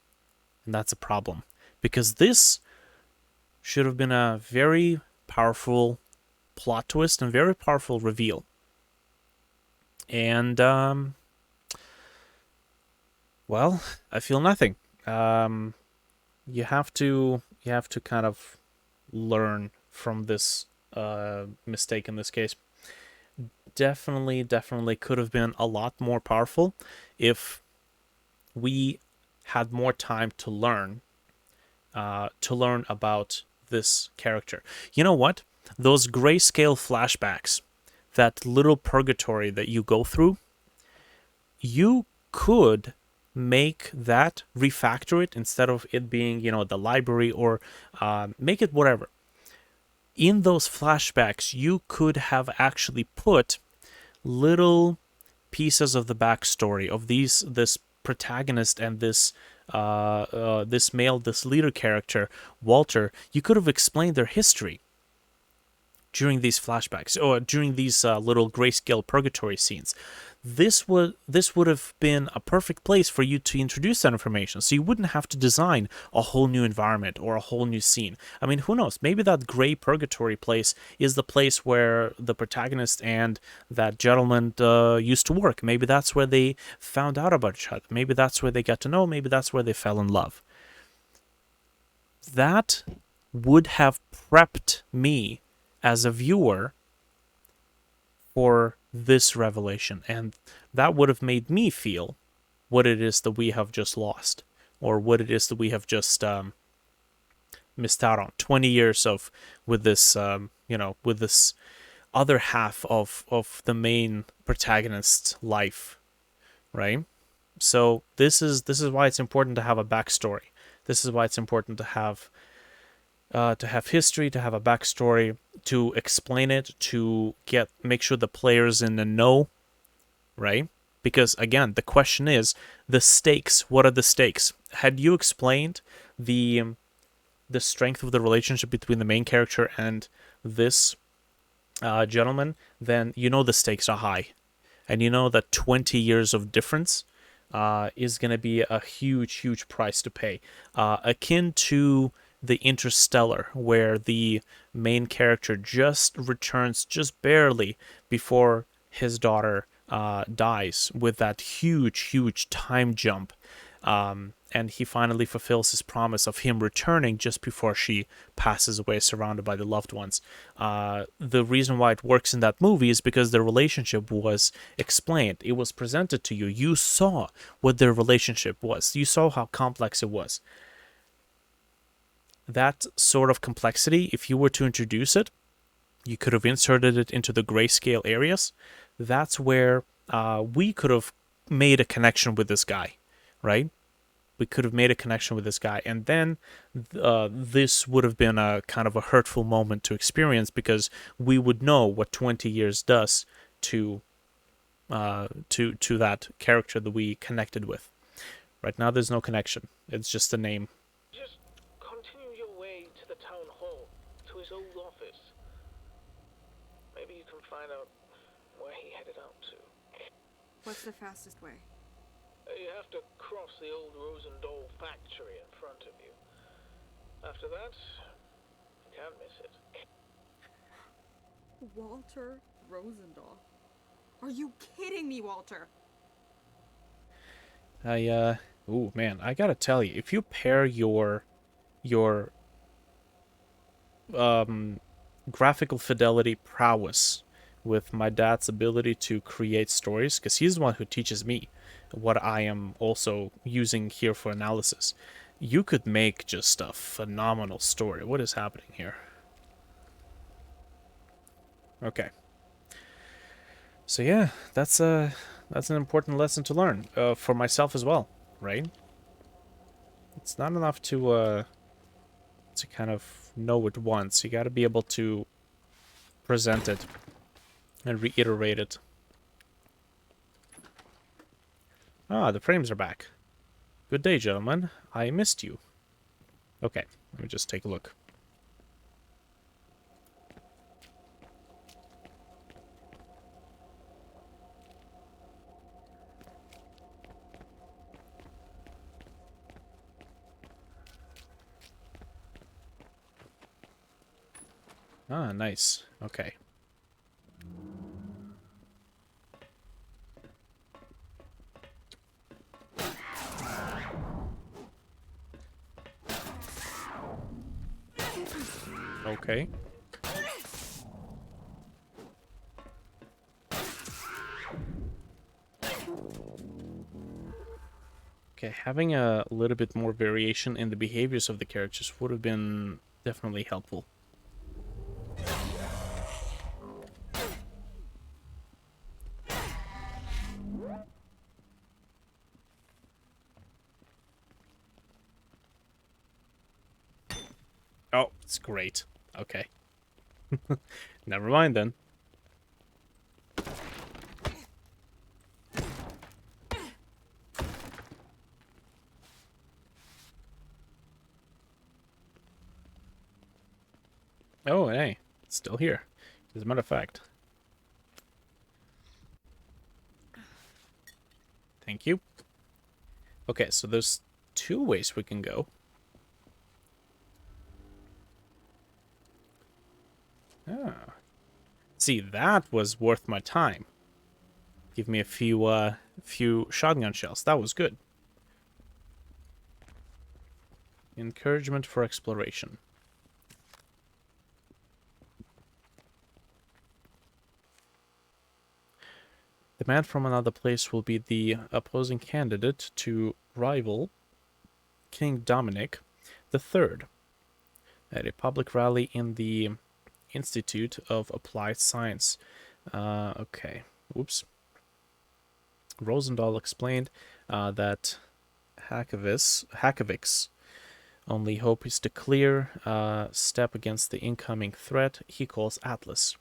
and that's a problem because this should have been a very powerful plot twist and very powerful reveal. And well, I feel nothing. You have to kind of learn from this mistake in this case. Definitely could have been a lot more powerful if we had more time to learn about this character. You know what? Those grayscale flashbacks, that little purgatory that you go through, you could make that, refactor it instead of it being, the library, or make it whatever. In those flashbacks, you could have actually put little pieces of the backstory of this protagonist and this leader character, Walter. You could have explained their history during these flashbacks or during these little grayscale purgatory scenes. This would have been a perfect place for you to introduce that information, so you wouldn't have to design a whole new environment or a whole new scene. I mean, who knows? Maybe that gray purgatory place is the place where the protagonist and that gentleman used to work. Maybe that's where they found out about each other. Maybe that's where they got to know. Maybe that's where they fell in love. That would have prepped me as a viewer for this revelation, and that would have made me feel what it is that we have just lost, or what it is that we have just missed out on. 20 years of with this with this other half of the main protagonist's life, right? So this is why it's important to have a backstory. This is why it's important to have history, to have a backstory, to explain it, to make sure the players in the know, right? Because again, the question is the stakes. What are the stakes? Had you explained the strength of the relationship between the main character and this gentleman, then you know the stakes are high, and you know that 20 years of difference is going to be a huge price to pay, akin to the Interstellar, where the main character just returns just barely before his daughter dies, with that huge time jump, and he finally fulfills his promise of him returning just before she passes away, surrounded by the loved ones. The reason why it works in that movie is because the relationship was explained. It was presented to you. You saw what their relationship was. You saw how complex it was. That sort of complexity, if you were to introduce it, you could have inserted it into the grayscale areas. That's where we could have made a connection with this guy, right? We could have made a connection with this guy, and then this would have been a kind of a hurtful moment to experience, because we would know what 20 years does to that character that we connected with. Right now, there's no connection. It's just a name. Just continue your way to the town hall, to his old office. Maybe you can find out where he headed out to. What's the fastest way? You have to cross the old Rosendahl factory in front of you. After that, you can't miss it. Walter Rosendahl. Are you kidding me, Walter? Ooh, man, I gotta tell you, if you pair your graphical fidelity prowess with my dad's ability to create stories, because he's the one who teaches me what I am also using here for analysis, you could make just a phenomenal story. What is happening here? Okay. So yeah, that's an important lesson to learn for myself as well, right? It's not enough to kind of know it once. You got to be able to present it and reiterate it. Ah, the frames are back. Good day, gentlemen. I missed you. Okay, let me just take a look. Ah, nice. Okay. Okay. Okay, having a little bit more variation in the behaviors of the characters would have been definitely helpful. Oh, it's great. Okay. Never mind then. Oh, hey. It's still here. As a matter of fact. Thank you. Okay, so there's two ways we can go. Ah. See, that was worth my time. Give me a few shotgun shells. That was good. Encouragement for exploration. The man from another place will be the opposing candidate to rival King Dominic III at a public rally in the Institute of Applied Science. Okay. Oops. Rosendahl explained that Hakovik's only hope is to clear step against the incoming threat he calls Atlas.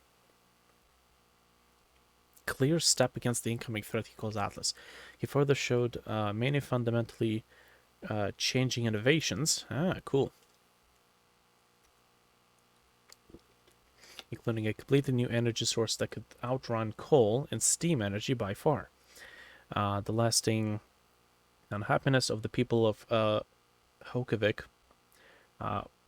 Clear step against the incoming threat he calls Atlas. He further showed many fundamentally changing innovations. Ah, cool. Including a completely new energy source that could outrun coal and steam energy by far. The lasting unhappiness of the people of Hokavik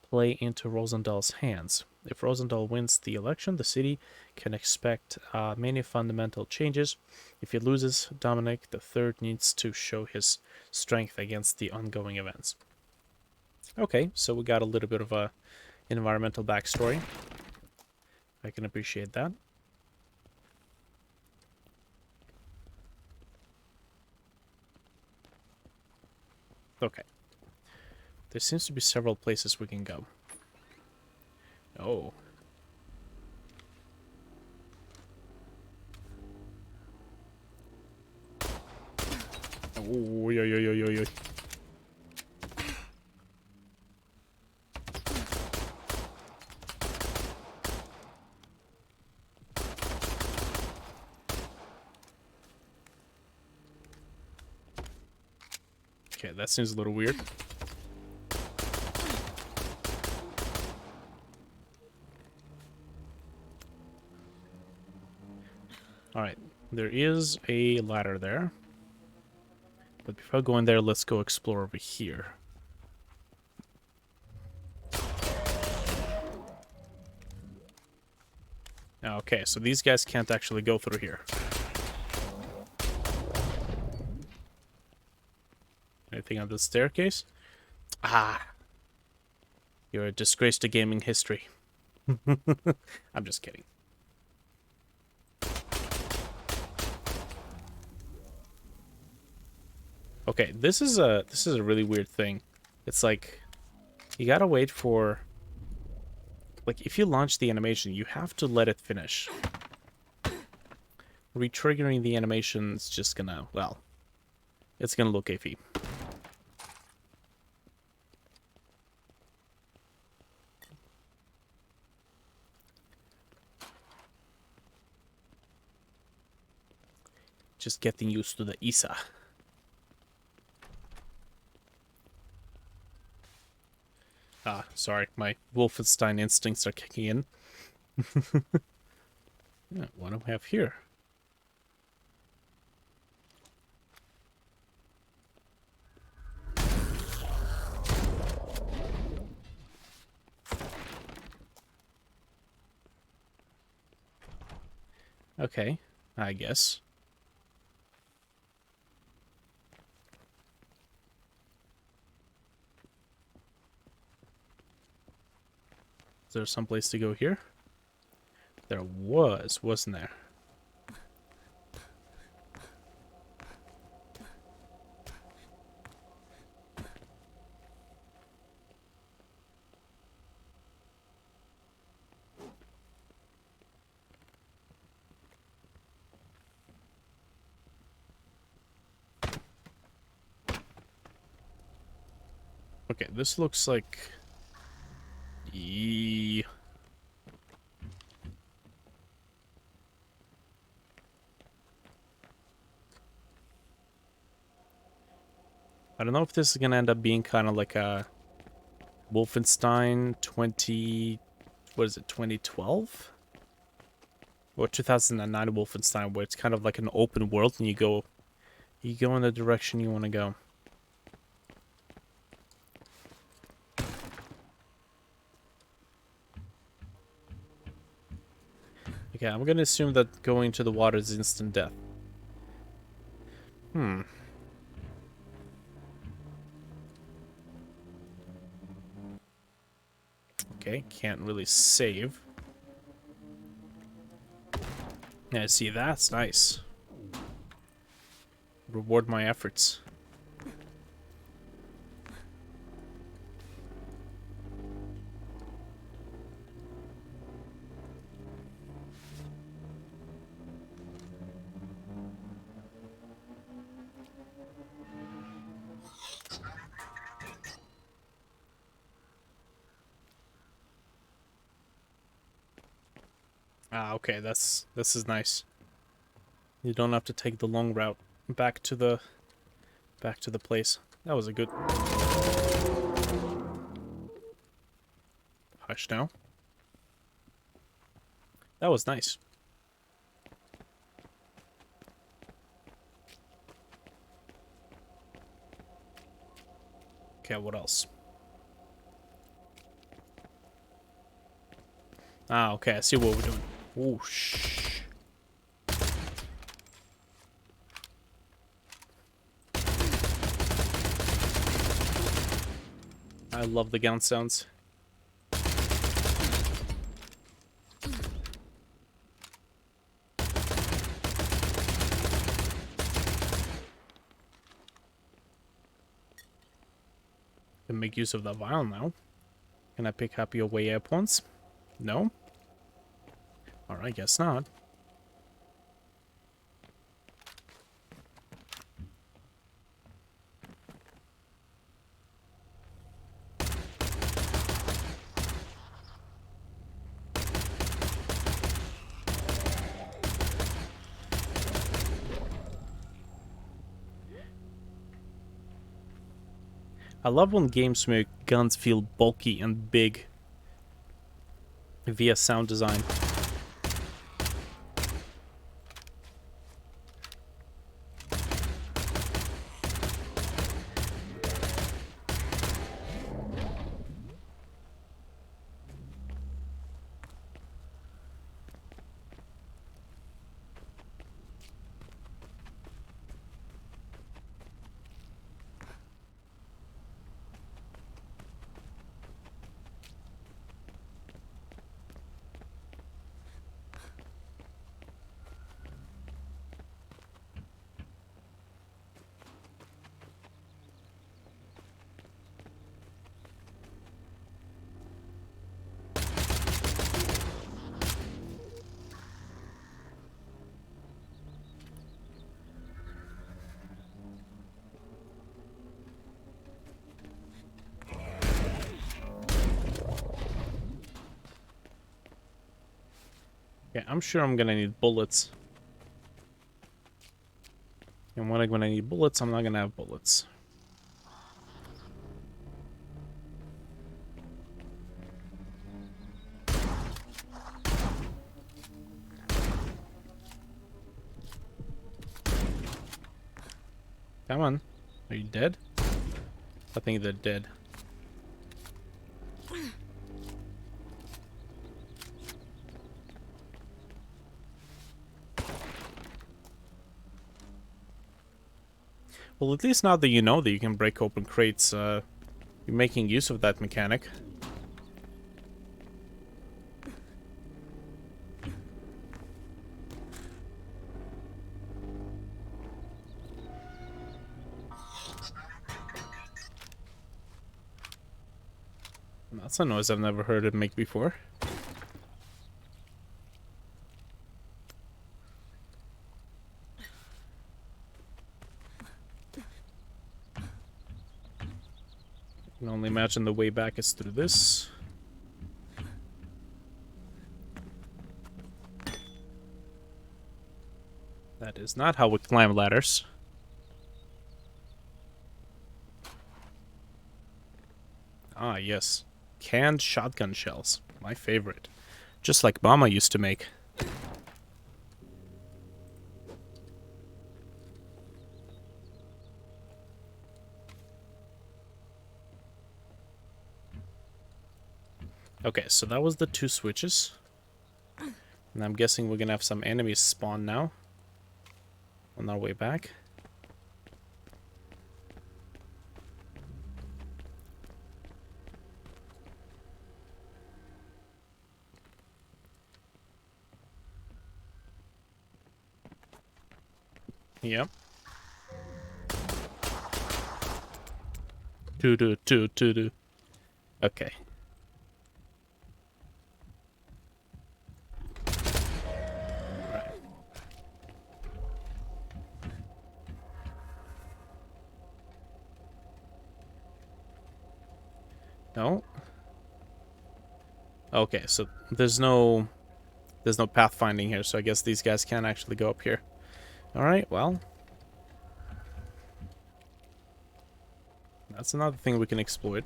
play into Rosendahl's hands. If Rosendahl wins the election, the city can expect many fundamental changes. If he loses, Dominic III needs to show his strength against the ongoing events. Okay, so we got a little bit of a environmental backstory. I can appreciate that. Okay. There seems to be several places we can go. Oh. Oh, yo, yo, yo, yo, yo. Okay, that seems a little weird. Alright, there is a ladder there. But before going there, let's go explore over here. Okay, so these guys can't actually go through here. Anything on the staircase? Ah, you're a disgrace to gaming history. I'm just kidding. Okay, this is a really weird thing. It's like you gotta wait for, like, if you launch the animation, you have to let it finish. Retriggering the animation is just gonna, well, it's gonna look iffy. Just getting used to the ISA. Ah, sorry, my Wolfenstein instincts are kicking in. Yeah, what do we have here? Okay, I guess. Is there some place to go here? There was, wasn't there? Okay, this looks like... I don't know if this is gonna end up being kind of like a Wolfenstein 20... What is it, 2012? Or 2009 Wolfenstein, where it's kind of like an open world and you go in the direction you want to go. Okay, I'm gonna assume that going to the water is instant death. Okay, can't really save. Yeah, see, that's nice. Reward my efforts. Ah, okay, this is nice. You don't have to take the long route back to the place. That was a good... Hush now. That was nice. Okay, what else? Ah, okay, I see what we're doing. Whoosh. I love the gun sounds. Can make use of the vial now. Can I pick up your way up once? No? Alright, guess not. I love when games make guns feel bulky and big via sound design. Okay, I'm sure I'm gonna need bullets. And when I need bullets, I'm not gonna have bullets. Come on. Are you dead? I think they're dead. Well, at least now that you know that you can break open crates, you're making use of that mechanic. That's a noise I've never heard it make before. I can only imagine the way back is through this. That is not how we climb ladders. Ah, yes. Canned shotgun shells. My favorite. Just like Mama used to make. Okay, so that was the 2 switches. And I'm guessing we're gonna have some enemies spawn now. On our way back. Yep. Two. Okay. Right. No. Okay, so there's no pathfinding here, so I guess these guys can't actually go up here. Alright, well. That's another thing we can exploit.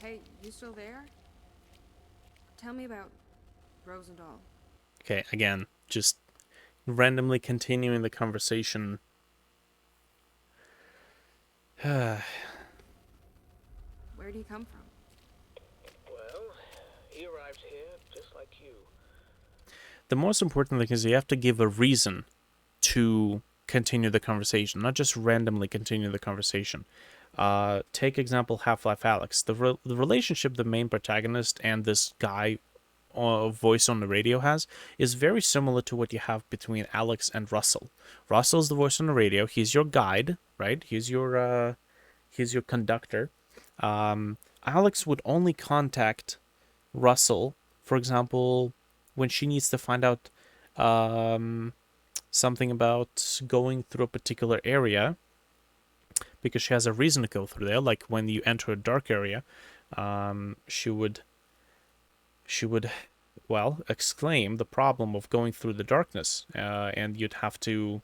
Hey, you still there? Tell me about Rosendahl. Okay, again, just randomly continuing the conversation. Where'd he come from? Well, he arrived here just like you. The most important thing is you have to give a reason to continue the conversation, not just randomly continue the conversation. Take example Half-Life Alyx. The relationship the main protagonist and this guy voice on the radio has is very similar to what you have between Alex and Russell. Russell's the voice on the radio. He's your guide, right? He's your conductor. Alex would only contact Russell, for example, when she needs to find out something about going through a particular area, because she has a reason to go through there. Like when you enter a dark area, she would, well, exclaim the problem of going through the darkness, and you'd have to.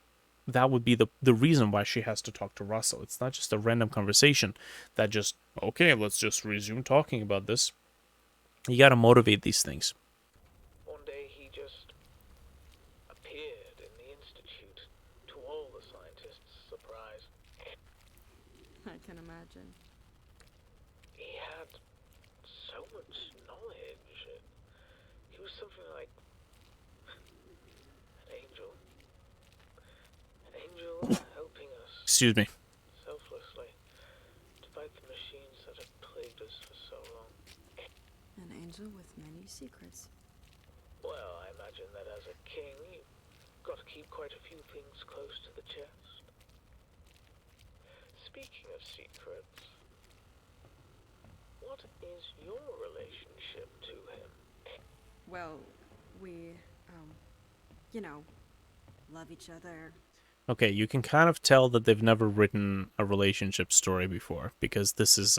That would be the reason why she has to talk to Russell. It's not just a random conversation that just, okay, let's just resume talking about this. You gotta motivate these things. One day he just appeared in the Institute, to all the scientists' surprise. I can imagine. He had so much knowledge. He was something like an angel. An angel helping us Excuse me. selflessly to fight the machines that have plagued us for so long. An angel with many secrets. Well, I imagine that as a king, you've got to keep quite a few things close to the chest. Speaking of secrets, what is your relationship to him? Well, we, you know, love each other. Okay, you can kind of tell that they've never written a relationship story before, because this is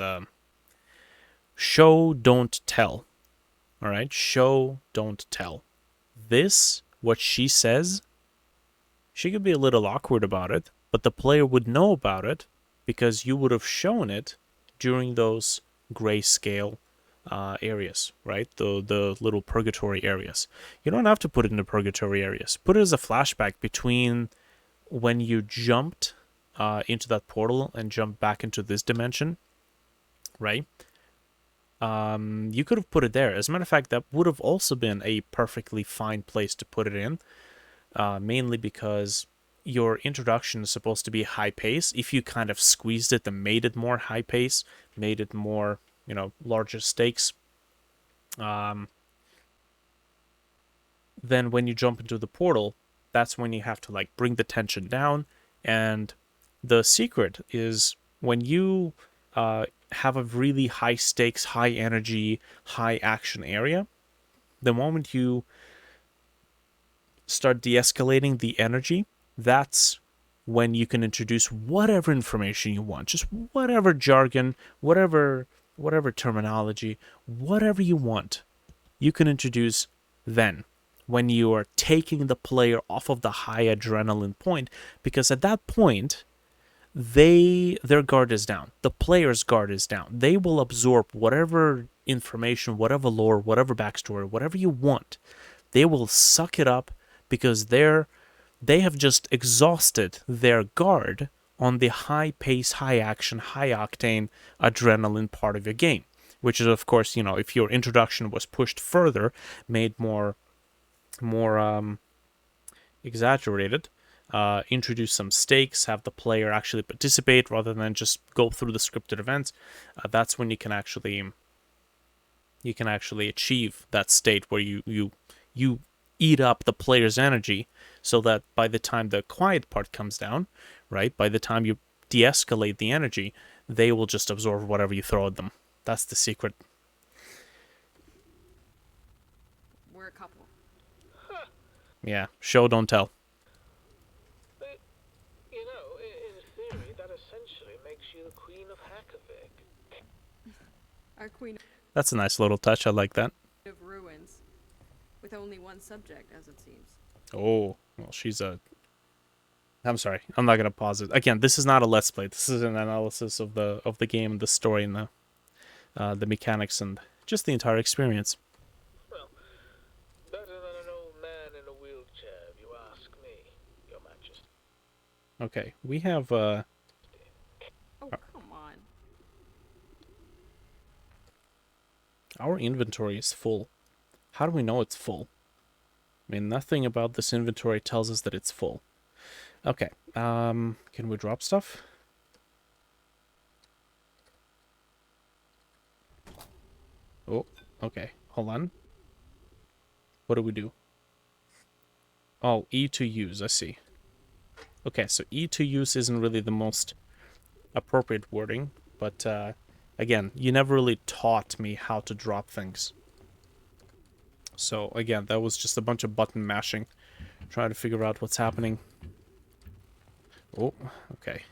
Show, don't tell. All right? Show, don't tell. This, what she says, she could be a little awkward about it, but the player would know about it because you would have shown it during those grayscale areas, right? The little purgatory areas. You don't have to put it in the purgatory areas. Put it as a flashback between when you jumped into that portal and jumped back into this dimension, right? You could have put it there. As a matter of fact, that would have also been a perfectly fine place to put it in, mainly because your introduction is supposed to be high pace. If you kind of squeezed it and made it more high pace, made it more, larger stakes, then when you jump into the portal, that's when you have to like bring the tension down. And the secret is when you have a really high stakes, high energy, high action area, the moment you start de-escalating the energy, that's when you can introduce whatever information you want, just whatever jargon, whatever terminology, whatever you want, you can introduce then when you are taking the player off of the high adrenaline point, because at that point their guard is down, the player's guard is down. They will absorb whatever information, whatever lore, whatever backstory, whatever you want. They will suck it up because they have just exhausted their guard on the high pace, high action, high octane adrenaline part of your game, which is, of course, if your introduction was pushed further, made more exaggerated, introduce some stakes, have the player actually participate rather than just go through the scripted events, that's when you can actually achieve that state where you eat up the player's energy, so that by the time the quiet part comes down, right, by the time you de-escalate the energy, they will just absorb whatever you throw at them. That's the secret. We're a couple. Yeah, show, don't tell. But, in theory, that essentially makes you the Queen of Hackervik. Our queen That's a nice little touch. I like that. of ruins, with only one subject, as it seems. Oh, well, I'm sorry. I'm not gonna pause it. Again, this is not a let's play. This is an analysis of the game, the story, and the mechanics, and just the entire experience. Well, better than an old man in a wheelchair, if you ask me, Your Majesty. Okay, we have Oh, come on. our inventory is full. How do we know it's full? I mean, nothing about this inventory tells us that it's full. Okay, can we drop stuff? Oh, okay, hold on. What do we do? Oh, E to use, I see. Okay, so E to use isn't really the most appropriate wording, but again, you never really taught me how to drop things. So again, that was just a bunch of button mashing, trying to figure out what's happening. Oh, okay.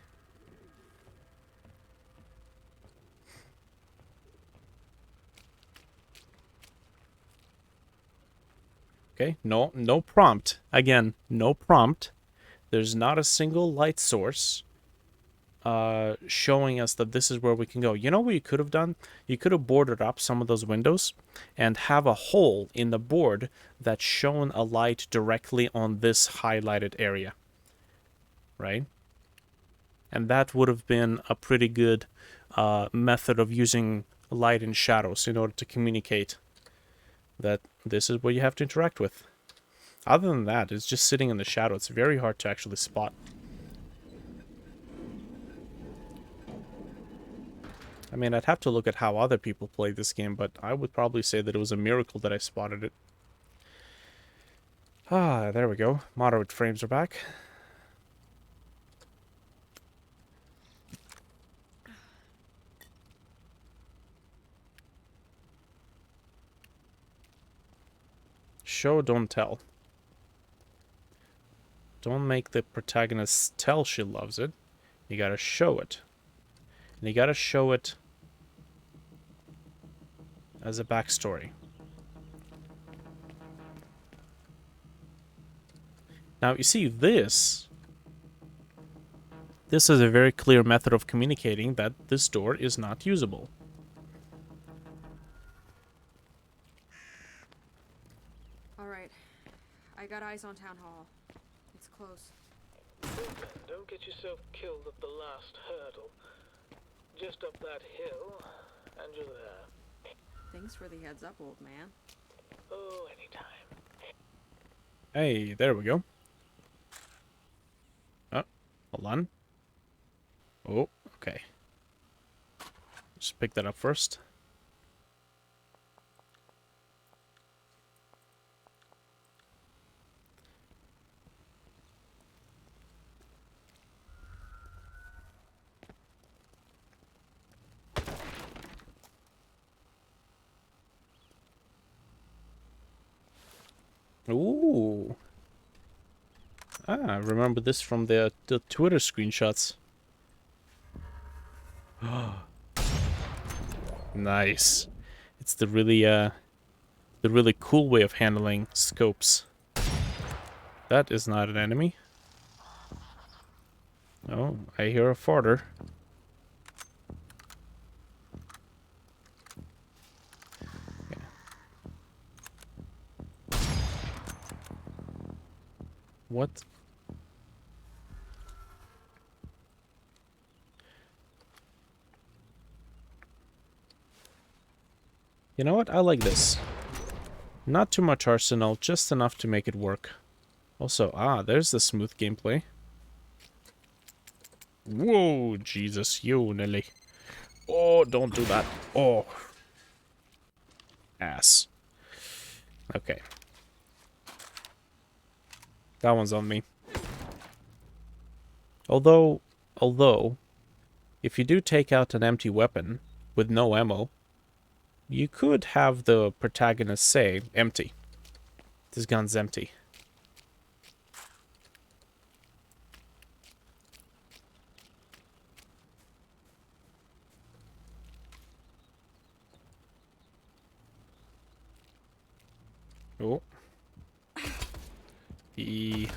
Okay, no prompt. Again, no prompt. There's not a single light source showing us that this is where we can go. You know what you could have done? You could have boarded up some of those windows and have a hole in the board that's shown a light directly on this highlighted area. Right? And that would have been a pretty good method of using light and shadows in order to communicate that this is what you have to interact with. Other than that, it's just sitting in the shadow. It's very hard to actually spot. I mean, I'd have to look at how other people play this game, but I would probably say that it was a miracle that I spotted it. Ah, there we go. Moderate frames are back. Show, don't tell. Don't make the protagonist tell she loves it. You gotta show it. And you gotta show it as a backstory. Now, you see, this is a very clear method of communicating that this door is not usable. Alright, I got eyes on Town Hall. It's close. Don't get yourself killed at the last hurdle. Just up that hill, and you're there. Thanks for the heads up, old man. Oh, anytime. Hey, there we go. Oh, hold on. Oh, okay. Just pick that up first. Ooh. Ah, I remember this from the Twitter screenshots. Nice. It's the really cool way of handling scopes. That is not an enemy. Oh, I hear a farter. Okay. What? You know what? I like this. Not too much arsenal, just enough to make it work. Also, there's the smooth gameplay. Whoa, Jesus, you, Nelly. Oh, don't do that. Oh. Ass. Okay. That one's on me. Although, if you do take out an empty weapon with no ammo, you could have the protagonist say, empty. This gun's empty. Oh. E.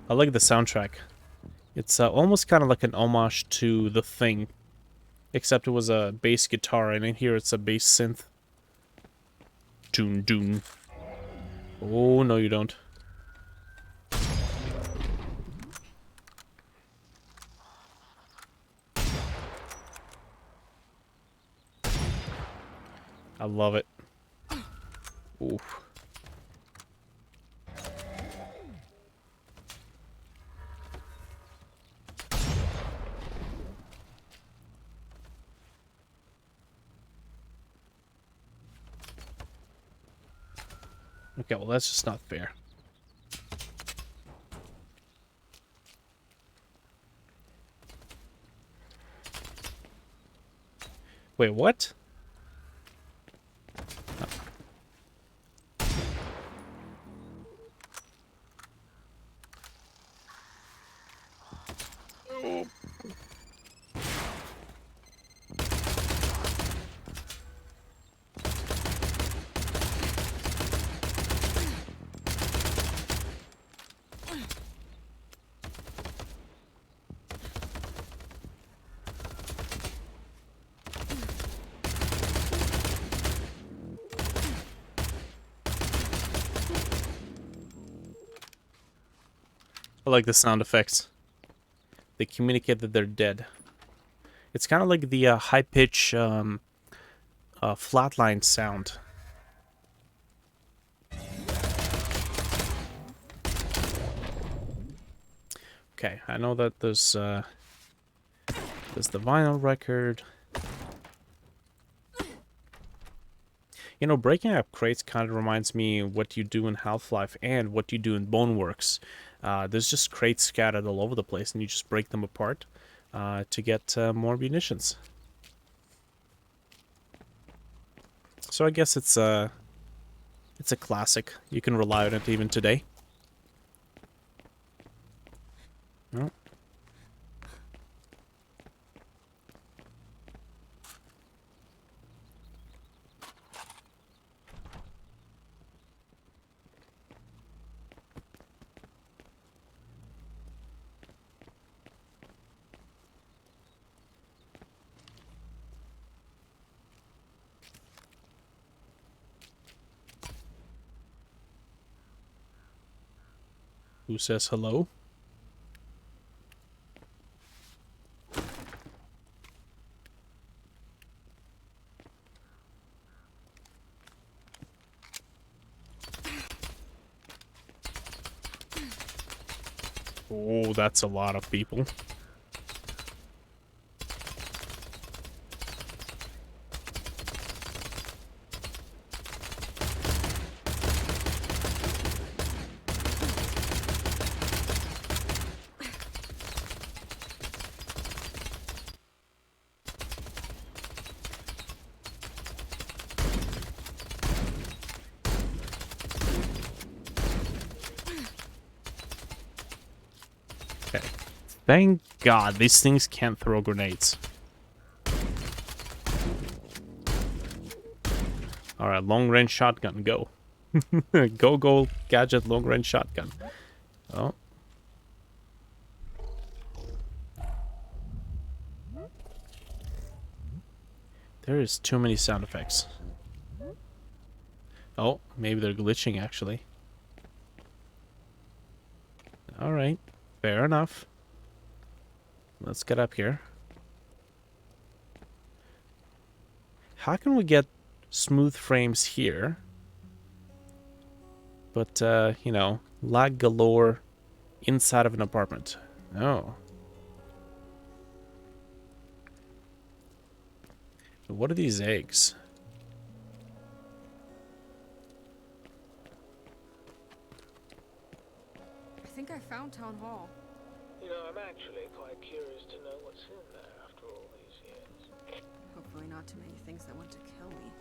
I like the soundtrack. It's almost kind of like an homage to The Thing, except it was a bass guitar, and in here it's a bass synth. Doon doon. Oh, no you don't. I love it. Oof. Okay, well that's just not fair. Wait, what? I like the sound effects. They communicate that they're dead. It's kind of like the high-pitch flatline sound. Okay, I know that there's the vinyl record. You know, breaking up crates kind of reminds me what you do in Half-Life and what you do in Boneworks. There's just crates scattered all over the place, and you just break them apart to get more munitions. So I guess it's a classic. You can rely on it even today. Oh. Who says hello? Oh, that's a lot of people. Okay. Thank God these things can't throw grenades. Alright, long range shotgun, go. Go, gadget, long range shotgun. Oh. There is too many sound effects. Oh, maybe they're glitching actually. Alright, fair enough. Let's get up here. How can we get smooth frames here? But, you know, lag galore inside of an apartment. Oh. What are these eggs? I think I found Town Hall. You know, I'm actually quite curious to know what's in there after all these years. Hopefully not too many things that want to kill me.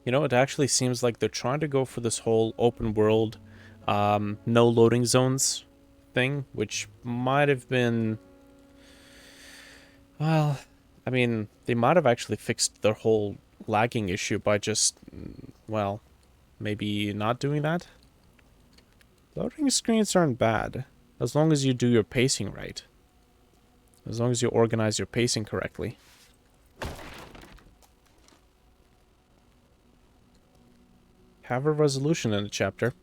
You know, it actually seems like they're trying to go for this whole open world, no loading zones thing, which might have been... Well, I mean, they might have actually fixed their whole lagging issue by just, well, maybe not doing that. Loading screens aren't bad, as long as you do your pacing right. As long as you organize your pacing correctly. Have a resolution in the chapter.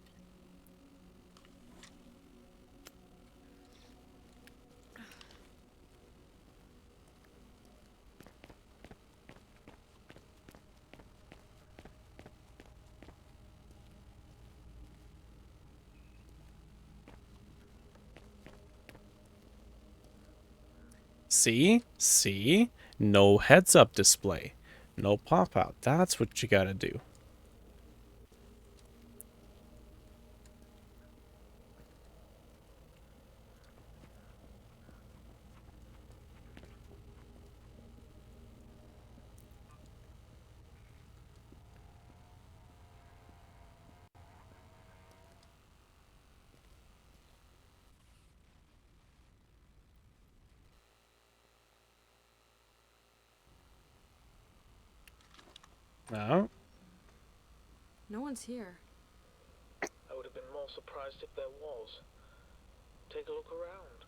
See? See? No heads-up display. No pop-out. That's what you gotta do. No? No one's here. I would have been more surprised if there was. Take a look around.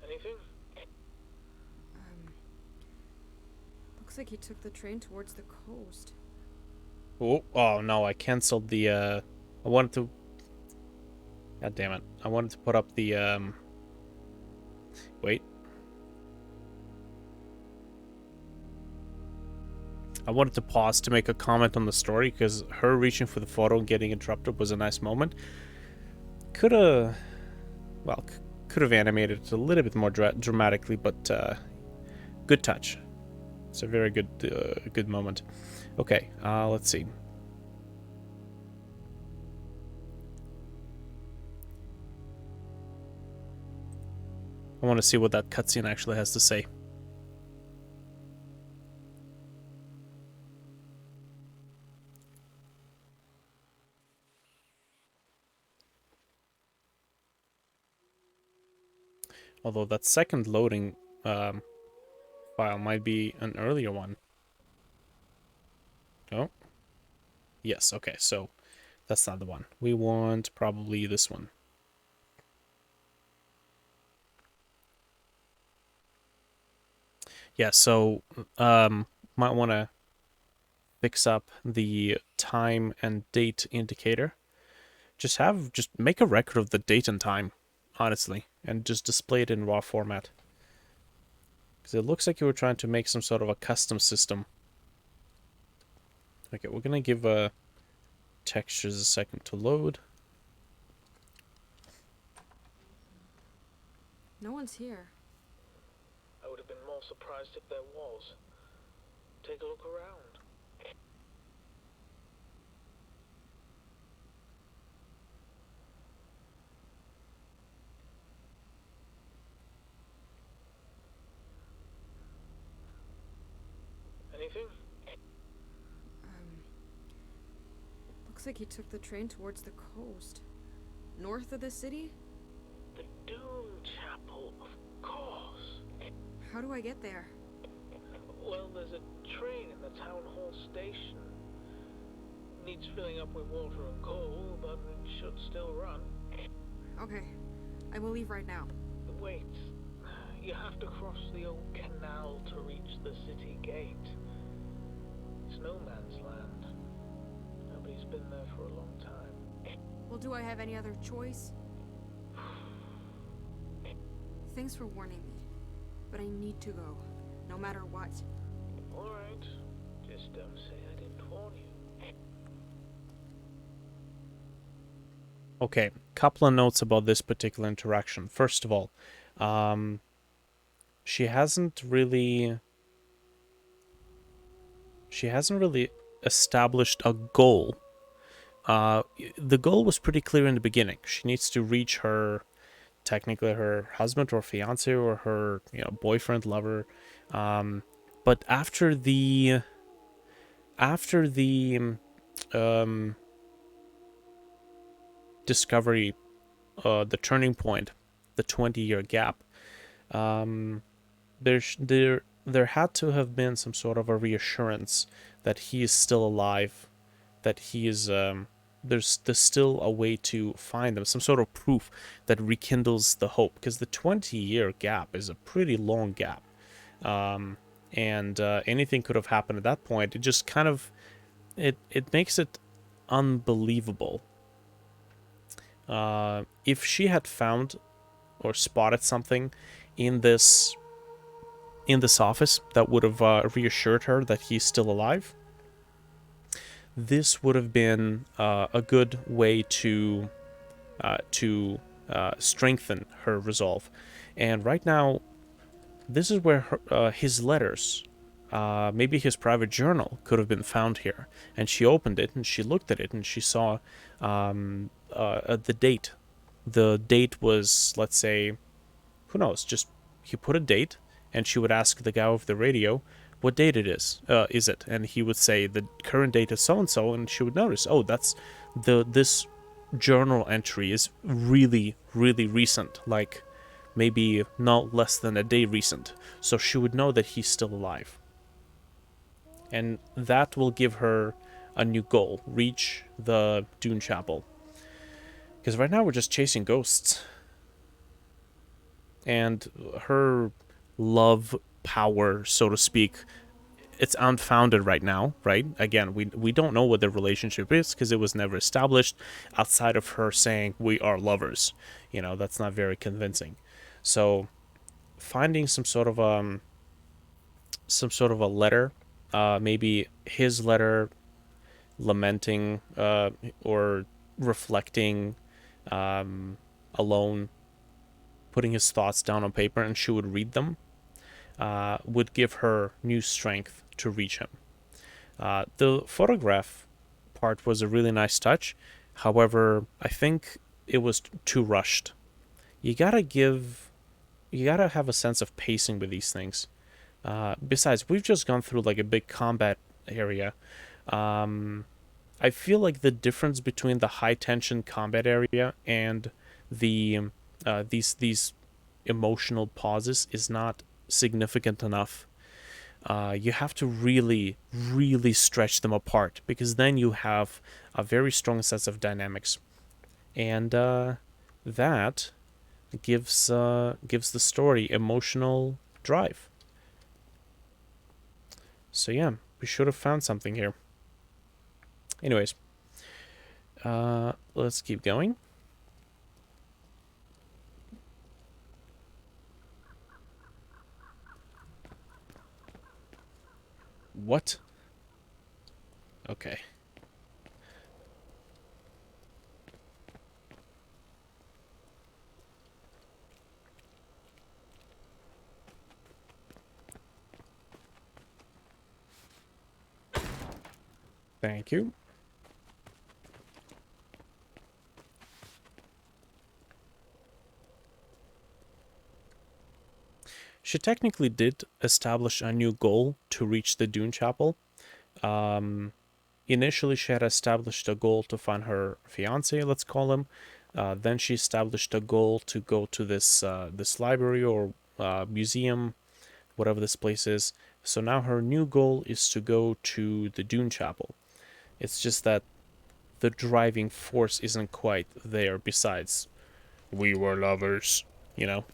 Anything? Looks like he took the train towards the coast. Oh no, I canceled the, I wanted to... God damn it. I wanted to put up the, wait. I wanted to pause to make a comment on the story, because her reaching for the photo and getting interrupted was a nice moment. Could could have animated it a little bit more dramatically, but good touch. It's a very good moment. Okay, let's see. I want to see what that cutscene actually has to say. Although that second loading file might be an earlier one. Oh. Yes, okay, so that's not the one. We want probably this one. Yeah, so might want to fix up the time and date indicator. Just make a record of the date and time, honestly, and just display it in raw format. Because it looks like you were trying to make some sort of a custom system. Okay, we're gonna give textures a second to load. No one's here. I would have been more surprised if there was. Take a look around. Anything? Looks like he took the train towards the coast. North of the city? The Doom Chapel, of course. How do I get there? Well, there's a train in the town hall station. Needs filling up with water and coal, but it should still run. Okay, I will leave right now. Wait. You have to cross the old canal to reach the city gate. It's no man's land. Nobody's been there for a long time. Well, do I have any other choice? Thanks for warning me, but I need to go, no matter what. Alright, just don't say I didn't warn you. Okay, couple of notes about this particular interaction. First of all, she hasn't really established a goal. The goal was pretty clear in the beginning. She needs to reach technically her husband or fiance or her boyfriend, lover. But after the discovery, the turning point, the 20-year gap, there had to have been some sort of a reassurance that he is still alive, that he is there's still a way to find them, some sort of proof that rekindles the hope, because the 20-year gap is a pretty long gap, and anything could have happened at that point. It just kind of it makes it unbelievable. If she had found or spotted something in this office that would have reassured her that he's still alive, this would have been a good way to strengthen her resolve. And right now, this is where his letters, maybe his private journal, could have been found here. And she opened it and she looked at it and she saw the date. The date was, let's say, who knows, just he put a date, and she would ask the guy over the radio what date it is it? And he would say the current date is so-and-so, and she would notice, oh, that's this journal entry is really, really recent, like maybe not less than a day recent. So she would know that he's still alive. And that will give her a new goal, reach the Dune Chapel. Because right now we're just chasing ghosts. And her love power, so to speak, it's unfounded right now, right? Again, we don't know what their relationship is because it was never established outside of her saying we are lovers. That's not very convincing. So finding some sort of a letter, maybe his letter lamenting or reflecting alone, putting his thoughts down on paper and she would read them, would give her new strength to reach him. The photograph part was a really nice touch. However, I think it was too rushed. You gotta have a sense of pacing with these things. Besides, we've just gone through like a big combat area. I feel like the difference between the high tension combat area and the these emotional pauses is not significant enough. You have to really, really stretch them apart because then you have a very strong sense of dynamics, and that gives the story emotional drive. So yeah, we should have found something here. Anyways, let's keep going. What? Okay. Thank you. She technically did establish a new goal to reach the Dune Chapel. Initially, she had established a goal to find her fiance, let's call him. Then she established a goal to go to this library or museum, whatever this place is. So now her new goal is to go to the Dune Chapel. It's just that the driving force isn't quite there. Besides, we were lovers, you know.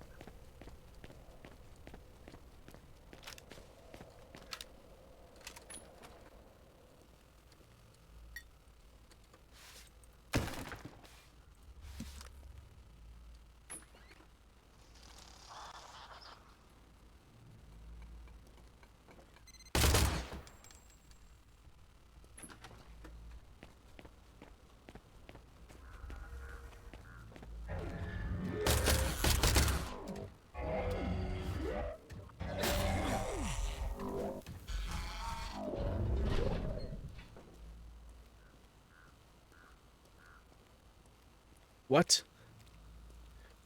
What?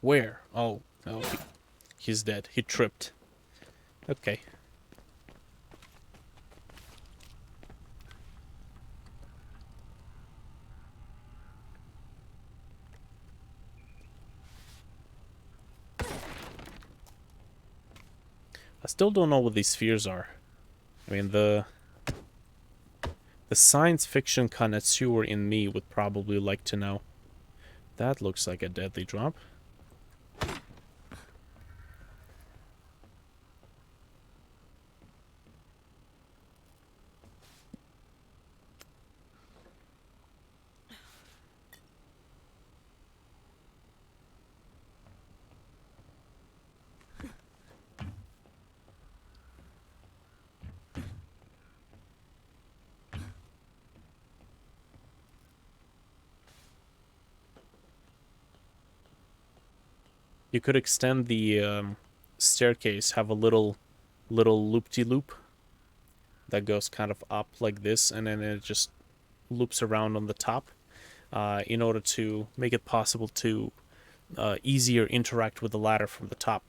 Where? Oh, he's dead. He tripped. Okay. I still don't know what these spheres are. I mean, the science fiction connoisseur in me would probably like to know. That looks like a deadly drop. You could extend the staircase, have a little loop-de-loop that goes kind of up like this, and then it just loops around on the top in order to make it possible to easier interact with the ladder from the top.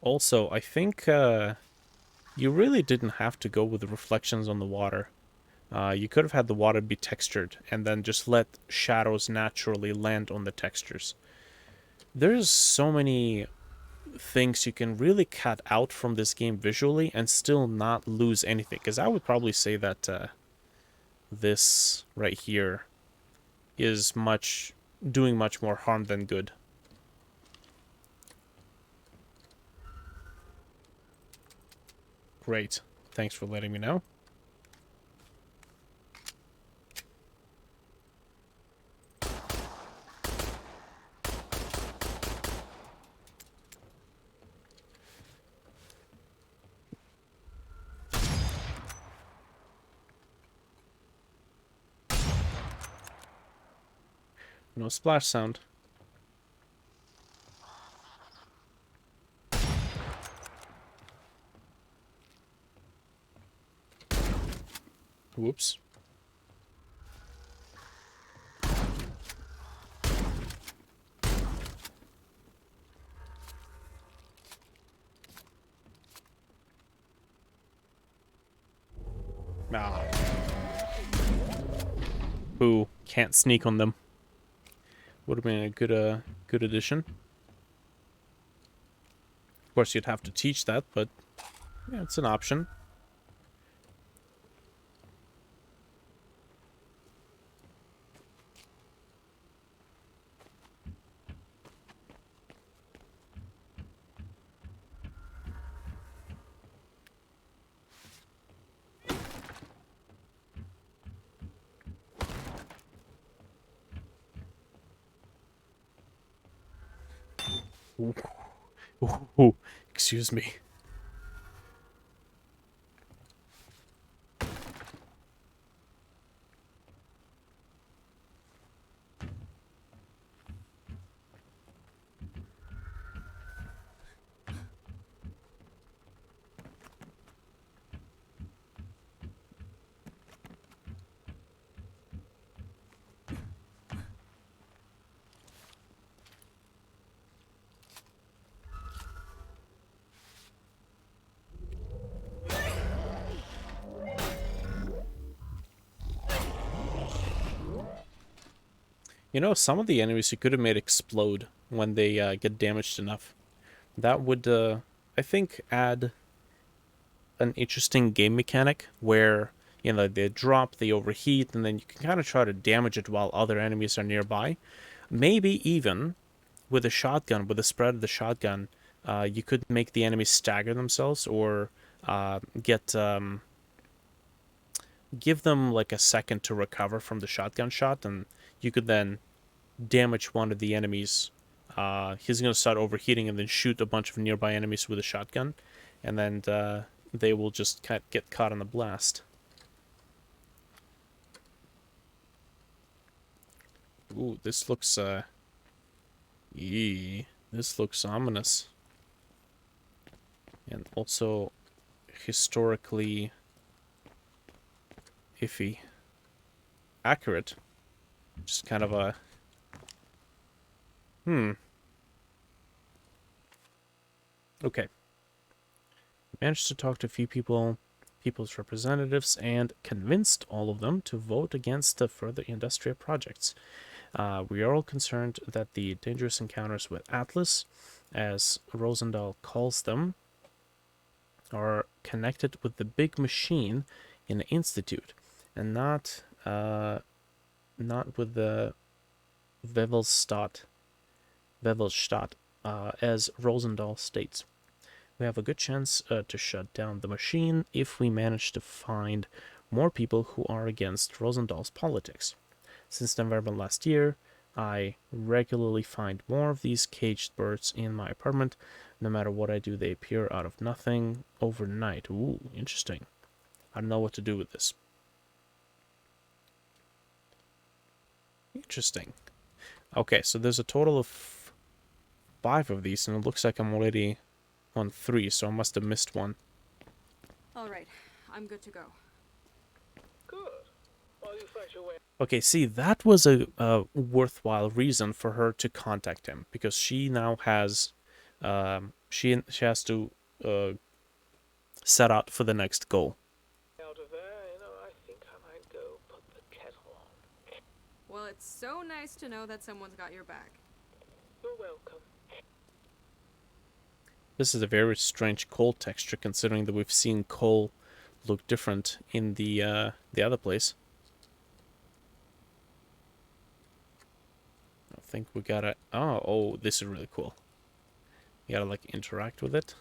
Also, I think you really didn't have to go with the reflections on the water. You could have had the water be textured and then just let shadows naturally land on the textures. There's so many things you can really cut out from this game visually and still not lose anything. Because I would probably say that this right here is doing much more harm than good. Great. Thanks for letting me know. No splash sound. Whoops. Ah. Boo. Can't sneak on them. Would have been a good addition. Of course, you'd have to teach that, but yeah, it's an option. Ooh. Ooh. Excuse me. You know, some of the enemies you could have made explode when they get damaged enough. That would, I think, add an interesting game mechanic where, you know, they drop, they overheat, and then you can kind of try to damage it while other enemies are nearby. Maybe even with a shotgun, with the spread of the shotgun, you could make the enemies stagger themselves or give them like a second to recover from the shotgun shot, and you could then damage one of the enemies. He's going to start overheating and then shoot a bunch of nearby enemies with a shotgun, and then they will just get caught in the blast. Ooh, this looks this looks ominous. And also historically iffy. Accurate. Just kind of a Okay. Managed to talk to a few people's representatives, and convinced all of them to vote against the further Industria projects. We are all concerned that the dangerous encounters with Atlas, as Rosendahl calls them, are connected with the big machine in the Institute, and not with the Vevelstadt, as Rosendahl states. We have a good chance to shut down the machine if we manage to find more people who are against Rosendahl's politics. Since November last year, I regularly find more of these caged birds in my apartment. No matter what I do, they appear out of nothing overnight. Ooh, interesting. I don't know what to do with this. Interesting. Okay, so there's a total of 5 of these, and it looks like I'm already on 3, so I must have missed one. Alright, I'm good to go. Good. While you fight your way. Okay, see, that was a worthwhile reason for her to contact him, because she now has, she has to set out for the next goal. Out of there, you know, I think I might go put the kettle on. Well, it's so nice to know that someone's got your back. You're welcome. This is a very strange coal texture, considering that we've seen coal look different in the other place. I think we gotta... Oh, this is really cool. You gotta, like, interact with it.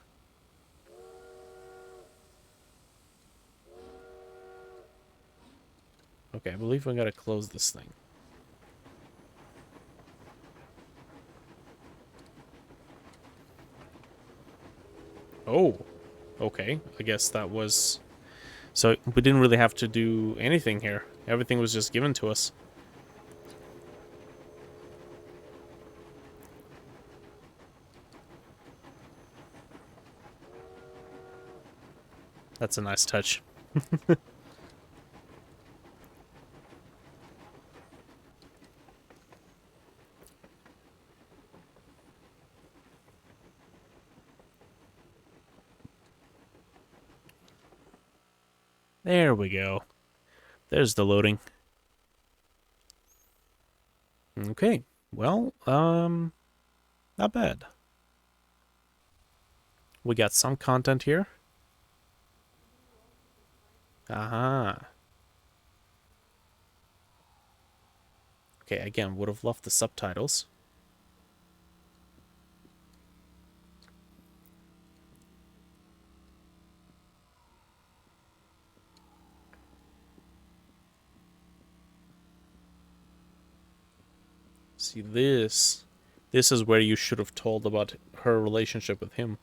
Okay, I believe we gotta close this thing. Oh, okay. I guess that was... So we didn't really have to do anything here. Everything was just given to us. That's a nice touch. There we go. There's the loading. Okay. Well, not bad. We got some content here. Aha. Okay, again, would have loved the subtitles. See, this is where you should have told about her relationship with him.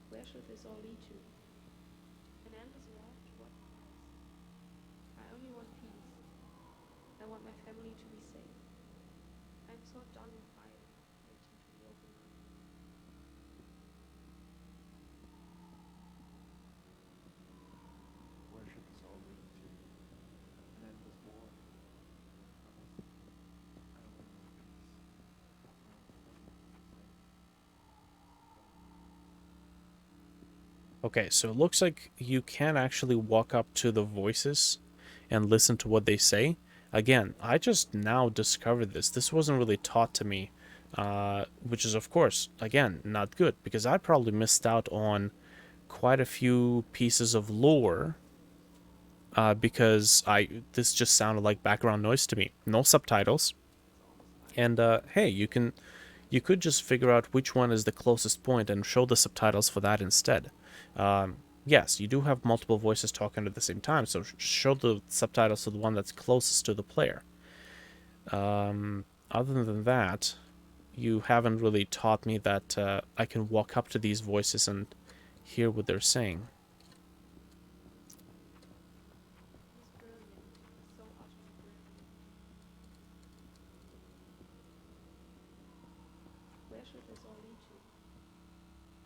Where should this all lead to? An endless war? What price? I only want peace. I want my family to be safe. I'm so done with fighting, waiting to be opened up. Where should this all lead to? An endless war? What price? I only want peace. I want my family to be safe. Okay, so it looks like you can actually walk up to the voices and listen to what they say. Again, I just now discovered this. This wasn't really taught to me, which is, of course, again, not good, because I probably missed out on quite a few pieces of lore because this just sounded like background noise to me. No subtitles. And hey, you could just figure out which one is the closest point and show the subtitles for that instead. Yes, you do have multiple voices talking at the same time, so show the subtitles to the one that's closest to the player. Other than that, you haven't really taught me that I can walk up to these voices and hear what they're saying. He's brilliant. He's so utterly brilliant. Where should this all lead to?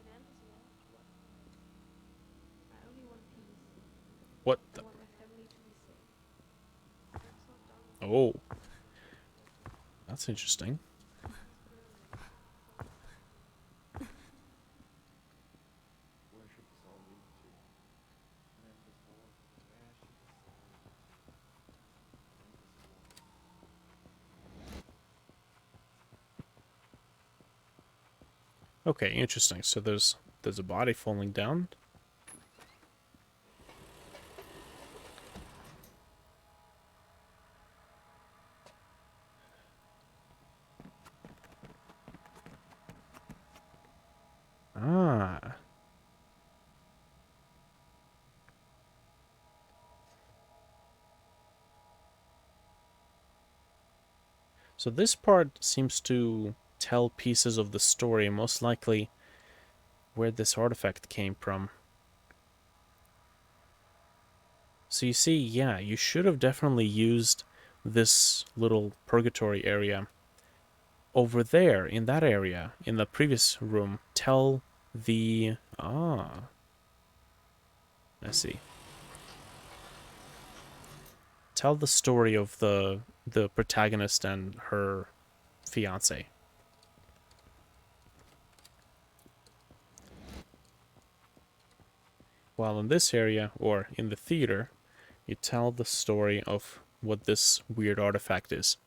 An endless war? What price? I only want peace. What I the? want my family to be safe. I'm so done with Oh, fighting, waiting to be opened up. that's interesting. He's brilliant. He's so utterly brilliant. Where should this all lead to? An endless war? Where should this all lead to? An endless war? Okay, interesting. So there's a body falling down. Ah. So this part seems to tell pieces of the story, most likely where this artifact came from. So you see, yeah, you should have definitely used this little purgatory area. Over there, in that area, in the previous room, tell the... Ah, I see. Tell the story of the protagonist and her fiance. While in this area, or in the theater, you tell the story of what this weird artifact is.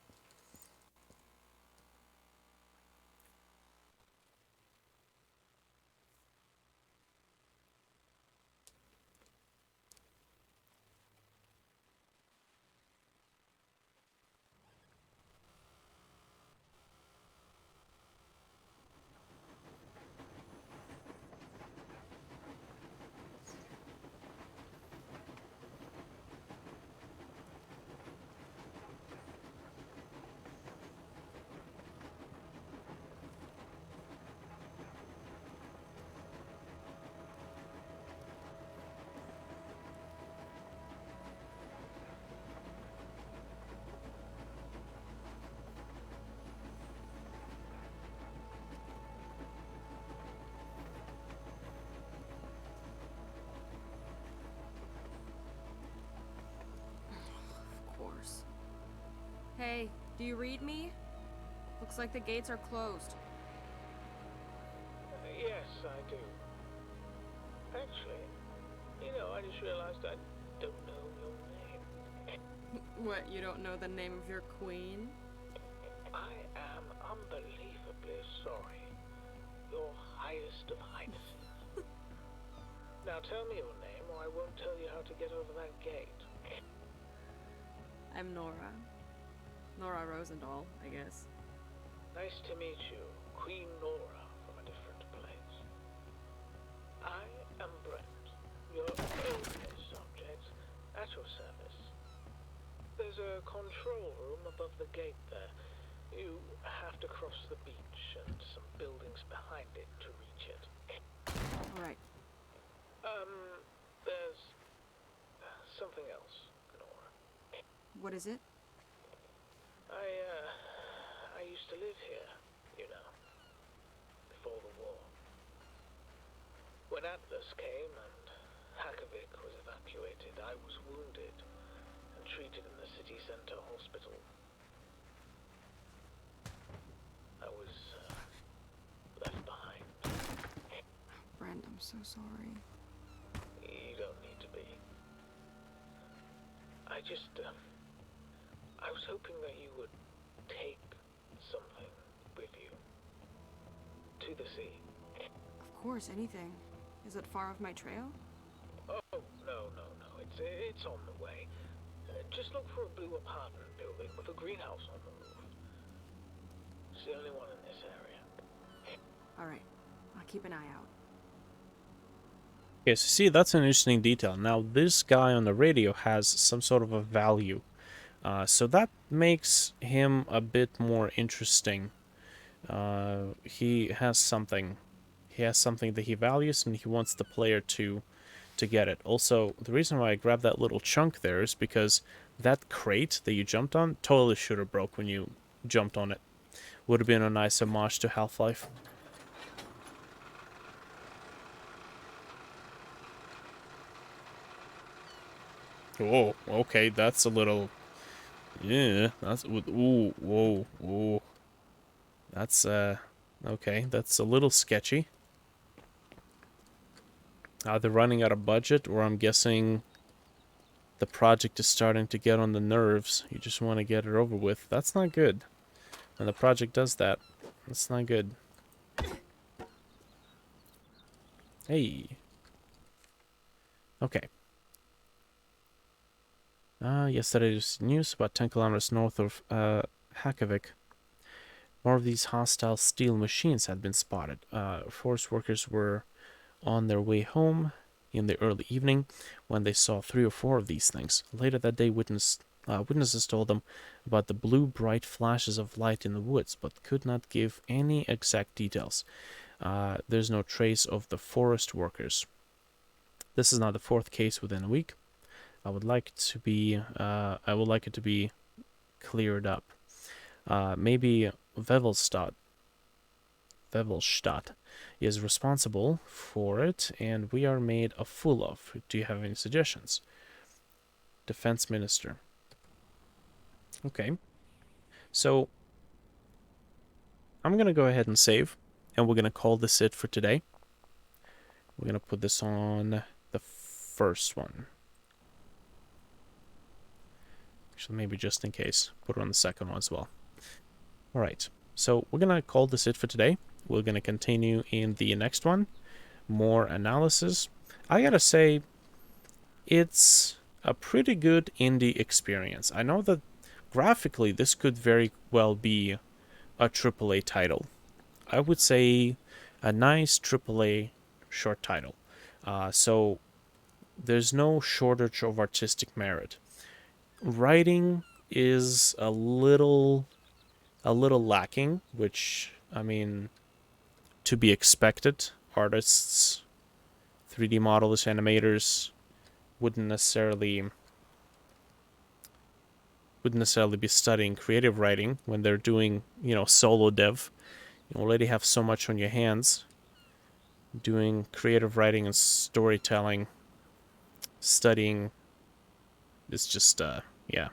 Hey, do you read me? Looks like the gates are closed. Yes, I do. Actually, I just realized I don't know your name. What, you don't know the name of your queen? I am unbelievably sorry. Your highest of highnesses. Now tell me your name, or I won't tell you how to get over that gate. I'm Nora. Nora Rosendahl, I guess. Nice to meet you, Queen Nora from a different place. I am Brent, your only subject, at your service. There's a control room above the gate there. You have to cross the beach and some buildings behind it to reach it. Alright. There's something else, Nora. What is it? I used to live here, before the war. When Atlas came and Hakovic was evacuated, I was wounded and treated in the city center hospital. I was left behind. Brent, I'm so sorry. You don't need to be. I was hoping that you would take something with you to the sea. Of course, anything. Is it far off my trail? Oh, no. It's on the way. Just look for a blue apartment building with a greenhouse on the roof. It's the only one in this area. Alright. I'll keep an eye out. Okay, so see, that's an interesting detail. Now, this guy on the radio has some sort of a value. So that makes him a bit more interesting. He has something. He has something that he values, and he wants the player to get it. Also, the reason why I grabbed that little chunk there is because that crate that you jumped on totally should have broke when you jumped on it. Would have been a nice homage to Half-Life. Oh, okay, that's a little... Yeah, that's... Ooh, whoa, whoa. That's, okay, that's a little sketchy. Either running out of budget, or I'm guessing the project is starting to get on the nerves. You just want to get it over with. That's not good. When the project does that, that's not good. Hey. Okay. Yesterday's news about 10 kilometers north of Hakovic. More of these hostile steel machines had been spotted. Forest workers were on their way home in the early evening when they saw 3 or 4 of these things. Later that day, witnesses told them about the blue bright flashes of light in the woods, but could not give any exact details. There's no trace of the forest workers. This is now the 4th case within a week. I would like it to be cleared up. Maybe Vevelstadt is responsible for it, and we are made a fool of. Do you have any suggestions? Defense Minister. Okay. So, I'm going to go ahead and save, and we're going to call this it for today. We're going to put this on the first one. Actually, maybe just in case, put it on the second one as well. Alright, so we're going to call this it for today. We're going to continue in the next one. More analysis. I gotta say, it's a pretty good indie experience. I know that graphically this could very well be a AAA title. I would say a nice AAA short title. So there's no shortage of artistic merit. Writing is a little lacking, which, I mean, to be expected. Artists, 3D modelists, animators wouldn't necessarily be studying creative writing when they're doing, solo dev. You already have so much on your hands. Doing creative writing and storytelling, studying, is just, yeah.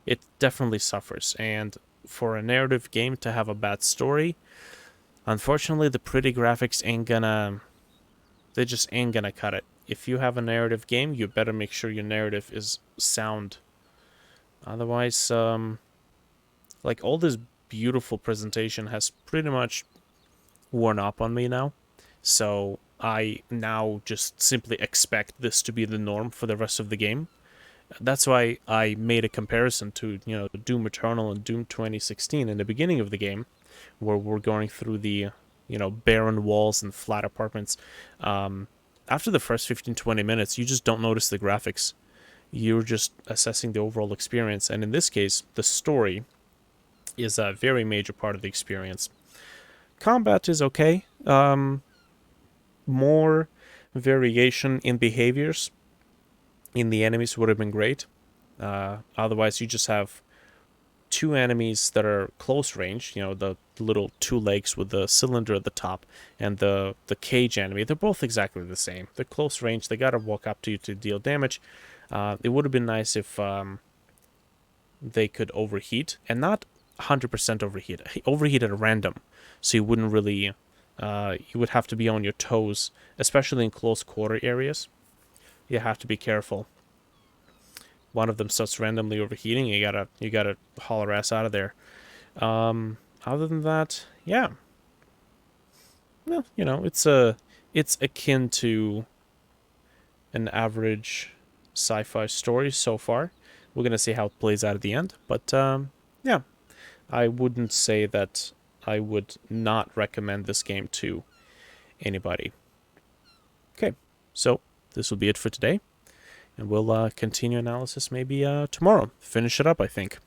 it definitely suffers. And for a narrative game to have a bad story, unfortunately, the pretty graphics ain't gonna. They just ain't gonna cut it. If you have a narrative game, you better make sure your narrative is sound. Otherwise, like all this beautiful presentation has pretty much worn up on me now. So I now just simply expect this to be the norm for the rest of the game. That's why I made a comparison to, Doom Eternal and Doom 2016 in the beginning of the game, where we're going through the, barren walls and flat apartments. After the first 15-20 minutes, you just don't notice the graphics. You're just assessing the overall experience. And in this case, the story is a very major part of the experience. Combat is okay. More variation in behaviors in the enemies would have been great. Otherwise, you just have two enemies that are close range, the little two legs with the cylinder at the top, and the cage enemy. They're both exactly the same. They're close range. They gotta walk up to you to deal damage. It would have been nice if they could overheat, and not 100% overheat. Overheat at random, so you wouldn't really. You would have to be on your toes, especially in close quarter areas. You have to be careful. One of them starts randomly overheating, you gotta haul her ass out of there. Other than that, yeah. Well, it's akin to an average sci-fi story so far. We're gonna see how it plays out at the end, but yeah, I wouldn't say that I would not recommend this game to anybody. Okay, so this will be it for today. And we'll continue analysis maybe tomorrow. Finish it up, I think.